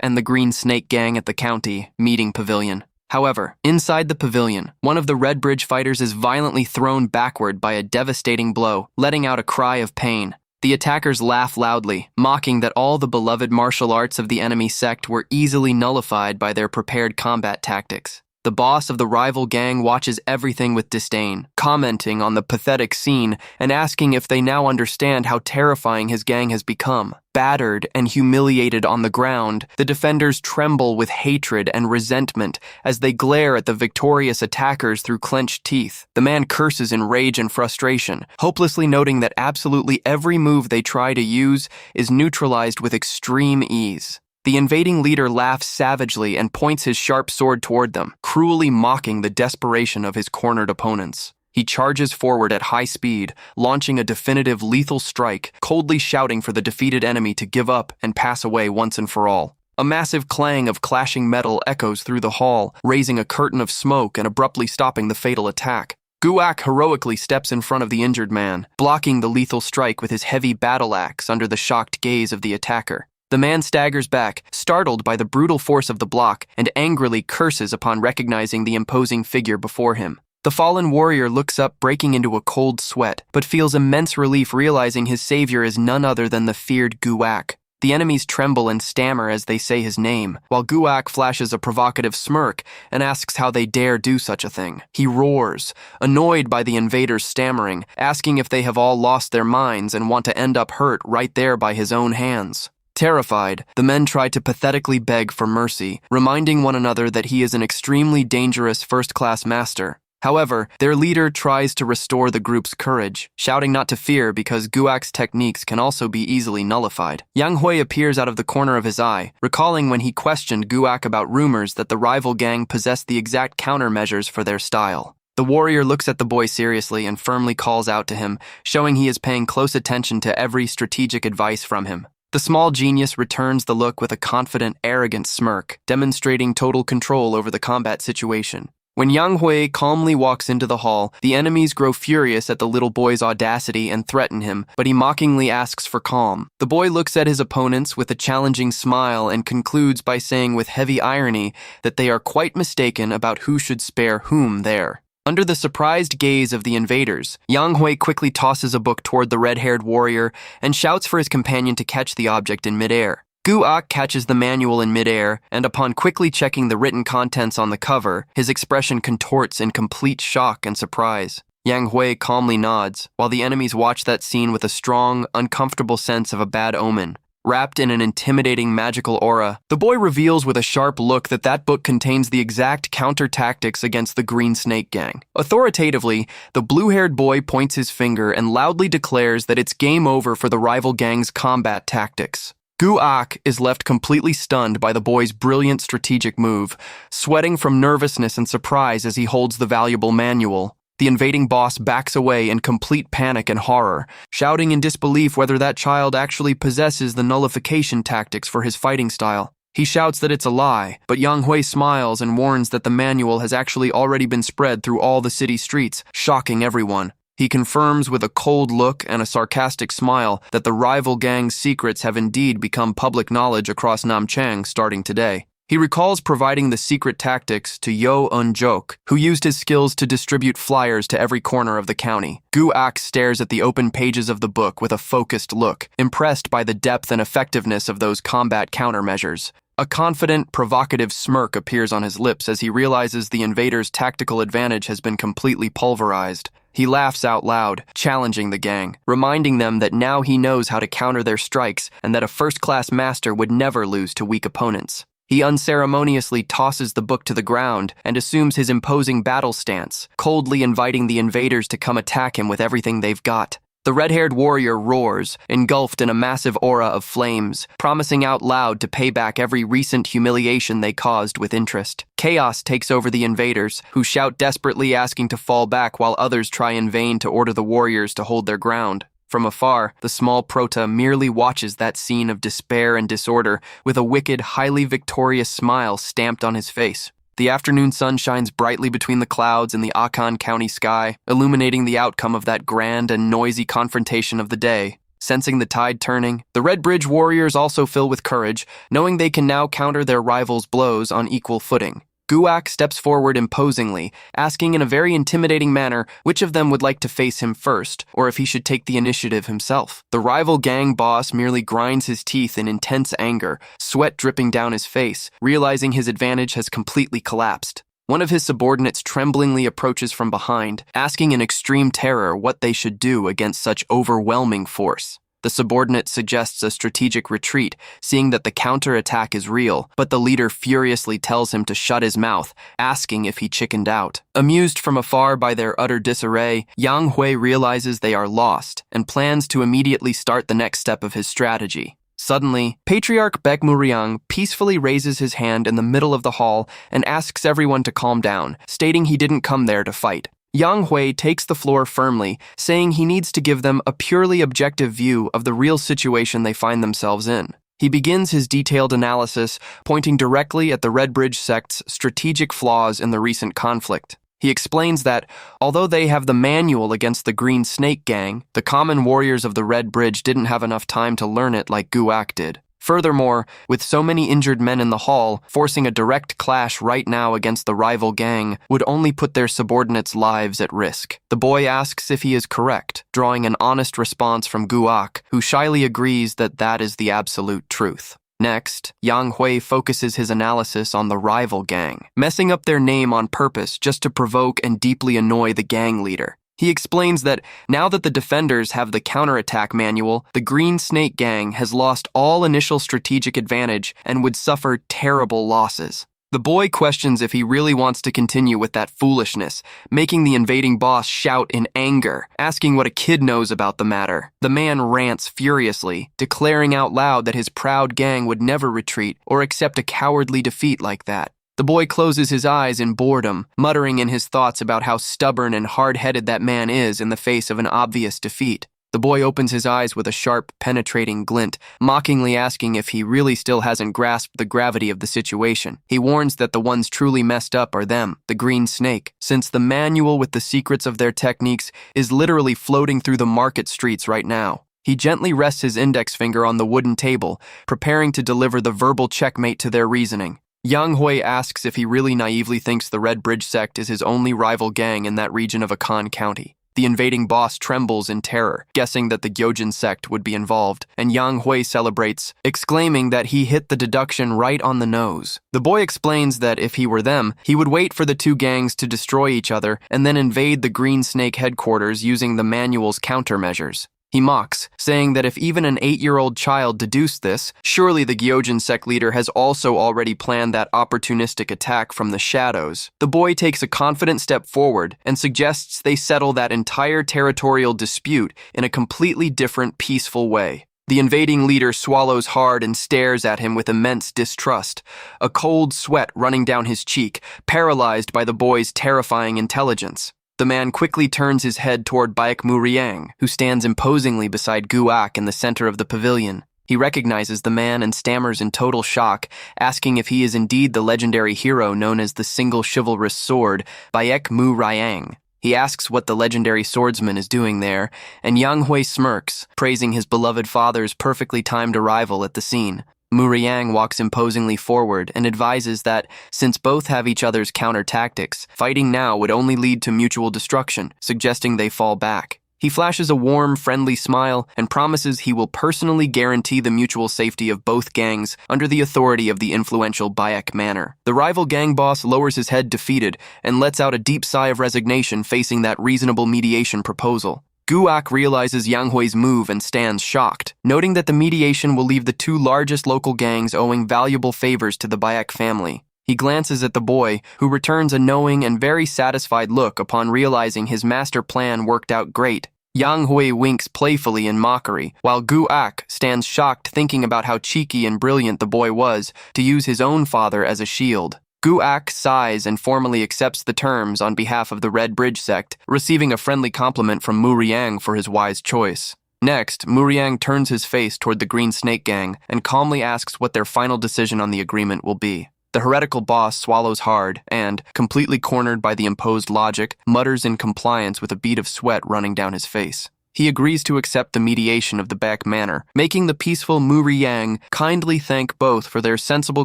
and the Green Snake Gang at the county meeting pavilion. However, inside the pavilion, one of the Red Bridge fighters is violently thrown backward by a devastating blow, letting out a cry of pain. The attackers laugh loudly, mocking that all the beloved martial arts of the enemy sect were easily nullified by their prepared combat tactics. The boss of the rival gang watches everything with disdain, commenting on the pathetic scene and asking if they now understand how terrifying his gang has become. Battered and humiliated on the ground, the defenders tremble with hatred and resentment as they glare at the victorious attackers through clenched teeth. The man curses in rage and frustration, hopelessly noting that absolutely every move they try to use is neutralized with extreme ease. The invading leader laughs savagely and points his sharp sword toward them, cruelly mocking the desperation of his cornered opponents. He charges forward at high speed, launching a definitive lethal strike, coldly shouting for the defeated enemy to give up and pass away once and for all. A massive clang of clashing metal echoes through the hall, raising a curtain of smoke and abruptly stopping the fatal attack. Guak heroically steps in front of the injured man, blocking the lethal strike with his heavy battle axe under the shocked gaze of the attacker. The man staggers back, startled by the brutal force of the block, and angrily curses upon recognizing the imposing figure before him. The fallen warrior looks up, breaking into a cold sweat, but feels immense relief realizing his savior is none other than the feared Guak. The enemies tremble and stammer as they say his name, while Guak flashes a provocative smirk and asks how they dare do such a thing. He roars, annoyed by the invaders' stammering, asking if they have all lost their minds and want to end up hurt right there by his own hands. Terrified, the men try to pathetically beg for mercy, reminding one another that he is an extremely dangerous first-class master. However, their leader tries to restore the group's courage, shouting not to fear because Guak's techniques can also be easily nullified. Yang Hui appears out of the corner of his eye, recalling when he questioned Guak about rumors that the rival gang possessed the exact countermeasures for their style. The warrior looks at the boy seriously and firmly calls out to him, showing he is paying close attention to every strategic advice from him. The small genius returns the look with a confident, arrogant smirk, demonstrating total control over the combat situation. When Yang Hui calmly walks into the hall, the enemies grow furious at the little boy's audacity and threaten him, but he mockingly asks for calm. The boy looks at his opponents with a challenging smile and concludes by saying with heavy irony that they are quite mistaken about who should spare whom there. Under the surprised gaze of the invaders, Yang Hui quickly tosses a book toward the red-haired warrior and shouts for his companion to catch the object in midair. Guak catches the manual in midair, and upon quickly checking the written contents on the cover, his expression contorts in complete shock and surprise. Yang Hui calmly nods, while the enemies watch that scene with a strong, uncomfortable sense of a bad omen. Wrapped in an intimidating magical aura, the boy reveals with a sharp look that that book contains the exact counter-tactics against the Green Snake Gang. Authoritatively, the blue-haired boy points his finger and loudly declares that it's game over for the rival gang's combat tactics. Gu-ak is left completely stunned by the boy's brilliant strategic move, sweating from nervousness and surprise as he holds the valuable manual. The invading boss backs away in complete panic and horror, shouting in disbelief whether that child actually possesses the nullification tactics for his fighting style. He shouts that it's a lie, but Yang Hui smiles and warns that the manual has actually already been spread through all the city streets, shocking everyone. He confirms with a cold look and a sarcastic smile that the rival gang's secrets have indeed become public knowledge across Namchang starting today. He recalls providing the secret tactics to Yo Un-jok, who used his skills to distribute flyers to every corner of the county. Gu-ak stares at the open pages of the book with a focused look, impressed by the depth and effectiveness of those combat countermeasures. A confident, provocative smirk appears on his lips as he realizes the invaders' tactical advantage has been completely pulverized. He laughs out loud, challenging the gang, reminding them that now he knows how to counter their strikes and that a first-class master would never lose to weak opponents. He unceremoniously tosses the book to the ground and assumes his imposing battle stance, coldly inviting the invaders to come attack him with everything they've got. The red-haired warrior roars, engulfed in a massive aura of flames, promising out loud to pay back every recent humiliation they caused with interest. Chaos takes over the invaders, who shout desperately asking to fall back while others try in vain to order the warriors to hold their ground. From afar, the small Prota merely watches that scene of despair and disorder with a wicked, highly victorious smile stamped on his face. The afternoon sun shines brightly between the clouds in the Akan County sky, illuminating the outcome of that grand and noisy confrontation of the day. Sensing the tide turning, the Red Bridge warriors also fill with courage, knowing they can now counter their rivals' blows on equal footing. Gu-ak steps forward imposingly, asking in a very intimidating manner which of them would like to face him first, or if he should take the initiative himself. The rival gang boss merely grinds his teeth in intense anger, sweat dripping down his face, realizing his advantage has completely collapsed. One of his subordinates tremblingly approaches from behind, asking in extreme terror what they should do against such overwhelming force. The subordinate suggests a strategic retreat, seeing that the counterattack is real, but the leader furiously tells him to shut his mouth, asking if he chickened out. Amused from afar by their utter disarray, Yang Hui realizes they are lost and plans to immediately start the next step of his strategy. Suddenly, Patriarch Baek Muriang peacefully raises his hand in the middle of the hall and asks everyone to calm down, stating he didn't come there to fight. Yang Hui takes the floor firmly, saying he needs to give them a purely objective view of the real situation they find themselves in. He begins his detailed analysis, pointing directly at the Red Bridge sect's strategic flaws in the recent conflict. He explains that, although they have the manual against the Green Snake Gang, the common warriors of the Red Bridge didn't have enough time to learn it like Gu-ak did. Furthermore, with so many injured men in the hall, forcing a direct clash right now against the rival gang would only put their subordinates' lives at risk. The boy asks if he is correct, drawing an honest response from Gu-ak, who shyly agrees that that is the absolute truth. Next, Yang Hui focuses his analysis on the rival gang, messing up their name on purpose just to provoke and deeply annoy the gang leader. He explains that now that the defenders have the counterattack manual, the Green Snake Gang has lost all initial strategic advantage and would suffer terrible losses. The boy questions if he really wants to continue with that foolishness, making the invading boss shout in anger, asking what a kid knows about the matter. The man rants furiously, declaring out loud that his proud gang would never retreat or accept a cowardly defeat like that. The boy closes his eyes in boredom, muttering in his thoughts about how stubborn and hard-headed that man is in the face of an obvious defeat. The boy opens his eyes with a sharp, penetrating glint, mockingly asking if he really still hasn't grasped the gravity of the situation. He warns that the ones truly messed up are them, the Green Snake, since the manual with the secrets of their techniques is literally floating through the market streets right now. He gently rests his index finger on the wooden table, preparing to deliver the verbal checkmate to their reasoning. Yang Hui asks if he really naively thinks the Red Bridge sect is his only rival gang in that region of Akan County. The invading boss trembles in terror, guessing that the Gyojin sect would be involved, and Yang Hui celebrates, exclaiming that he hit the deduction right on the nose. The boy explains that if he were them, he would wait for the two gangs to destroy each other and then invade the Green Snake headquarters using the manual's countermeasures. He mocks, saying that if even an 8-year-old child deduced this, surely the Gyojin sect leader has also already planned that opportunistic attack from the shadows. The boy takes a confident step forward and suggests they settle that entire territorial dispute in a completely different, peaceful way. The invading leader swallows hard and stares at him with immense distrust, a cold sweat running down his cheek, paralyzed by the boy's terrifying intelligence. The man quickly turns his head toward Baek Murim, who stands imposingly beside Guak in the center of the pavilion. He recognizes the man and stammers in total shock, asking if he is indeed the legendary hero known as the single chivalrous sword, Baek Murim. He asks what the legendary swordsman is doing there, and Yang Hui smirks, praising his beloved father's perfectly timed arrival at the scene. Murim walks imposingly forward and advises that, since both have each other's counter-tactics, fighting now would only lead to mutual destruction, suggesting they fall back. He flashes a warm, friendly smile and promises he will personally guarantee the mutual safety of both gangs under the authority of the influential Baek Manor. The rival gang boss lowers his head defeated and lets out a deep sigh of resignation facing that reasonable mediation proposal. Guak realizes Yang Hui's move and stands shocked, noting that the mediation will leave the two largest local gangs owing valuable favors to the Baek family. He glances at the boy, who returns a knowing and very satisfied look upon realizing his master plan worked out great. Yang Hui winks playfully in mockery, while Guak stands shocked thinking about how cheeky and brilliant the boy was to use his own father as a shield. Guak sighs and formally accepts the terms on behalf of the Red Bridge sect, receiving a friendly compliment from Murim for his wise choice. Next, Murim turns his face toward the Green Snake gang and calmly asks what their final decision on the agreement will be. The heretical boss swallows hard and, completely cornered by the imposed logic, mutters in compliance with a bead of sweat running down his face. He agrees to accept the mediation of the Baek Manor, making the peaceful Murim kindly thank both for their sensible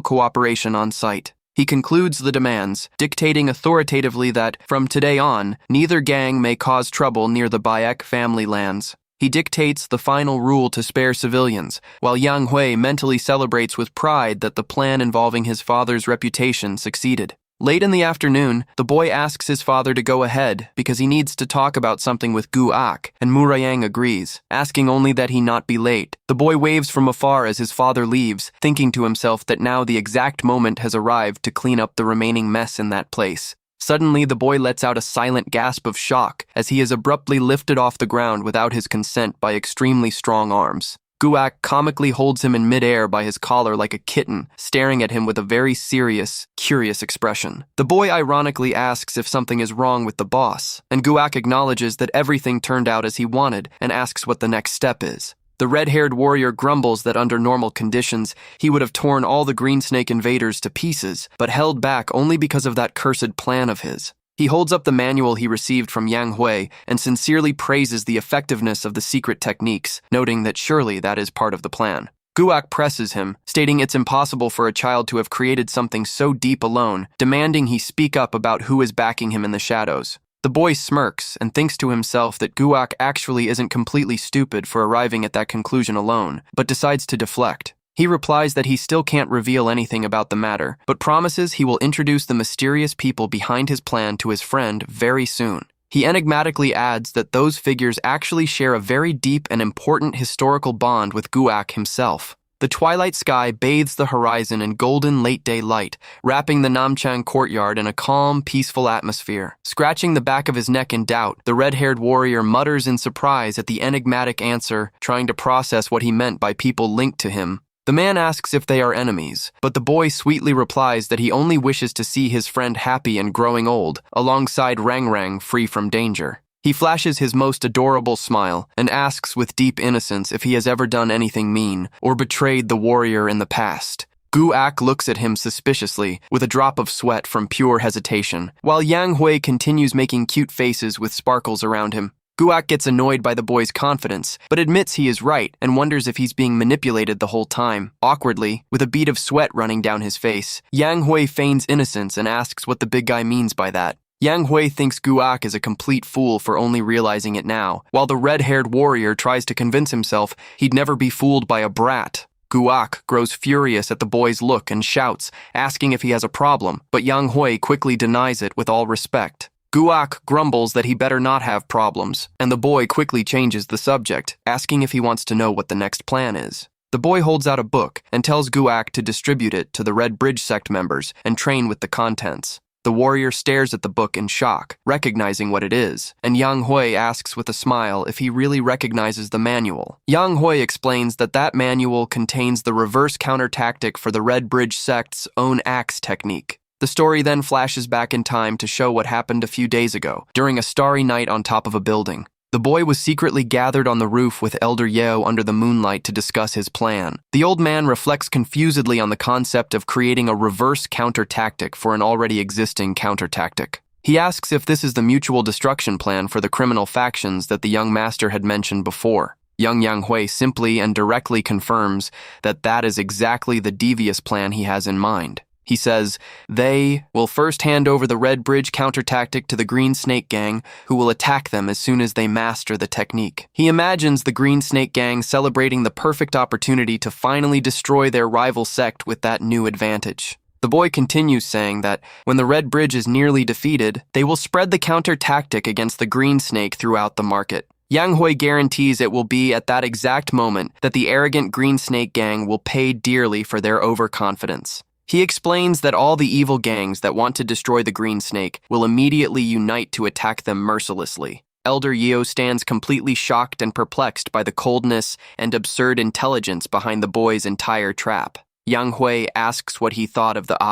cooperation on site. He concludes the demands, dictating authoritatively that, from today on, neither gang may cause trouble near the Baek family lands. He dictates the final rule to spare civilians, while Yang Hui mentally celebrates with pride that the plan involving his father's reputation succeeded. Late in the afternoon, the boy asks his father to go ahead because he needs to talk about something with Guak, and Murim agrees, asking only that he not be late. The boy waves from afar as his father leaves, thinking to himself that now the exact moment has arrived to clean up the remaining mess in that place. Suddenly, the boy lets out a silent gasp of shock as he is abruptly lifted off the ground without his consent by extremely strong arms. Guak comically holds him in midair by his collar like a kitten, staring at him with a very serious, curious expression. The boy ironically asks if something is wrong with the boss, and Guak acknowledges that everything turned out as he wanted and asks what the next step is. The red-haired warrior grumbles that under normal conditions, he would have torn all the Green Snake invaders to pieces, but held back only because of that cursed plan of his. He holds up the manual he received from Yang Hui and sincerely praises the effectiveness of the secret techniques, noting that surely that is part of the plan. Guak presses him, stating it's impossible for a child to have created something so deep alone, demanding he speak up about who is backing him in the shadows. The boy smirks and thinks to himself that Guak actually isn't completely stupid for arriving at that conclusion alone, but decides to deflect. He replies that he still can't reveal anything about the matter, but promises he will introduce the mysterious people behind his plan to his friend very soon. He enigmatically adds that those figures actually share a very deep and important historical bond with Guak himself. The twilight sky bathes the horizon in golden late-day light, wrapping the Namchang courtyard in a calm, peaceful atmosphere. Scratching the back of his neck in doubt, the red-haired warrior mutters in surprise at the enigmatic answer, trying to process what he meant by people linked to him. The man asks if they are enemies, but the boy sweetly replies that he only wishes to see his friend happy and growing old, alongside Rang Rang free from danger. He flashes his most adorable smile and asks with deep innocence if he has ever done anything mean or betrayed the warrior in the past. Guak looks at him suspiciously, with a drop of sweat from pure hesitation, while Yang Hui continues making cute faces with sparkles around him. Guak gets annoyed by the boy's confidence, but admits he is right and wonders if he's being manipulated the whole time. Awkwardly, with a bead of sweat running down his face, Yang Hui feigns innocence and asks what the big guy means by that. Yang Hui thinks Guak is a complete fool for only realizing it now, while the red-haired warrior tries to convince himself he'd never be fooled by a brat. Guak grows furious at the boy's look and shouts, asking if he has a problem, but Yang Hui quickly denies it with all respect. Guak grumbles that he better not have problems, and the boy quickly changes the subject, asking if he wants to know what the next plan is. The boy holds out a book and tells Guak to distribute it to the Red Bridge sect members and train with the contents. The warrior stares at the book in shock, recognizing what it is, and Yang Hui asks with a smile if he really recognizes the manual. Yang Hui explains that that manual contains the reverse counter tactic for the Red Bridge sect's own axe technique. The story then flashes back in time to show what happened a few days ago, during a starry night on top of a building. The boy was secretly gathered on the roof with Elder Yahello under the moonlight to discuss his plan. The old man reflects confusedly on the concept of creating a reverse counter tactic for an already existing counter tactic. He asks if this is the mutual destruction plan for the criminal factions that the young master had mentioned before. Young Yang Hui simply and directly confirms that that is exactly the devious plan he has in mind. He says, they will first hand over the Red Bridge counter-tactic to the Green Snake Gang, who will attack them as soon as they master the technique. He imagines the Green Snake Gang celebrating the perfect opportunity to finally destroy their rival sect with that new advantage. The boy continues saying that when the Red Bridge is nearly defeated, they will spread the counter-tactic against the Green Snake throughout the market. Yang Hui guarantees it will be at that exact moment that the arrogant Green Snake Gang will pay dearly for their overconfidence. He explains that all the evil gangs that want to destroy the Green Snake will immediately unite to attack them mercilessly. Elder Yahello stands completely shocked and perplexed by the coldness and absurd intelligence behind the boy's entire trap. Yang Hui asks what he thought of the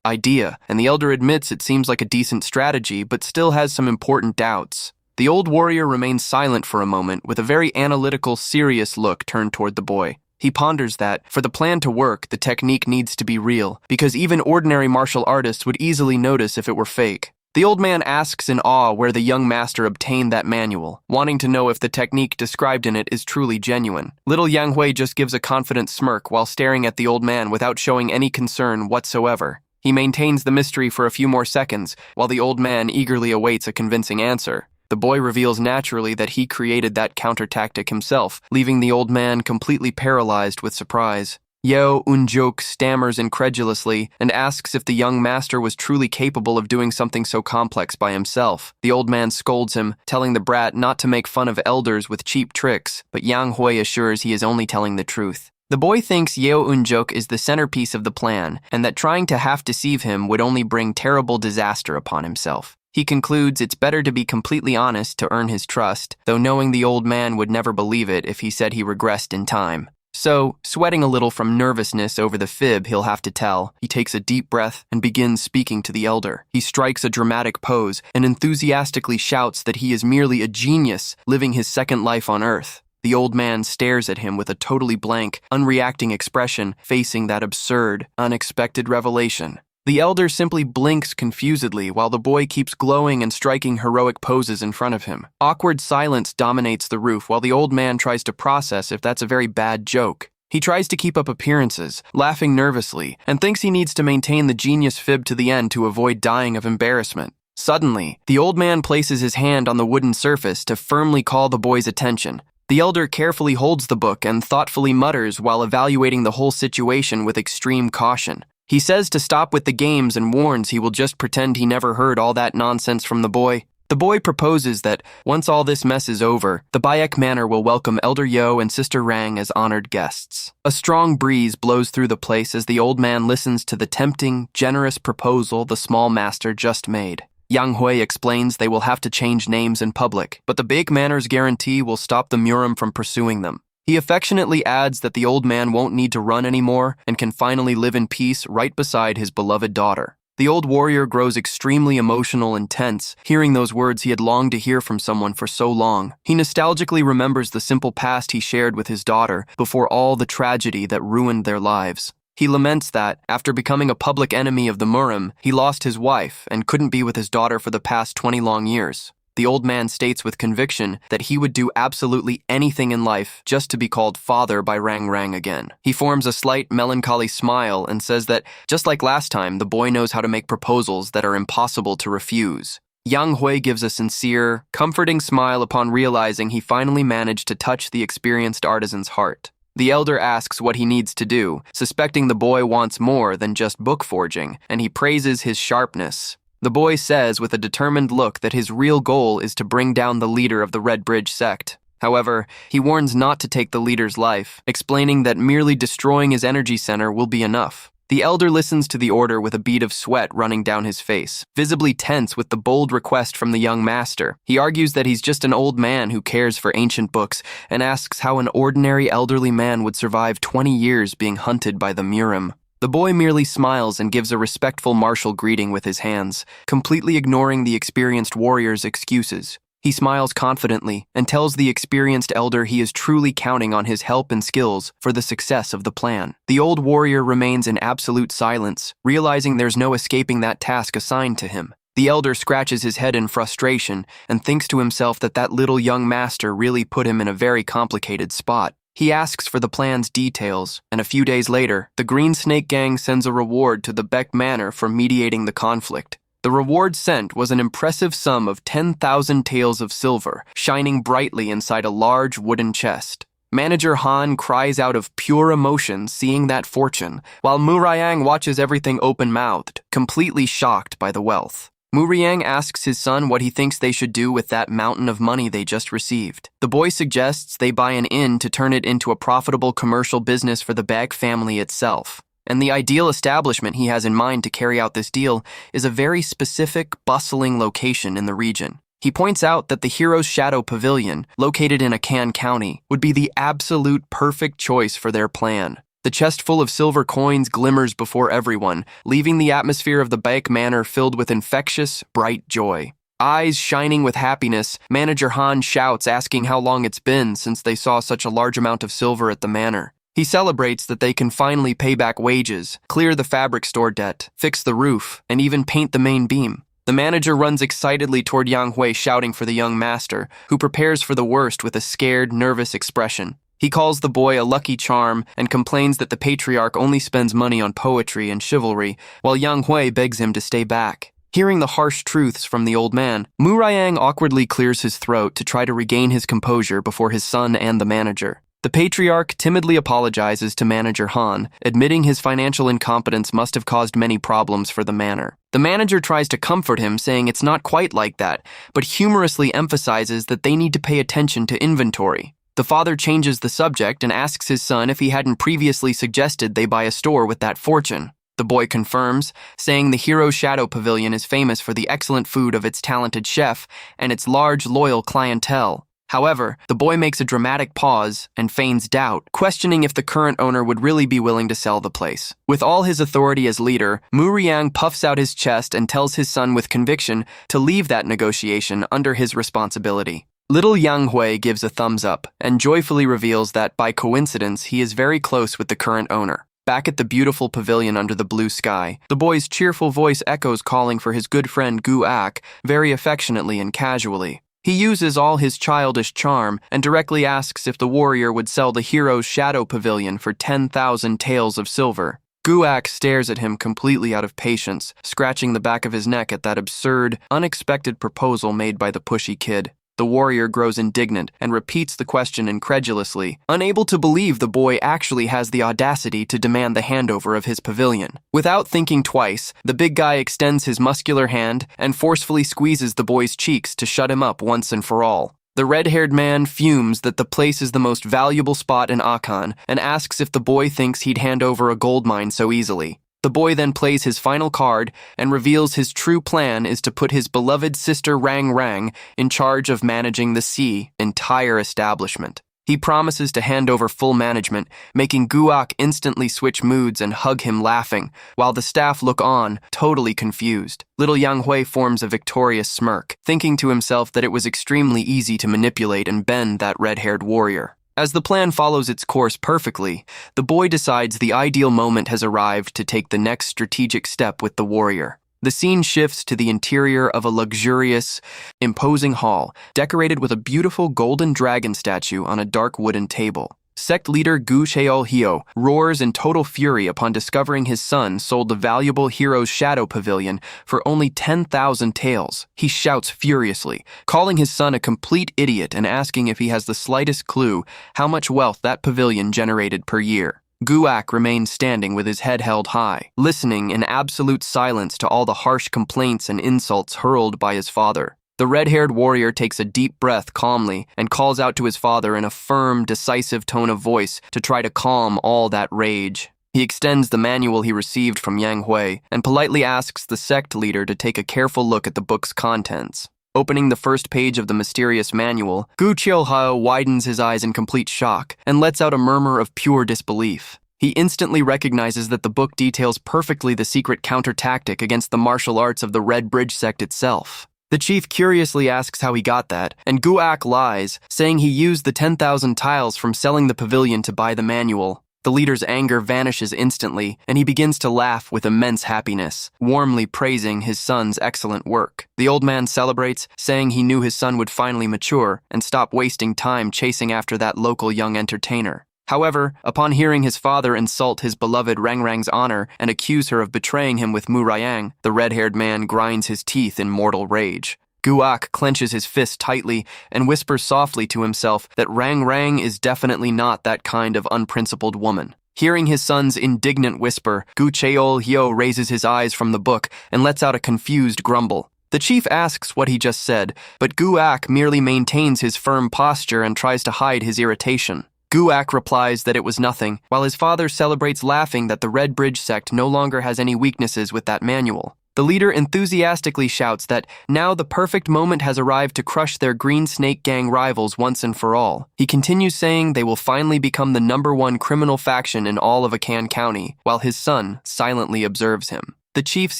idea, and the elder admits it seems like a decent strategy, but still has some important doubts. The old warrior remains silent for a moment with a very analytical, serious look turned toward the boy. He ponders that, for the plan to work, the technique needs to be real, because even ordinary martial artists would easily notice if it were fake. The old man asks in awe where the young master obtained that manual, wanting to know if the technique described in it is truly genuine. Little Yang Hui just gives a confident smirk while staring at the old man without showing any concern whatsoever. He maintains the mystery for a few more seconds, while the old man eagerly awaits a convincing answer. The boy reveals naturally that he created that counter-tactic himself, leaving the old man completely paralyzed with surprise. Yahello Unjok stammers incredulously and asks if the young master was truly capable of doing something so complex by himself. The old man scolds him, telling the brat not to make fun of elders with cheap tricks, but Yang Hui assures he is only telling the truth. The boy thinks Yahello Unjok is the centerpiece of the plan, and that trying to half-deceive him would only bring terrible disaster upon himself. He concludes it's better to be completely honest to earn his trust, though knowing the old man would never believe it if he said he regressed in time. So, sweating a little from nervousness over the fib he'll have to tell, he takes a deep breath and begins speaking to the elder. He strikes a dramatic pose and enthusiastically shouts that he is merely a genius living his second life on Earth. The old man stares at him with a totally blank, unreacting expression, facing that absurd, unexpected revelation. The elder simply blinks confusedly while the boy keeps glowing and striking heroic poses in front of him. Awkward silence dominates the roof while the old man tries to process if that's a very bad joke. He tries to keep up appearances, laughing nervously, and thinks he needs to maintain the genius fib to the end to avoid dying of embarrassment. Suddenly, the old man places his hand on the wooden surface to firmly call the boy's attention. The elder carefully holds the book and thoughtfully mutters while evaluating the whole situation with extreme caution. He says to stop with the games and warns he will just pretend he never heard all that nonsense from the boy. The boy proposes that, once all this mess is over, the Bayek Manor will welcome Elder Yahello and Sister Rang as honored guests. A strong breeze blows through the place as the old man listens to the tempting, generous proposal the small master just made. Yang Hui explains they will have to change names in public, but the Bayek Manor's guarantee will stop the Murim from pursuing them. He affectionately adds that the old man won't need to run anymore and can finally live in peace right beside his beloved daughter. The old warrior grows extremely emotional and tense, hearing those words he had longed to hear from someone for so long. He nostalgically remembers the simple past he shared with his daughter before all the tragedy that ruined their lives. He laments that, after becoming a public enemy of the Murim, he lost his wife and couldn't be with his daughter for the past 20 long years. The old man states with conviction that he would do absolutely anything in life just to be called father by Rang Rang again. He forms a slight melancholy smile and says that, just like last time, the boy knows how to make proposals that are impossible to refuse. Yang Hui gives a sincere, comforting smile upon realizing he finally managed to touch the experienced artisan's heart. The elder asks what he needs to do, suspecting the boy wants more than just book forging, and he praises his sharpness. The boy says with a determined look that his real goal is to bring down the leader of the Red Bridge sect. However, he warns not to take the leader's life, explaining that merely destroying his energy center will be enough. The elder listens to the order with a bead of sweat running down his face, visibly tense with the bold request from the young master. He argues that he's just an old man who cares for ancient books and asks how an ordinary elderly man would survive 20 years being hunted by the Murim. The boy merely smiles and gives a respectful martial greeting with his hands, completely ignoring the experienced warrior's excuses. He smiles confidently and tells the experienced elder he is truly counting on his help and skills for the success of the plan. The old warrior remains in absolute silence, realizing there's no escaping that task assigned to him. The elder scratches his head in frustration and thinks to himself that that little young master really put him in a very complicated spot. He asks for the plan's details, and a few days later, the Green Snake Gang sends a reward to the Beck Manor for mediating the conflict. The reward sent was an impressive sum of 10,000 taels of silver, shining brightly inside a large wooden chest. Manager Han cries out of pure emotion seeing that fortune, while Murim watches everything open-mouthed, completely shocked by the wealth. Murim asks his son what he thinks they should do with that mountain of money they just received. The boy suggests they buy an inn to turn it into a profitable commercial business for the Beck family itself. And the ideal establishment he has in mind to carry out this deal is a very specific, bustling location in the region. He points out that the Hero's Shadow Pavilion, located in Akan County, would be the absolute perfect choice for their plan. The chest full of silver coins glimmers before everyone, leaving the atmosphere of the Beck Manor filled with infectious, bright joy. Eyes shining with happiness, Manager Han shouts asking how long it's been since they saw such a large amount of silver at the manor. He celebrates that they can finally pay back wages, clear the fabric store debt, fix the roof, and even paint the main beam. The manager runs excitedly toward Yang Hui shouting for the young master, who prepares for the worst with a scared, nervous expression. He calls the boy a lucky charm and complains that the patriarch only spends money on poetry and chivalry, while Yang Hui begs him to stay back. Hearing the harsh truths from the old man, Murim awkwardly clears his throat to try to regain his composure before his son and the manager. The patriarch timidly apologizes to Manager Han, admitting his financial incompetence must have caused many problems for the manor. The manager tries to comfort him, saying it's not quite like that, but humorously emphasizes that they need to pay attention to inventory. The father changes the subject and asks his son if he hadn't previously suggested they buy a store with that fortune. The boy confirms, saying the Hero's Shadow Pavilion is famous for the excellent food of its talented chef and its large, loyal clientele. However, the boy makes a dramatic pause and feigns doubt, questioning if the current owner would really be willing to sell the place. With all his authority as leader, Murim puffs out his chest and tells his son with conviction to leave that negotiation under his responsibility. Little Yang Hui gives a thumbs up and joyfully reveals that, by coincidence, he is very close with the current owner. Back at the beautiful pavilion under the blue sky, the boy's cheerful voice echoes calling for his good friend Gu-ak very affectionately and casually. He uses all his childish charm and directly asks if the warrior would sell the Hero's Shadow Pavilion for 10,000 taels of silver. Gu-ak stares at him completely out of patience, scratching the back of his neck at that absurd, unexpected proposal made by the pushy kid. The warrior grows indignant and repeats the question incredulously, unable to believe the boy actually has the audacity to demand the handover of his pavilion. Without thinking twice, the big guy extends his muscular hand and forcefully squeezes the boy's cheeks to shut him up once and for all. The red-haired man fumes that the place is the most valuable spot in Akan and asks if the boy thinks he'd hand over a gold mine so easily. The boy then plays his final card and reveals his true plan is to put his beloved sister Rang Rang in charge of managing the entire establishment. He promises to hand over full management, making Gu-ak instantly switch moods and hug him laughing, while the staff look on, totally confused. Little Yang Hui forms a victorious smirk, thinking to himself that it was extremely easy to manipulate and bend that red-haired warrior. As the plan follows its course perfectly, the boy decides the ideal moment has arrived to take the next strategic step with the warrior. The scene shifts to the interior of a luxurious, imposing hall, decorated with a beautiful golden dragon statue on a dark wooden table. Sect leader Gu Cheol-hyo roars in total fury upon discovering his son sold the valuable Hero's Shadow Pavilion for only 10,000 taels. He shouts furiously, calling his son a complete idiot and asking if he has the slightest clue how much wealth that pavilion generated per year. Guak remained standing with his head held high, listening in absolute silence to all the harsh complaints and insults hurled by his father. The red-haired warrior takes a deep breath calmly and calls out to his father in a firm, decisive tone of voice to try to calm all that rage. He extends the manual he received from Yang Hui and politely asks the sect leader to take a careful look at the book's contents. Opening the first page of the mysterious manual, Gu Cheol-hyo widens his eyes in complete shock and lets out a murmur of pure disbelief. He instantly recognizes that the book details perfectly the secret counter-tactic against the martial arts of the Red Bridge sect itself. The chief curiously asks how he got that, and Guak lies, saying he used the 10,000 tiles from selling the pavilion to buy the manual. The leader's anger vanishes instantly, and he begins to laugh with immense happiness, warmly praising his son's excellent work. The old man celebrates, saying he knew his son would finally mature and stop wasting time chasing after that local young entertainer. However, upon hearing his father insult his beloved Rangrang's honor and accuse her of betraying him with Murayang, the red-haired man grinds his teeth in mortal rage. Guak clenches his fist tightly and whispers softly to himself that Rangrang is definitely not that kind of unprincipled woman. Hearing his son's indignant whisper, Gu Cheol-hyo raises his eyes from the book and lets out a confused grumble. The chief asks what he just said, but Guak merely maintains his firm posture and tries to hide his irritation. Guak replies that it was nothing, while his father celebrates laughing that the Red Bridge sect no longer has any weaknesses with that manual. The leader enthusiastically shouts that now the perfect moment has arrived to crush their Green Snake Gang rivals once and for all. He continues saying they will finally become the #1 criminal faction in all of Akan County, while his son silently observes him. The chief's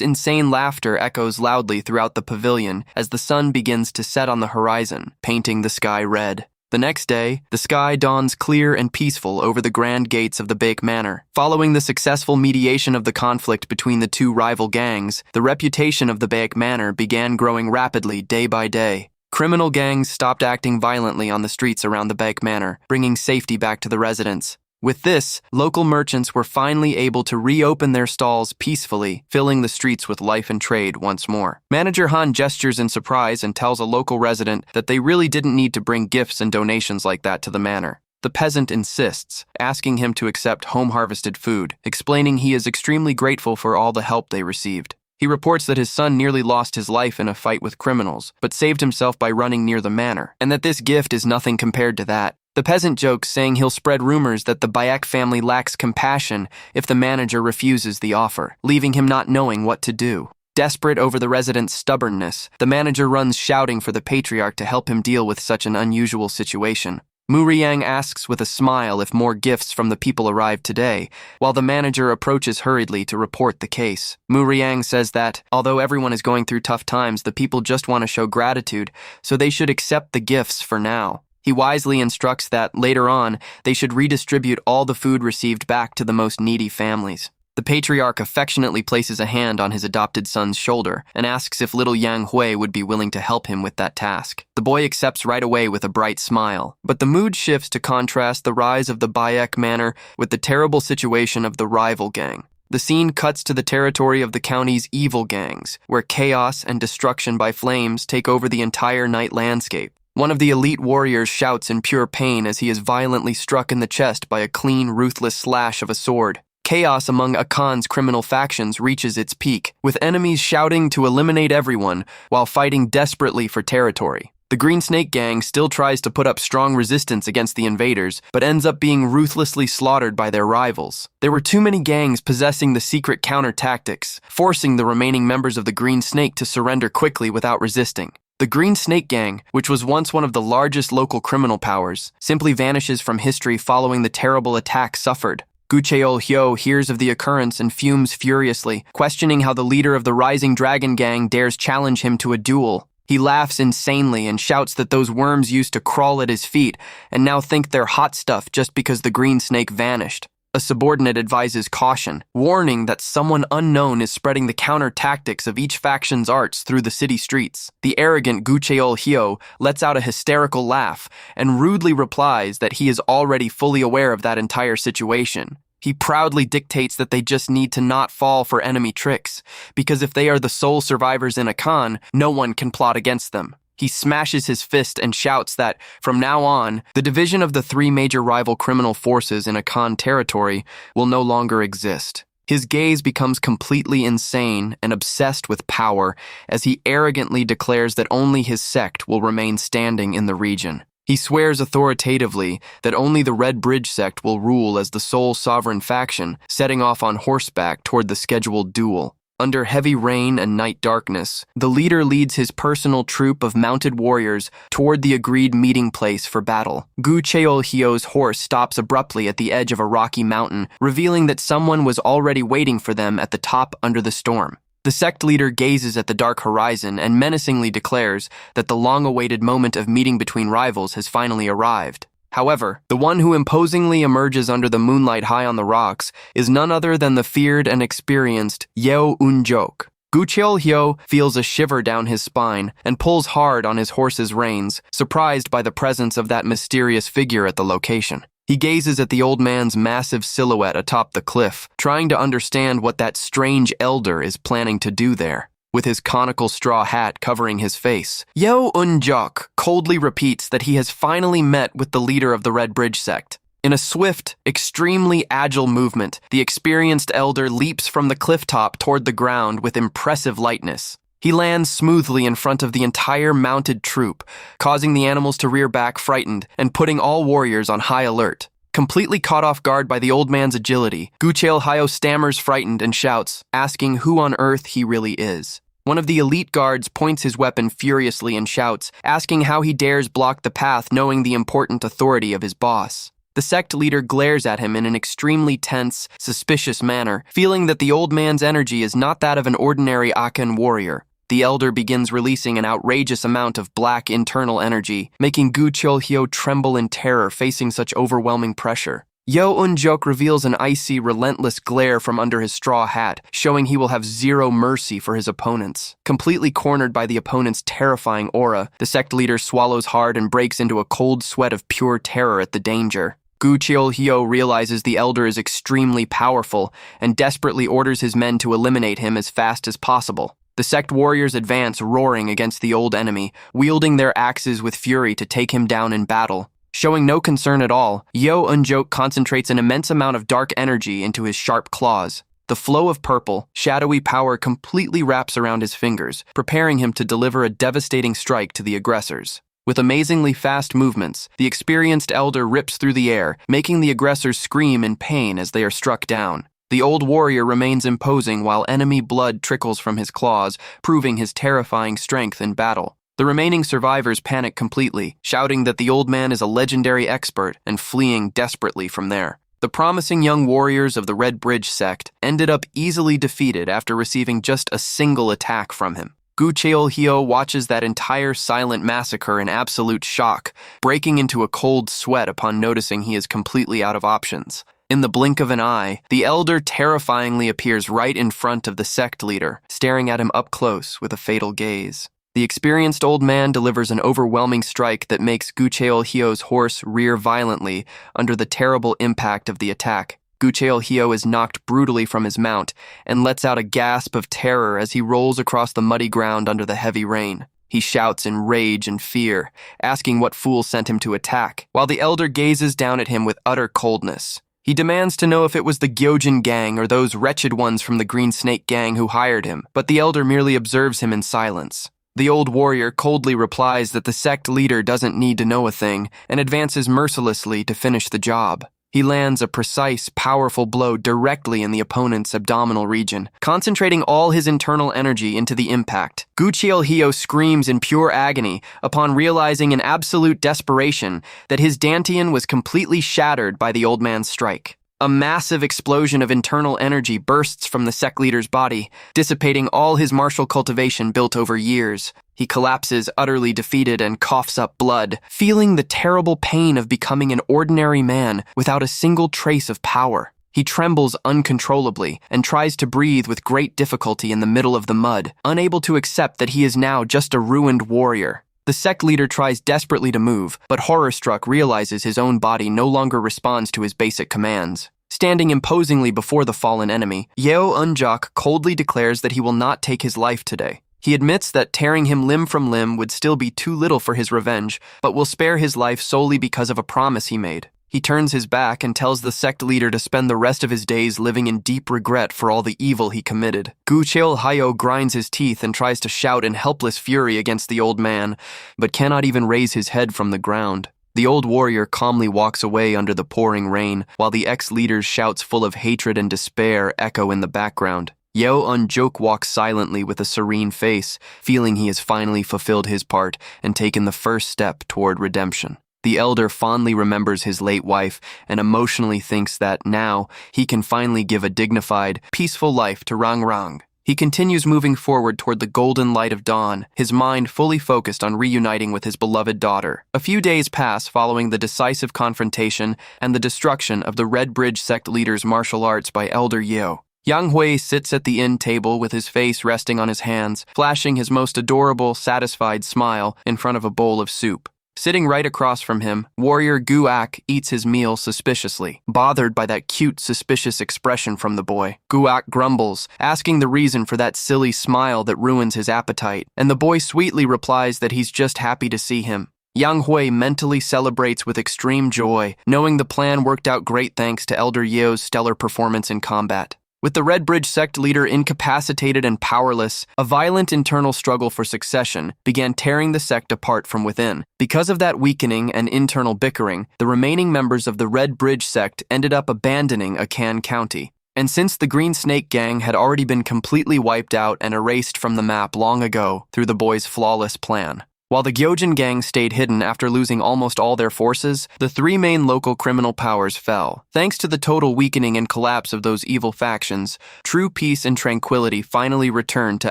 insane laughter echoes loudly throughout the pavilion as the sun begins to set on the horizon, painting the sky red. The next day, the sky dawns clear and peaceful over the grand gates of the Bake Manor. Following the successful mediation of the conflict between the two rival gangs, the reputation of the Bake Manor began growing rapidly day by day. Criminal gangs stopped acting violently on the streets around the Bake Manor, bringing safety back to the residents. With this, local merchants were finally able to reopen their stalls peacefully, filling the streets with life and trade once more. Manager Han gestures in surprise and tells a local resident that they really didn't need to bring gifts and donations like that to the manor. The peasant insists, asking him to accept home-harvested food, explaining he is extremely grateful for all the help they received. He reports that his son nearly lost his life in a fight with criminals, but saved himself by running near the manor, and that this gift is nothing compared to that. The peasant jokes, saying he'll spread rumors that the Bayek family lacks compassion if the manager refuses the offer, leaving him not knowing what to do. Desperate over the resident's stubbornness, the manager runs shouting for the patriarch to help him deal with such an unusual situation. Murayang asks with a smile if more gifts from the people arrived today, while the manager approaches hurriedly to report the case. Murayang says that, although everyone is going through tough times, the people just want to show gratitude, so they should accept the gifts for now. He wisely instructs that, later on, they should redistribute all the food received back to the most needy families. The patriarch affectionately places a hand on his adopted son's shoulder and asks if little Yang Hui would be willing to help him with that task. The boy accepts right away with a bright smile, but the mood shifts to contrast the rise of the Bayek Manor with the terrible situation of the rival gang. The scene cuts to the territory of the county's evil gangs, where chaos and destruction by flames take over the entire night landscape. One of the elite warriors shouts in pure pain as he is violently struck in the chest by a clean, ruthless slash of a sword. Chaos among Akan's criminal factions reaches its peak, with enemies shouting to eliminate everyone while fighting desperately for territory. The Green Snake Gang still tries to put up strong resistance against the invaders, but ends up being ruthlessly slaughtered by their rivals. There were too many gangs possessing the secret counter-tactics, forcing the remaining members of the Green Snake to surrender quickly without resisting. The Green Snake Gang, which was once one of the largest local criminal powers, simply vanishes from history following the terrible attack suffered. Gu Cheol-hyo hears of the occurrence and fumes furiously, questioning how the leader of the Rising Dragon Gang dares challenge him to a duel. He laughs insanely and shouts that those worms used to crawl at his feet and now think they're hot stuff just because the Green Snake vanished. A subordinate advises caution, warning that someone unknown is spreading the counter-tactics of each faction's arts through the city streets. The arrogant Gucheol-hyo lets out a hysterical laugh and rudely replies that he is already fully aware of that entire situation. He proudly dictates that they just need to not fall for enemy tricks, because if they are the sole survivors in a Khan, no one can plot against them. He smashes his fist and shouts that, from now on, the division of the three major rival criminal forces in a Khan territory will no longer exist. His gaze becomes completely insane and obsessed with power as he arrogantly declares that only his sect will remain standing in the region. He swears authoritatively that only the Red Bridge sect will rule as the sole sovereign faction, setting off on horseback toward the scheduled duel. Under heavy rain and night darkness, the leader leads his personal troop of mounted warriors toward the agreed meeting place for battle. Gucheol-hyo's horse stops abruptly at the edge of a rocky mountain, revealing that someone was already waiting for them at the top under the storm. The sect leader gazes at the dark horizon and menacingly declares that the long-awaited moment of meeting between rivals has finally arrived. However, the one who imposingly emerges under the moonlight high on the rocks is none other than the feared and experienced Yeo Un-jok. Gucheol-hyo feels a shiver down his spine and pulls hard on his horse's reins, surprised by the presence of that mysterious figure at the location. He gazes at the old man's massive silhouette atop the cliff, trying to understand what that strange elder is planning to do there. With his conical straw hat covering his face, Yeo Un-jok coldly repeats that he has finally met with the leader of the Red Bridge sect. In a swift, extremely agile movement, the experienced elder leaps from the clifftop toward the ground with impressive lightness. He lands smoothly in front of the entire mounted troop, causing the animals to rear back frightened and putting all warriors on high alert. Completely caught off guard by the old man's agility, Gucheol-hyo stammers frightened and shouts, asking who on earth he really is. One of the elite guards points his weapon furiously and shouts, asking how he dares block the path knowing the important authority of his boss. The sect leader glares at him in an extremely tense, suspicious manner, feeling that the old man's energy is not that of an ordinary Akan warrior. The elder begins releasing an outrageous amount of black internal energy, making Gucheol-hyo tremble in terror facing such overwhelming pressure. Yeo Un-jok reveals an icy, relentless glare from under his straw hat, showing he will have zero mercy for his opponents. Completely cornered by the opponent's terrifying aura, the sect leader swallows hard and breaks into a cold sweat of pure terror at the danger. Gucheol-hyo realizes the elder is extremely powerful and desperately orders his men to eliminate him as fast as possible. The sect warriors advance, roaring against the old enemy, wielding their axes with fury to take him down in battle. Showing no concern at all, Yeo Un-jok concentrates an immense amount of dark energy into his sharp claws. The flow of purple, shadowy power completely wraps around his fingers, preparing him to deliver a devastating strike to the aggressors. With amazingly fast movements, the experienced elder rips through the air, making the aggressors scream in pain as they are struck down. The old warrior remains imposing while enemy blood trickles from his claws, proving his terrifying strength in battle. The remaining survivors panic completely, shouting that the old man is a legendary expert and fleeing desperately from there. The promising young warriors of the Red Bridge sect ended up easily defeated after receiving just a single attack from him. Gucheol-hyo watches that entire silent massacre in absolute shock, breaking into a cold sweat upon noticing he is completely out of options. In the blink of an eye, the elder terrifyingly appears right in front of the sect leader, staring at him up close with a fatal gaze. The experienced old man delivers an overwhelming strike that makes Gucheol-hyo's horse rear violently under the terrible impact of the attack. Gucheol-hyo is knocked brutally from his mount and lets out a gasp of terror as he rolls across the muddy ground under the heavy rain. He shouts in rage and fear, asking what fool sent him to attack, while the elder gazes down at him with utter coldness. He demands to know if it was the Gyojin gang or those wretched ones from the Green Snake gang who hired him, but the elder merely observes him in silence. The old warrior coldly replies that the sect leader doesn't need to know a thing and advances mercilessly to finish the job. He lands a precise, powerful blow directly in the opponent's abdominal region, concentrating all his internal energy into the impact. Gucheol-hyo screams in pure agony upon realizing in absolute desperation that his dantian was completely shattered by the old man's strike. A massive explosion of internal energy bursts from the sect leader's body, dissipating all his martial cultivation built over years. He collapses utterly defeated and coughs up blood, feeling the terrible pain of becoming an ordinary man without a single trace of power. He trembles uncontrollably and tries to breathe with great difficulty in the middle of the mud, unable to accept that he is now just a ruined warrior. The sect leader tries desperately to move, but horror-struck realizes his own body no longer responds to his basic commands. Standing imposingly before the fallen enemy, Yeo Unjok coldly declares that he will not take his life today. He admits that tearing him limb from limb would still be too little for his revenge, but will spare his life solely because of a promise he made. He turns his back and tells the sect leader to spend the rest of his days living in deep regret for all the evil he committed. Gu Cheol-hayo grinds his teeth and tries to shout in helpless fury against the old man, but cannot even raise his head from the ground. The old warrior calmly walks away under the pouring rain, while the ex-leader's shouts full of hatred and despair echo in the background. Yeo Unjok walks silently with a serene face, feeling he has finally fulfilled his part and taken the first step toward redemption. The elder fondly remembers his late wife and emotionally thinks that now he can finally give a dignified, peaceful life to Rang Rang. He continues moving forward toward the golden light of dawn, his mind fully focused on reuniting with his beloved daughter. A few days pass following the decisive confrontation and the destruction of the Red Bridge sect leader's martial arts by Elder Yeo. Yang Hui sits at the inn table with his face resting on his hands, flashing his most adorable, satisfied smile in front of a bowl of soup. Sitting right across from him, warrior Guak eats his meal suspiciously, bothered by that cute, suspicious expression from the boy. Guak grumbles, asking the reason for that silly smile that ruins his appetite, and the boy sweetly replies that he's just happy to see him. Yang Hui mentally celebrates with extreme joy, knowing the plan worked out great thanks to Elder Yeo's stellar performance in combat. With the Red Bridge sect leader incapacitated and powerless, a violent internal struggle for succession began tearing the sect apart from within. Because of that weakening and internal bickering, the remaining members of the Red Bridge sect ended up abandoning Akan County. And since the Green Snake Gang had already been completely wiped out and erased from the map long ago through the boys' flawless plan, while the Gyojin Gang stayed hidden after losing almost all their forces, the three main local criminal powers fell. Thanks to the total weakening and collapse of those evil factions, true peace and tranquility finally returned to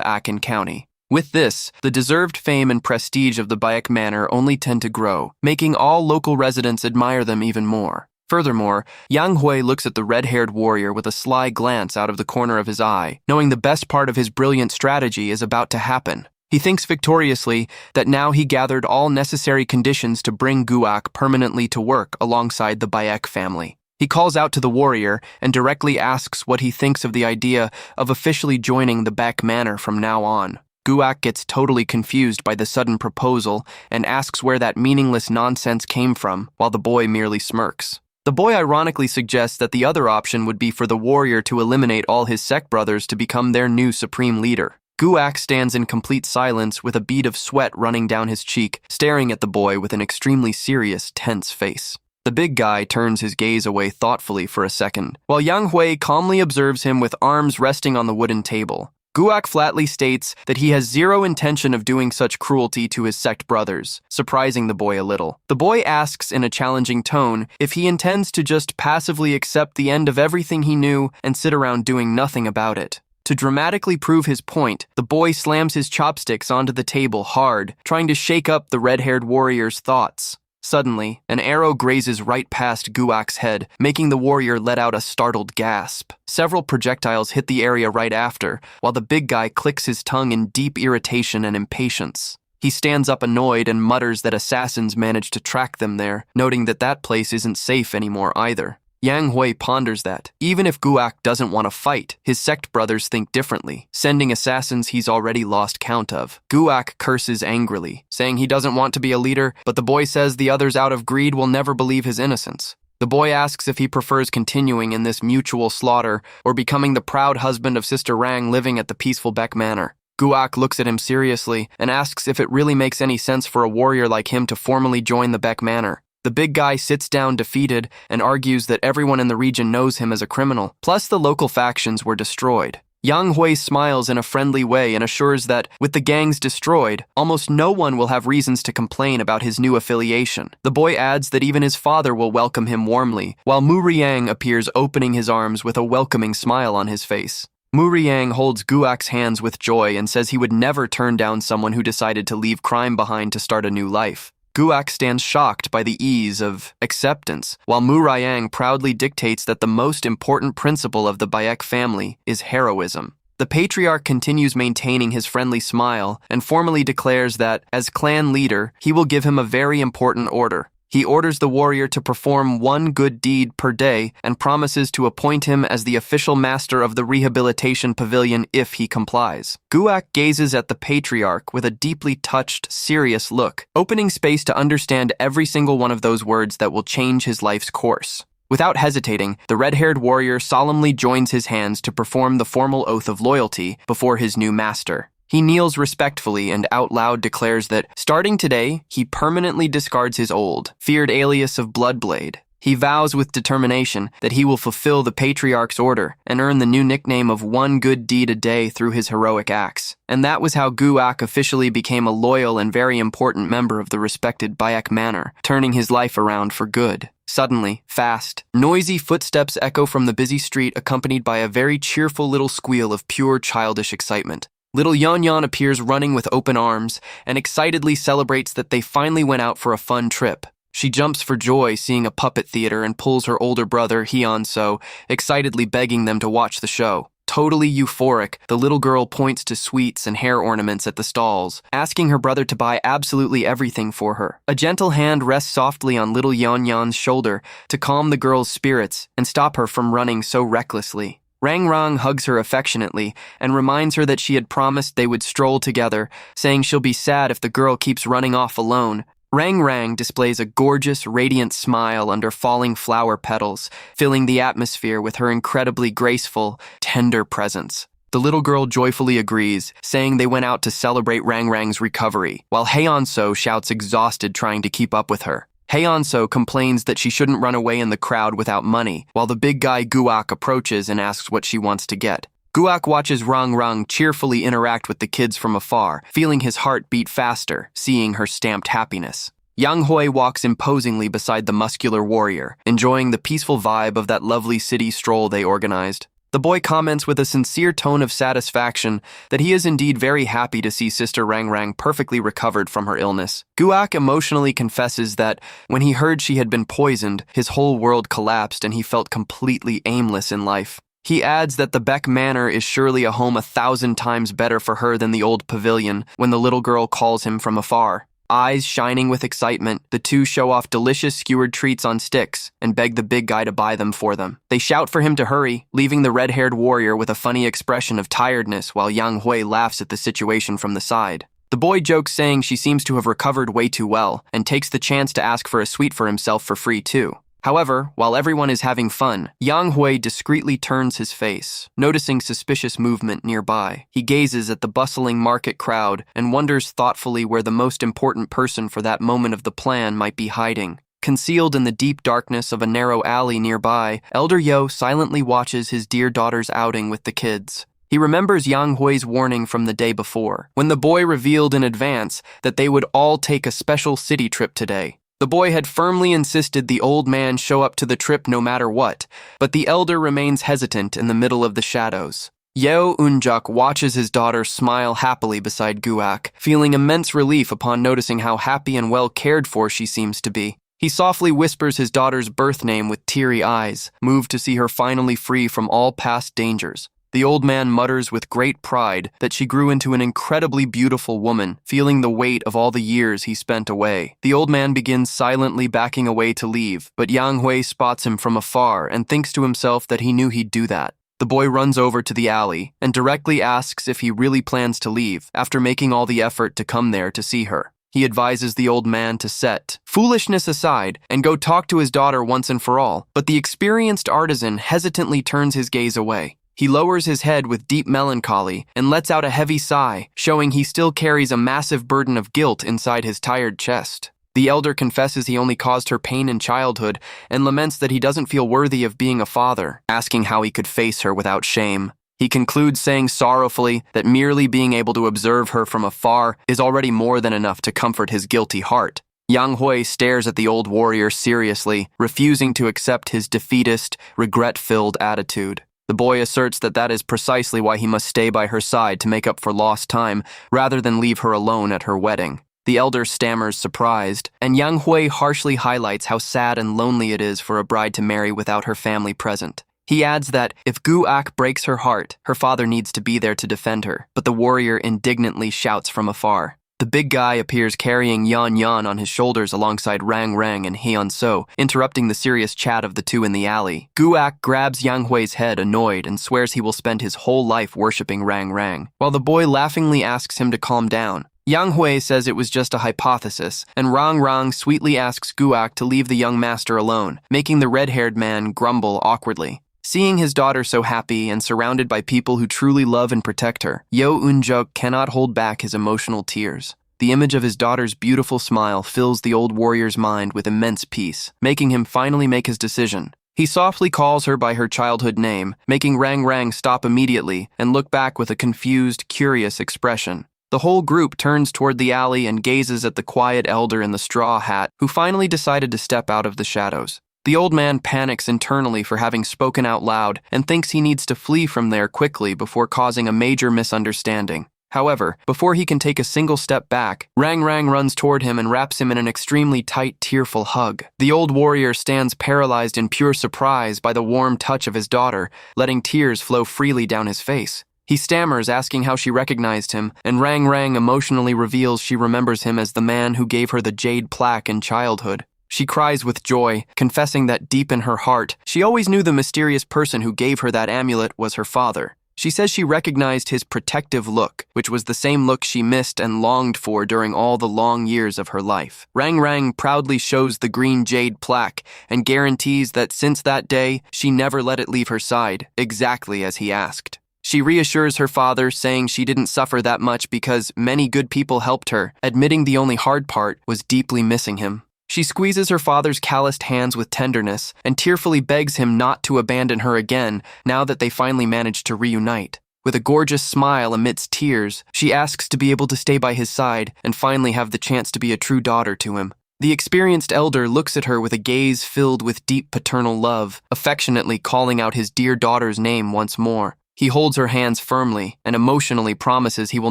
Akan County. With this, the deserved fame and prestige of the Bayek Manor only tend to grow, making all local residents admire them even more. Furthermore, Yang Hui looks at the red-haired warrior with a sly glance out of the corner of his eye, knowing the best part of his brilliant strategy is about to happen. He thinks victoriously that now he gathered all necessary conditions to bring Guak permanently to work alongside the Bayek family. He calls out to the warrior and directly asks what he thinks of the idea of officially joining the Bayek Manor from now on. Guak gets totally confused by the sudden proposal and asks where that meaningless nonsense came from, while the boy merely smirks. The boy ironically suggests that the other option would be for the warrior to eliminate all his sect brothers to become their new supreme leader. Guak stands in complete silence with a bead of sweat running down his cheek, staring at the boy with an extremely serious, tense face. The big guy turns his gaze away thoughtfully for a second, while Yang Hui calmly observes him with arms resting on the wooden table. Guak flatly states that he has zero intention of doing such cruelty to his sect brothers, surprising the boy a little. The boy asks in a challenging tone if he intends to just passively accept the end of everything he knew and sit around doing nothing about it. To dramatically prove his point, the boy slams his chopsticks onto the table hard, trying to shake up the red-haired warrior's thoughts. Suddenly, an arrow grazes right past Guak's head, making the warrior let out a startled gasp. Several projectiles hit the area right after, while the big guy clicks his tongue in deep irritation and impatience. He stands up annoyed and mutters that assassins managed to track them there, noting that that place isn't safe anymore either. Yang Hui ponders that, even if Guak doesn't want to fight, his sect brothers think differently, sending assassins he's already lost count of. Guak curses angrily, saying he doesn't want to be a leader, but the boy says the others out of greed will never believe his innocence. The boy asks if he prefers continuing in this mutual slaughter or becoming the proud husband of Sister Rang living at the peaceful Bayek Manor. Guak looks at him seriously and asks if it really makes any sense for a warrior like him to formally join the Bayek Manor. The big guy sits down defeated and argues that everyone in the region knows him as a criminal, plus the local factions were destroyed. Yang Hui smiles in a friendly way and assures that, with the gangs destroyed, almost no one will have reasons to complain about his new affiliation. The boy adds that even his father will welcome him warmly, while Murim appears opening his arms with a welcoming smile on his face. Murim holds Guak's hands with joy and says he would never turn down someone who decided to leave crime behind to start a new life. Guak stands shocked by the ease of acceptance, while Murayang proudly dictates that the most important principle of the Bayek family is heroism. The patriarch continues maintaining his friendly smile and formally declares that, as clan leader, he will give him a very important order. He orders the warrior to perform one good deed per day and promises to appoint him as the official master of the rehabilitation pavilion if he complies. Guak gazes at the patriarch with a deeply touched, serious look, opening space to understand every single one of those words that will change his life's course. Without hesitating, the red-haired warrior solemnly joins his hands to perform the formal oath of loyalty before his new master. He kneels respectfully and out loud declares that, starting today, he permanently discards his old, feared alias of Bloodblade. He vows with determination that he will fulfill the patriarch's order and earn the new nickname of one good deed a day through his heroic acts. And that was how Guak officially became a loyal and very important member of the respected Bayek Manor, turning his life around for good. Suddenly, fast, noisy footsteps echo from the busy street, accompanied by a very cheerful little squeal of pure childish excitement. Little Yon appears running with open arms and excitedly celebrates that they finally went out for a fun trip. She jumps for joy seeing a puppet theater and pulls her older brother, Hyunso, excitedly begging them to watch the show. Totally euphoric, the little girl points to sweets and hair ornaments at the stalls, asking her brother to buy absolutely everything for her. A gentle hand rests softly on little Yon's shoulder to calm the girl's spirits and stop her from running so recklessly. Rangrang hugs her affectionately and reminds her that she had promised they would stroll together, saying she'll be sad if the girl keeps running off alone. Rangrang displays a gorgeous, radiant smile under falling flower petals, filling the atmosphere with her incredibly graceful, tender presence. The little girl joyfully agrees, saying they went out to celebrate Rangrang's recovery, while Hyunso shouts exhausted trying to keep up with her. Hyunso complains that she shouldn't run away in the crowd without money, while the big guy Guak approaches and asks what she wants to get. Guak watches Rangrang cheerfully interact with the kids from afar, feeling his heart beat faster, seeing her stamped happiness. Yang Hui walks imposingly beside the muscular warrior, enjoying the peaceful vibe of that lovely city stroll they organized. The boy comments with a sincere tone of satisfaction that he is indeed very happy to see Sister Rangrang perfectly recovered from her illness. Guak emotionally confesses that when he heard she had been poisoned, his whole world collapsed and he felt completely aimless in life. He adds that the Beck Manor is surely a home 1,000 times better for her than the old pavilion when the little girl calls him from afar. Eyes shining with excitement, the two show off delicious skewered treats on sticks and beg the big guy to buy them for them. They shout for him to hurry, leaving the red-haired warrior with a funny expression of tiredness while Yang Hui laughs at the situation from the side. The boy jokes saying she seems to have recovered way too well and takes the chance to ask for a sweet for himself for free too. However, while everyone is having fun, Yang Hui discreetly turns his face, noticing suspicious movement nearby. He gazes at the bustling market crowd and wonders thoughtfully where the most important person for that moment of the plan might be hiding. Concealed in the deep darkness of a narrow alley nearby, Elder Yo silently watches his dear daughter's outing with the kids. He remembers Yang Hui's warning from the day before, when the boy revealed in advance that they would all take a special city trip today. The boy had firmly insisted the old man show up to the trip no matter what, but the elder remains hesitant in the middle of the shadows. Yeo Unjuk watches his daughter smile happily beside Guak, feeling immense relief upon noticing how happy and well cared for she seems to be. He softly whispers his daughter's birth name with teary eyes, moved to see her finally free from all past dangers. The old man mutters with great pride that she grew into an incredibly beautiful woman, feeling the weight of all the years he spent away. The old man begins silently backing away to leave, but Yang Hui spots him from afar and thinks to himself that he knew he'd do that. The boy runs over to the alley and directly asks if he really plans to leave after making all the effort to come there to see her. He advises the old man to set foolishness aside and go talk to his daughter once and for all, but the experienced artisan hesitantly turns his gaze away. He lowers his head with deep melancholy and lets out a heavy sigh, showing he still carries a massive burden of guilt inside his tired chest. The elder confesses he only caused her pain in childhood and laments that he doesn't feel worthy of being a father, asking how he could face her without shame. He concludes saying sorrowfully that merely being able to observe her from afar is already more than enough to comfort his guilty heart. Yang Hui stares at the old warrior seriously, refusing to accept his defeatist, regret-filled attitude. The boy asserts that that is precisely why he must stay by her side to make up for lost time, rather than leave her alone at her wedding. The elder stammers, surprised, and Yang Hui harshly highlights how sad and lonely it is for a bride to marry without her family present. He adds that if Gu Ak breaks her heart, her father needs to be there to defend her, but the warrior indignantly shouts from afar. The big guy appears carrying Yan Yan on his shoulders alongside Rang Rang and Hyun So, interrupting the serious chat of the two in the alley. Gu Ak grabs Yang Hui's head, annoyed, and swears he will spend his whole life worshipping Rang Rang, while the boy laughingly asks him to calm down. Yang Hui says it was just a hypothesis, and Rang Rang sweetly asks Gu Ak to leave the young master alone, making the red-haired man grumble awkwardly. Seeing his daughter so happy and surrounded by people who truly love and protect her, Yo Eun-juk cannot hold back his emotional tears. The image of his daughter's beautiful smile fills the old warrior's mind with immense peace, making him finally make his decision. He softly calls her by her childhood name, making Rang Rang stop immediately and look back with a confused, curious expression. The whole group turns toward the alley and gazes at the quiet elder in the straw hat, who finally decided to step out of the shadows. The old man panics internally for having spoken out loud and thinks he needs to flee from there quickly before causing a major misunderstanding. However, before he can take a single step back, Rang Rang runs toward him and wraps him in an extremely tight, tearful hug. The old warrior stands paralyzed in pure surprise by the warm touch of his daughter, letting tears flow freely down his face. He stammers, asking how she recognized him, and Rang Rang emotionally reveals she remembers him as the man who gave her the jade plaque in childhood. She cries with joy, confessing that deep in her heart, she always knew the mysterious person who gave her that amulet was her father. She says she recognized his protective look, which was the same look she missed and longed for during all the long years of her life. Rang Rang proudly shows the green jade plaque and guarantees that since that day, she never let it leave her side, exactly as he asked. She reassures her father, saying she didn't suffer that much because many good people helped her, admitting the only hard part was deeply missing him. She squeezes her father's calloused hands with tenderness and tearfully begs him not to abandon her again now that they finally managed to reunite. With a gorgeous smile amidst tears, she asks to be able to stay by his side and finally have the chance to be a true daughter to him. The experienced elder looks at her with a gaze filled with deep paternal love, affectionately calling out his dear daughter's name once more. He holds her hands firmly and emotionally promises he will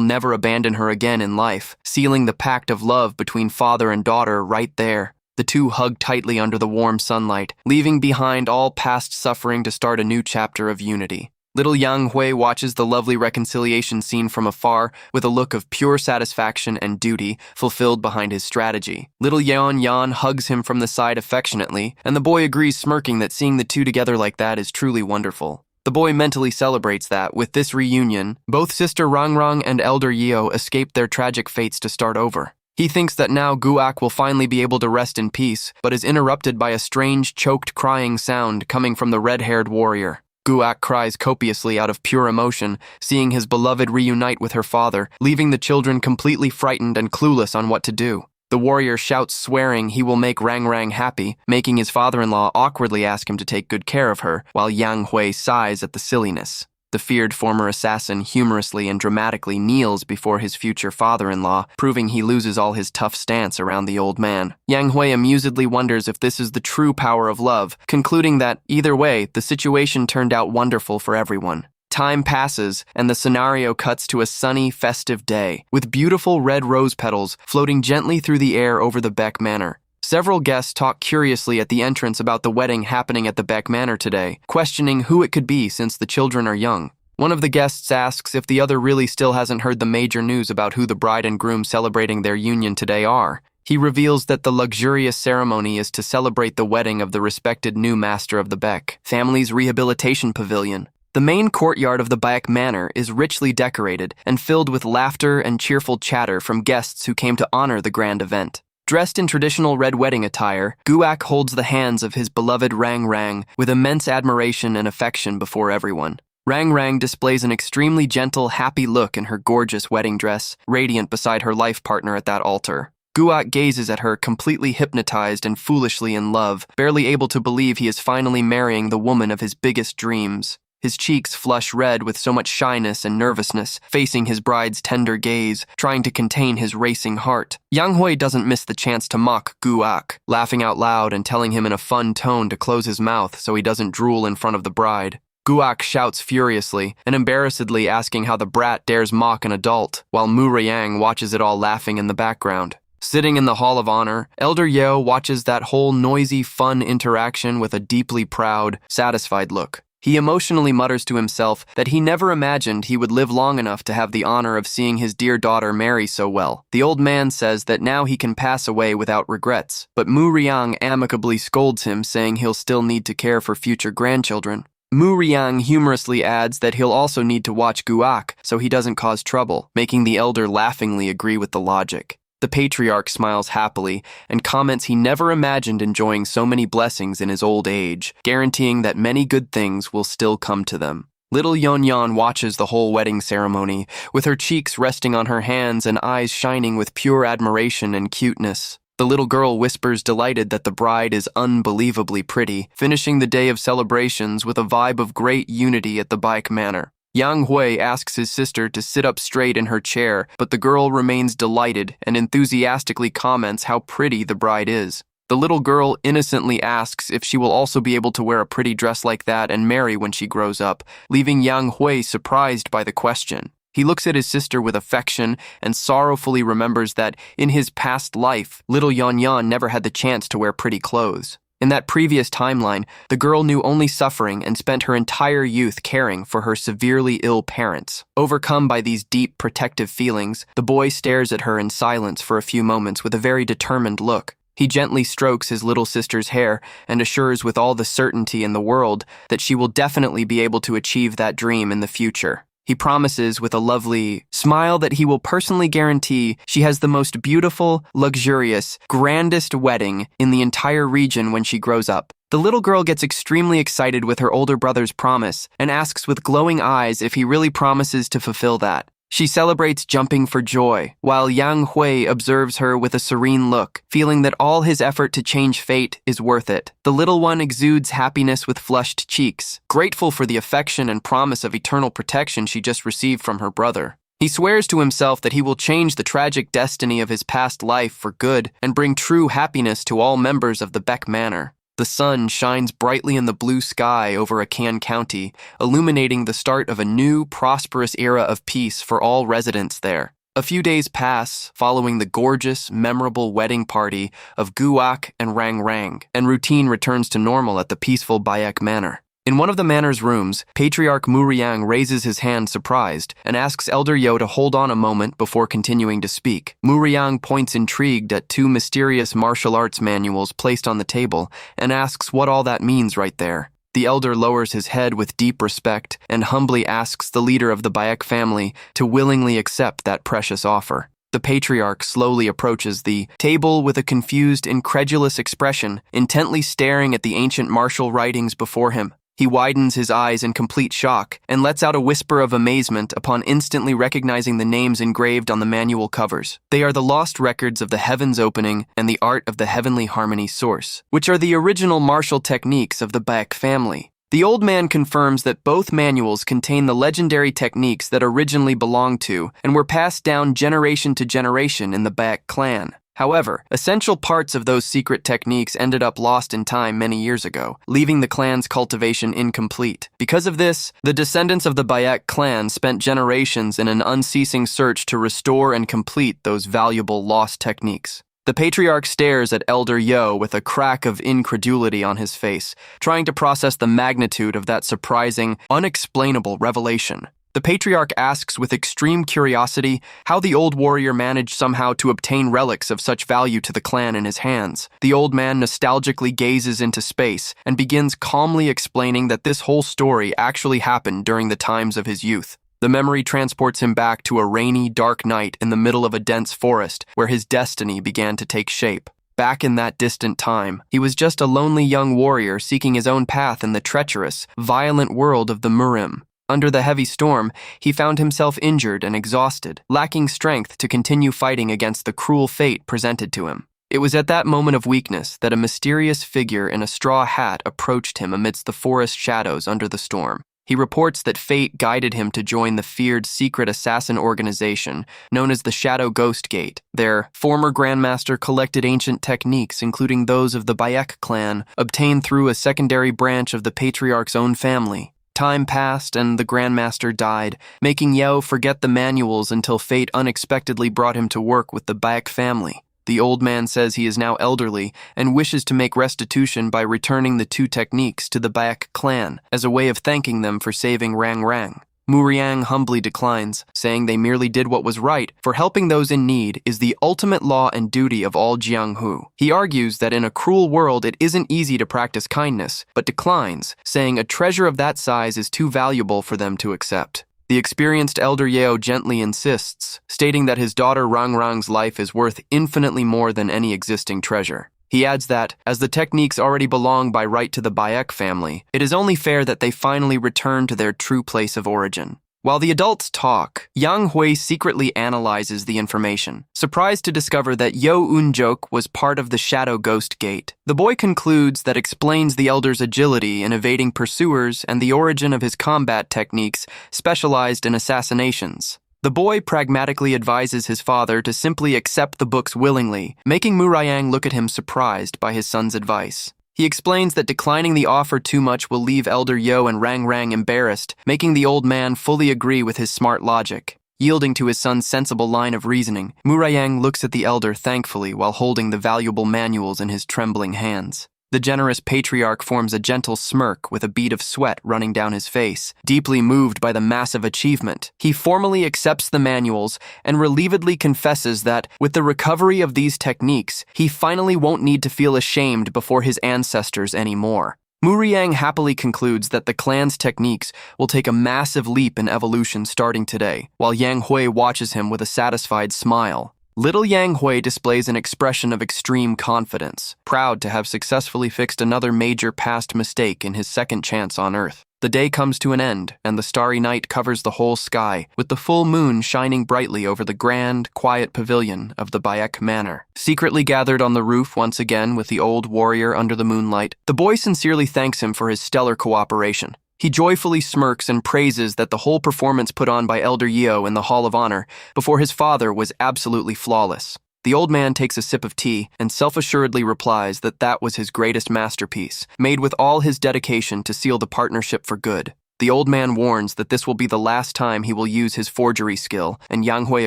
never abandon her again in life, sealing the pact of love between father and daughter right there. The two hug tightly under the warm sunlight, leaving behind all past suffering to start a new chapter of unity. Little Yang Hui watches the lovely reconciliation scene from afar with a look of pure satisfaction and duty fulfilled behind his strategy. Little Yan Yan hugs him from the side affectionately, and the boy agrees, smirking that seeing the two together like that is truly wonderful. The boy mentally celebrates that, with this reunion, both Sister Rang Rang and Elder Yeo escaped their tragic fates to start over. He thinks that now Gu Ak will finally be able to rest in peace, but is interrupted by a strange, choked crying sound coming from the red-haired warrior. Gu Ak cries copiously out of pure emotion, seeing his beloved reunite with her father, leaving the children completely frightened and clueless on what to do. The warrior shouts, swearing he will make Rang Rang happy, making his father-in-law awkwardly ask him to take good care of her, while Yang Hui sighs at the silliness. The feared former assassin humorously and dramatically kneels before his future father-in-law, proving he loses all his tough stance around the old man. Yang Hui amusedly wonders if this is the true power of love, concluding that, either way, the situation turned out wonderful for everyone. Time passes, and the scenario cuts to a sunny, festive day, with beautiful red rose petals floating gently through the air over the Beck Manor. Several guests talk curiously at the entrance about the wedding happening at the Beck Manor today, questioning who it could be since the children are young. One of the guests asks if the other really still hasn't heard the major news about who the bride and groom celebrating their union today are. He reveals that the luxurious ceremony is to celebrate the wedding of the respected new master of the Beck family's rehabilitation pavilion. The main courtyard of the Beck Manor is richly decorated and filled with laughter and cheerful chatter from guests who came to honor the grand event. Dressed in traditional red wedding attire, Gu Ak holds the hands of his beloved Rang Rang with immense admiration and affection before everyone. Rang Rang displays an extremely gentle, happy look in her gorgeous wedding dress, radiant beside her life partner at that altar. Gu Ak gazes at her, completely hypnotized and foolishly in love, barely able to believe he is finally marrying the woman of his biggest dreams. His cheeks flush red with so much shyness and nervousness, facing his bride's tender gaze, trying to contain his racing heart. Yang Hui doesn't miss the chance to mock Gu Ak, laughing out loud and telling him in a fun tone to close his mouth so he doesn't drool in front of the bride. Gu Ak shouts furiously and embarrassedly asking how the brat dares mock an adult, while Murim watches it all laughing in the background. Sitting in the Hall of Honor, Elder Yeo watches that whole noisy, fun interaction with a deeply proud, satisfied look. He emotionally mutters to himself that he never imagined he would live long enough to have the honor of seeing his dear daughter marry so well. The old man says that now he can pass away without regrets, but Murim amicably scolds him, saying he'll still need to care for future grandchildren. Murim humorously adds that he'll also need to watch Guak so he doesn't cause trouble, making the elder laughingly agree with the logic. The patriarch smiles happily and comments he never imagined enjoying so many blessings in his old age, guaranteeing that many good things will still come to them. Little Yon watches the whole wedding ceremony, with her cheeks resting on her hands and eyes shining with pure admiration and cuteness. The little girl whispers delighted that the bride is unbelievably pretty, finishing the day of celebrations with a vibe of great unity at the Baek Manor. Yang Hui asks his sister to sit up straight in her chair, but the girl remains delighted and enthusiastically comments how pretty the bride is. The little girl innocently asks if she will also be able to wear a pretty dress like that and marry when she grows up, leaving Yang Hui surprised by the question. He looks at his sister with affection and sorrowfully remembers that, in his past life, little Yan never had the chance to wear pretty clothes. In that previous timeline, the girl knew only suffering and spent her entire youth caring for her severely ill parents. Overcome by these deep, protective feelings, the boy stares at her in silence for a few moments with a very determined look. He gently strokes his little sister's hair and assures with all the certainty in the world that she will definitely be able to achieve that dream in the future. He promises with a lovely smile that he will personally guarantee she has the most beautiful, luxurious, grandest wedding in the entire region when she grows up. The little girl gets extremely excited with her older brother's promise and asks with glowing eyes if he really promises to fulfill that. She celebrates, jumping for joy, while Yang Hui observes her with a serene look, feeling that all his effort to change fate is worth it. The little one exudes happiness with flushed cheeks, grateful for the affection and promise of eternal protection she just received from her brother. He swears to himself that he will change the tragic destiny of his past life for good and bring true happiness to all members of the Baek Manor. The sun shines brightly in the blue sky over Akan County, illuminating the start of a new, prosperous era of peace for all residents there. A few days pass following the gorgeous, memorable wedding party of Guak and Rang, and routine returns to normal at the peaceful Baek Manor. In one of the manor's rooms, Patriarch Murim raises his hand surprised and asks Elder Yo to hold on a moment before continuing to speak. Murim points intrigued at two mysterious martial arts manuals placed on the table and asks what all that means right there. The elder lowers his head with deep respect and humbly asks the leader of the Baek family to willingly accept that precious offer. The patriarch slowly approaches the table with a confused, incredulous expression, intently staring at the ancient martial writings before him. He widens his eyes in complete shock and lets out a whisper of amazement upon instantly recognizing the names engraved on the manual covers. They are the lost records of the Heaven's Opening and the Art of the Heavenly Harmony Source, which are the original martial techniques of the Baek family. The old man confirms that both manuals contain the legendary techniques that originally belonged to and were passed down generation to generation in the Baek clan. However, essential parts of those secret techniques ended up lost in time many years ago, leaving the clan's cultivation incomplete. Because of this, the descendants of the Baek clan spent generations in an unceasing search to restore and complete those valuable lost techniques. The patriarch stares at Elder Yo with a crack of incredulity on his face, trying to process the magnitude of that surprising, unexplainable revelation. The patriarch asks with extreme curiosity how the old warrior managed somehow to obtain relics of such value to the clan in his hands. The old man nostalgically gazes into space and begins calmly explaining that this whole story actually happened during the times of his youth. The memory transports him back to a rainy, dark night in the middle of a dense forest where his destiny began to take shape. Back in that distant time, he was just a lonely young warrior seeking his own path in the treacherous, violent world of the Murim. Under the heavy storm, he found himself injured and exhausted, lacking strength to continue fighting against the cruel fate presented to him. It was at that moment of weakness that a mysterious figure in a straw hat approached him amidst the forest shadows under the storm. He reports that fate guided him to join the feared secret assassin organization known as the Shadow Ghost Gate. Their former grandmaster collected ancient techniques, including those of the Baek clan, obtained through a secondary branch of the patriarch's own family. Time passed and the Grandmaster died, making Yeo forget the manuals until fate unexpectedly brought him to work with the Baek family. The old man says he is now elderly and wishes to make restitution by returning the 2 techniques to the Baek clan as a way of thanking them for saving Rang Rang. Murim humbly declines, saying they merely did what was right, for helping those in need is the ultimate law and duty of all Jianghu. He argues that in a cruel world it isn't easy to practice kindness, but declines, saying a treasure of that size is too valuable for them to accept. The experienced elder Yeo gently insists, stating that his daughter Rang Rang's life is worth infinitely more than any existing treasure. He adds that, as the techniques already belong by right to the Baek family, it is only fair that they finally return to their true place of origin. While the adults talk, Yang Hui secretly analyzes the information, surprised to discover that Yo Unjok was part of the Shadow Ghost Gate. The boy concludes that explains the elder's agility in evading pursuers and the origin of his combat techniques specialized in assassinations. The boy pragmatically advises his father to simply accept the books willingly, making Murayang look at him surprised by his son's advice. He explains that declining the offer too much will leave Elder Yo and Rang Rang embarrassed, making the old man fully agree with his smart logic. Yielding to his son's sensible line of reasoning, Murayang looks at the elder thankfully while holding the valuable manuals in his trembling hands. The generous patriarch forms a gentle smirk with a bead of sweat running down his face. Deeply moved by the massive achievement, he formally accepts the manuals and relievedly confesses that, with the recovery of these techniques, he finally won't need to feel ashamed before his ancestors anymore. Murayang happily concludes that the clan's techniques will take a massive leap in evolution starting today, while Yang Hui watches him with a satisfied smile. Little Yang Hui displays an expression of extreme confidence, proud to have successfully fixed another major past mistake in his second chance on Earth. The day comes to an end, and the starry night covers the whole sky, with the full moon shining brightly over the grand, quiet pavilion of the Baek Manor. Secretly gathered on the roof once again with the old warrior under the moonlight, the boy sincerely thanks him for his stellar cooperation. He joyfully smirks and praises that the whole performance put on by Elder Yeo in the Hall of Honor before his father was absolutely flawless. The old man takes a sip of tea and self-assuredly replies that that was his greatest masterpiece, made with all his dedication to seal the partnership for good. The old man warns that this will be the last time he will use his forgery skill, and Yang Hui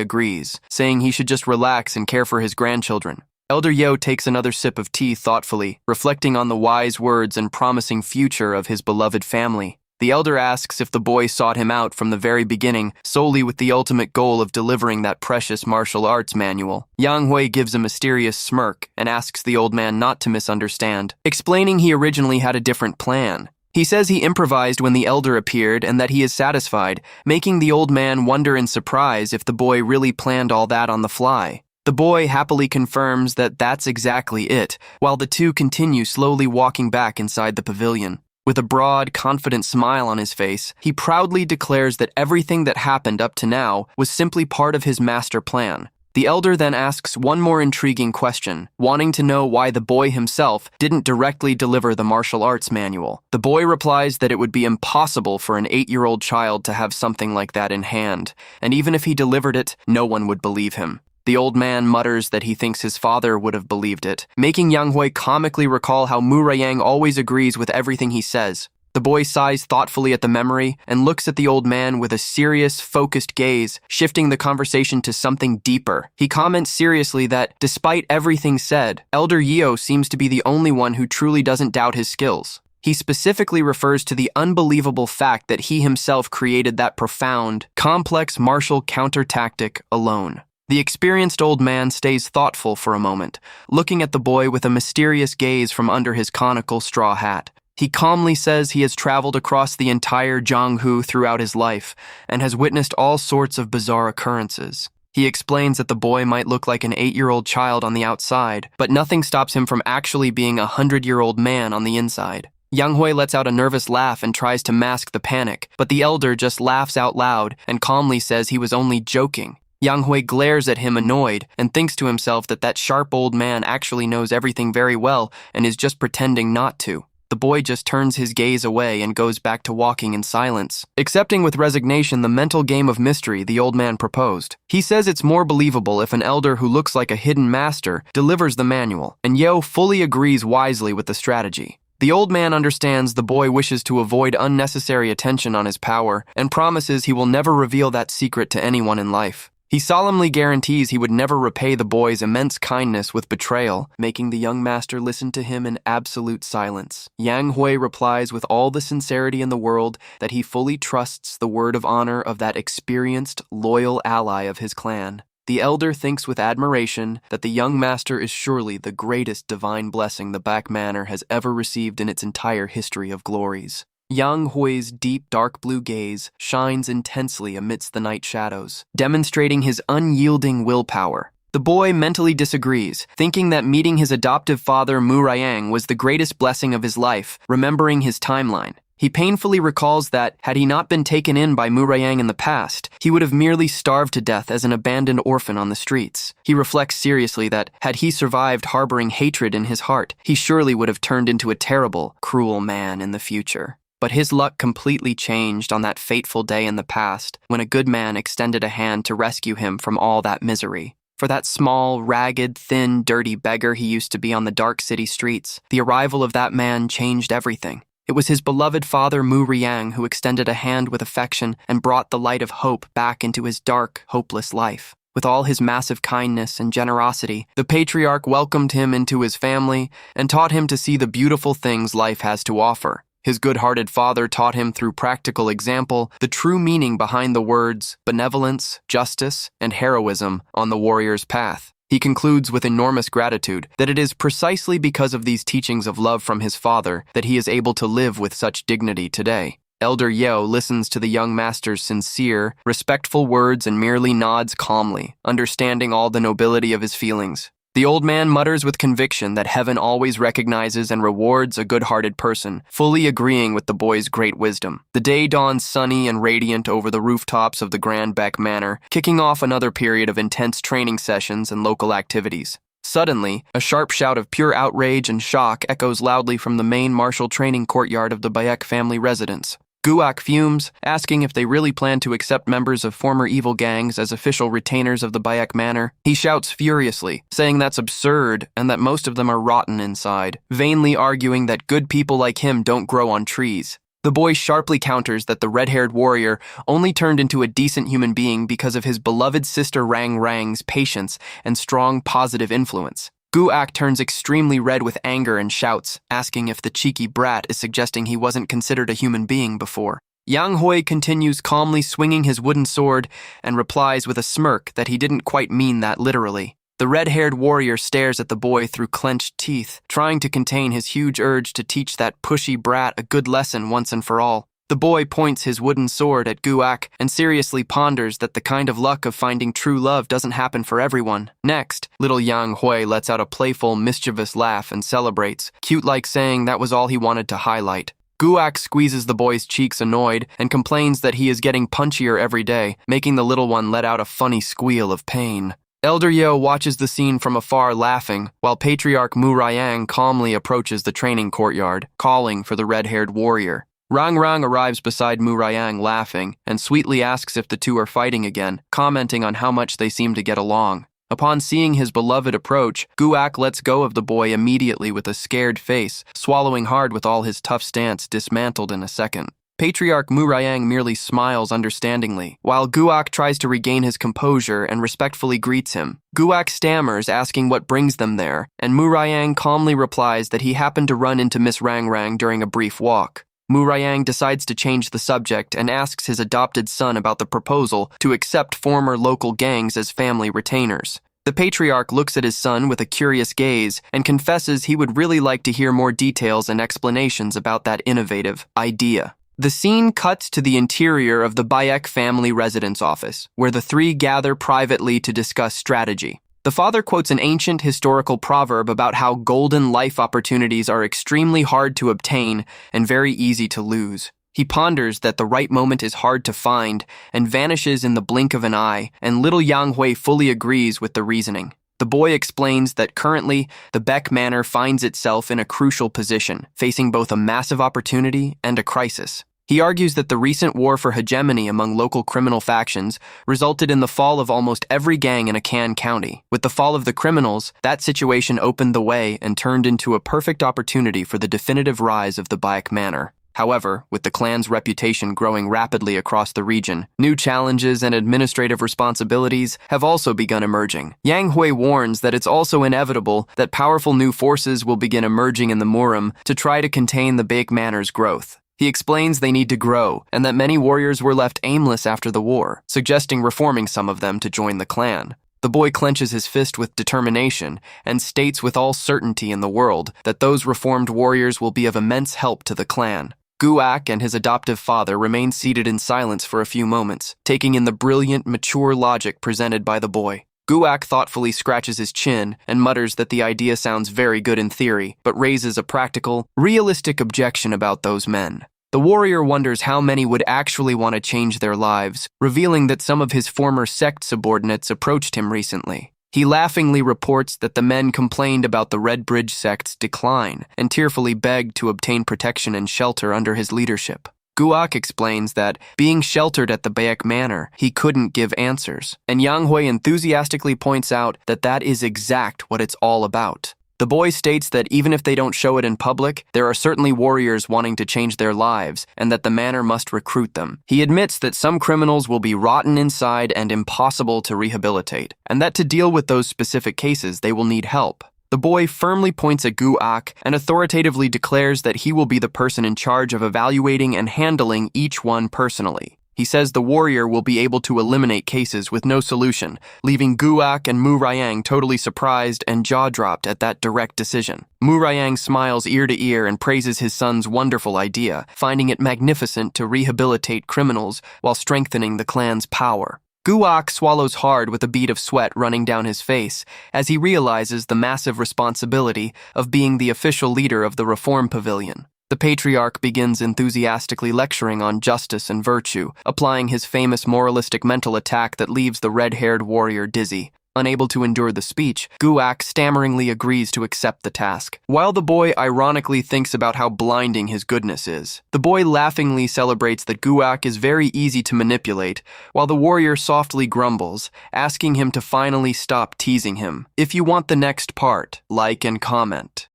agrees, saying he should just relax and care for his grandchildren. Elder Yo takes another sip of tea thoughtfully, reflecting on the wise words and promising future of his beloved family. The elder asks if the boy sought him out from the very beginning solely with the ultimate goal of delivering that precious martial arts manual. Yang Hui gives a mysterious smirk and asks the old man not to misunderstand, explaining he originally had a different plan. He says he improvised when the elder appeared and that he is satisfied, making the old man wonder in surprise if the boy really planned all that on the fly. The boy happily confirms that that's exactly it, while the two continue slowly walking back inside the pavilion. With a broad, confident smile on his face, he proudly declares that everything that happened up to now was simply part of his master plan. The elder then asks one more intriguing question, wanting to know why the boy himself didn't directly deliver the martial arts manual. The boy replies that it would be impossible for an 8-year-old child to have something like that in hand, and even if he delivered it, no one would believe him. The old man mutters that he thinks his father would have believed it, making Yang Hui comically recall how Murayang always agrees with everything he says. The boy sighs thoughtfully at the memory and looks at the old man with a serious, focused gaze, shifting the conversation to something deeper. He comments seriously that, despite everything said, Elder Yeo seems to be the only one who truly doesn't doubt his skills. He specifically refers to the unbelievable fact that he himself created that profound, complex martial counter-tactic alone. The experienced old man stays thoughtful for a moment, looking at the boy with a mysterious gaze from under his conical straw hat. He calmly says he has traveled across the entire Jianghu throughout his life and has witnessed all sorts of bizarre occurrences. He explains that the boy might look like an 8-year-old child on the outside, but nothing stops him from actually being a 100-year-old man on the inside. Yang Hui lets out a nervous laugh and tries to mask the panic, but the elder just laughs out loud and calmly says he was only joking. Yang Hui glares at him annoyed and thinks to himself that that sharp old man actually knows everything very well and is just pretending not to. The boy just turns his gaze away and goes back to walking in silence, accepting with resignation the mental game of mystery the old man proposed. He says it's more believable if an elder who looks like a hidden master delivers the manual, and Yo fully agrees wisely with the strategy. The old man understands the boy wishes to avoid unnecessary attention on his power and promises he will never reveal that secret to anyone in life. He solemnly guarantees he would never repay the boy's immense kindness with betrayal, making the young master listen to him in absolute silence. Yang Hui replies with all the sincerity in the world that he fully trusts the word of honor of that experienced, loyal ally of his clan. The elder thinks with admiration that the young master is surely the greatest divine blessing the Baek Manor has ever received in its entire history of glories. Yang Hui's deep dark blue gaze shines intensely amidst the night shadows, demonstrating his unyielding willpower. The boy mentally disagrees, thinking that meeting his adoptive father Murim was the greatest blessing of his life, remembering his timeline. He painfully recalls that, had he not been taken in by Murim in the past, he would have merely starved to death as an abandoned orphan on the streets. He reflects seriously that, had he survived harboring hatred in his heart, he surely would have turned into a terrible, cruel man in the future. But his luck completely changed on that fateful day in the past, when a good man extended a hand to rescue him from all that misery. For that small, ragged, thin, dirty beggar he used to be on the dark city streets, the arrival of that man changed everything. It was his beloved father Murim who extended a hand with affection and brought the light of hope back into his dark, hopeless life. With all his massive kindness and generosity, the patriarch welcomed him into his family and taught him to see the beautiful things life has to offer. His good-hearted father taught him through practical example the true meaning behind the words benevolence, justice, and heroism on the warrior's path. He concludes with enormous gratitude that it is precisely because of these teachings of love from his father that he is able to live with such dignity today. Elder Yeo listens to the young master's sincere, respectful words and merely nods calmly, understanding all the nobility of his feelings. The old man mutters with conviction that heaven always recognizes and rewards a good-hearted person, fully agreeing with the boy's great wisdom. The day dawns sunny and radiant over the rooftops of the Grand Baek Manor, kicking off another period of intense training sessions and local activities. Suddenly, a sharp shout of pure outrage and shock echoes loudly from the main martial training courtyard of the Baek family residence. Guak fumes, asking if they really plan to accept members of former evil gangs as official retainers of the Baek Manor. He shouts furiously, saying that's absurd and that most of them are rotten inside, vainly arguing that good people like him don't grow on trees. The boy sharply counters that the red-haired warrior only turned into a decent human being because of his beloved sister Rang Rang's patience and strong positive influence. Guak turns extremely red with anger and shouts, asking if the cheeky brat is suggesting he wasn't considered a human being before. Yang Hui continues calmly swinging his wooden sword and replies with a smirk that he didn't quite mean that literally. The red-haired warrior stares at the boy through clenched teeth, trying to contain his huge urge to teach that pushy brat a good lesson once and for all. The boy points his wooden sword at Guak and seriously ponders that the kind of luck of finding true love doesn't happen for everyone. Next, little Yang Hui lets out a playful, mischievous laugh and celebrates, cute-like saying that was all he wanted to highlight. Guak squeezes the boy's cheeks annoyed and complains that he is getting punchier every day, making the little one let out a funny squeal of pain. Elder Yeo watches the scene from afar laughing, while Patriarch Murim calmly approaches the training courtyard, calling for the red-haired warrior. Rang Rang arrives beside Murim laughing and sweetly asks if the two are fighting again, commenting on how much they seem to get along. Upon seeing his beloved approach, Guak lets go of the boy immediately with a scared face, swallowing hard with all his tough stance dismantled in a second. Patriarch Murim merely smiles understandingly, while Guak tries to regain his composure and respectfully greets him. Guak stammers, asking what brings them there, and Murim calmly replies that he happened to run into Miss Rang Rang during a brief walk. Murim decides to change the subject and asks his adopted son about the proposal to accept former local gangs as family retainers. The patriarch looks at his son with a curious gaze and confesses he would really like to hear more details and explanations about that innovative idea. The scene cuts to the interior of the Baek family residence office, where the three gather privately to discuss strategy. The father quotes an ancient historical proverb about how golden life opportunities are extremely hard to obtain and very easy to lose. He ponders that the right moment is hard to find and vanishes in the blink of an eye, and little Yang Hui fully agrees with the reasoning. The boy explains that currently, the Baek Manor finds itself in a crucial position, facing both a massive opportunity and a crisis. He argues that the recent war for hegemony among local criminal factions resulted in the fall of almost every gang in Akan County. With the fall of the criminals, that situation opened the way and turned into a perfect opportunity for the definitive rise of the Baek Manor. However, with the clan's reputation growing rapidly across the region, new challenges and administrative responsibilities have also begun emerging. Yang Hui warns that it's also inevitable that powerful new forces will begin emerging in the Murim to try to contain the Baek Manor's growth. He explains they need to grow, and that many warriors were left aimless after the war, suggesting reforming some of them to join the clan. The boy clenches his fist with determination and states with all certainty in the world that those reformed warriors will be of immense help to the clan. Guak and his adoptive father remain seated in silence for a few moments, taking in the brilliant, mature logic presented by the boy. Guak thoughtfully scratches his chin and mutters that the idea sounds very good in theory, but raises a practical, realistic objection about those men. The warrior wonders how many would actually want to change their lives, revealing that some of his former sect subordinates approached him recently. He laughingly reports that the men complained about the Red Bridge sect's decline and tearfully begged to obtain protection and shelter under his leadership. Guak explains that, being sheltered at the Baek Manor, he couldn't give answers, and Yang Hui enthusiastically points out that that is exact what it's all about. The boy states that even if they don't show it in public, there are certainly warriors wanting to change their lives, and that the manor must recruit them. He admits that some criminals will be rotten inside and impossible to rehabilitate, and that to deal with those specific cases they will need help. The boy firmly points at Guak and authoritatively declares that he will be the person in charge of evaluating and handling each one personally. He says the warrior will be able to eliminate cases with no solution, leaving Guak and Murim totally surprised and jaw-dropped at that direct decision. Murim smiles ear to ear and praises his son's wonderful idea, finding it magnificent to rehabilitate criminals while strengthening the clan's power. Guak swallows hard with a bead of sweat running down his face as he realizes the massive responsibility of being the official leader of the Reform Pavilion. The patriarch begins enthusiastically lecturing on justice and virtue, applying his famous moralistic mental attack that leaves the red-haired warrior dizzy. Unable to endure the speech, Guak stammeringly agrees to accept the task. While the boy ironically thinks about how blinding his goodness is, the boy laughingly celebrates that Guak is very easy to manipulate, while the warrior softly grumbles, asking him to finally stop teasing him. If you want the next part, like and comment.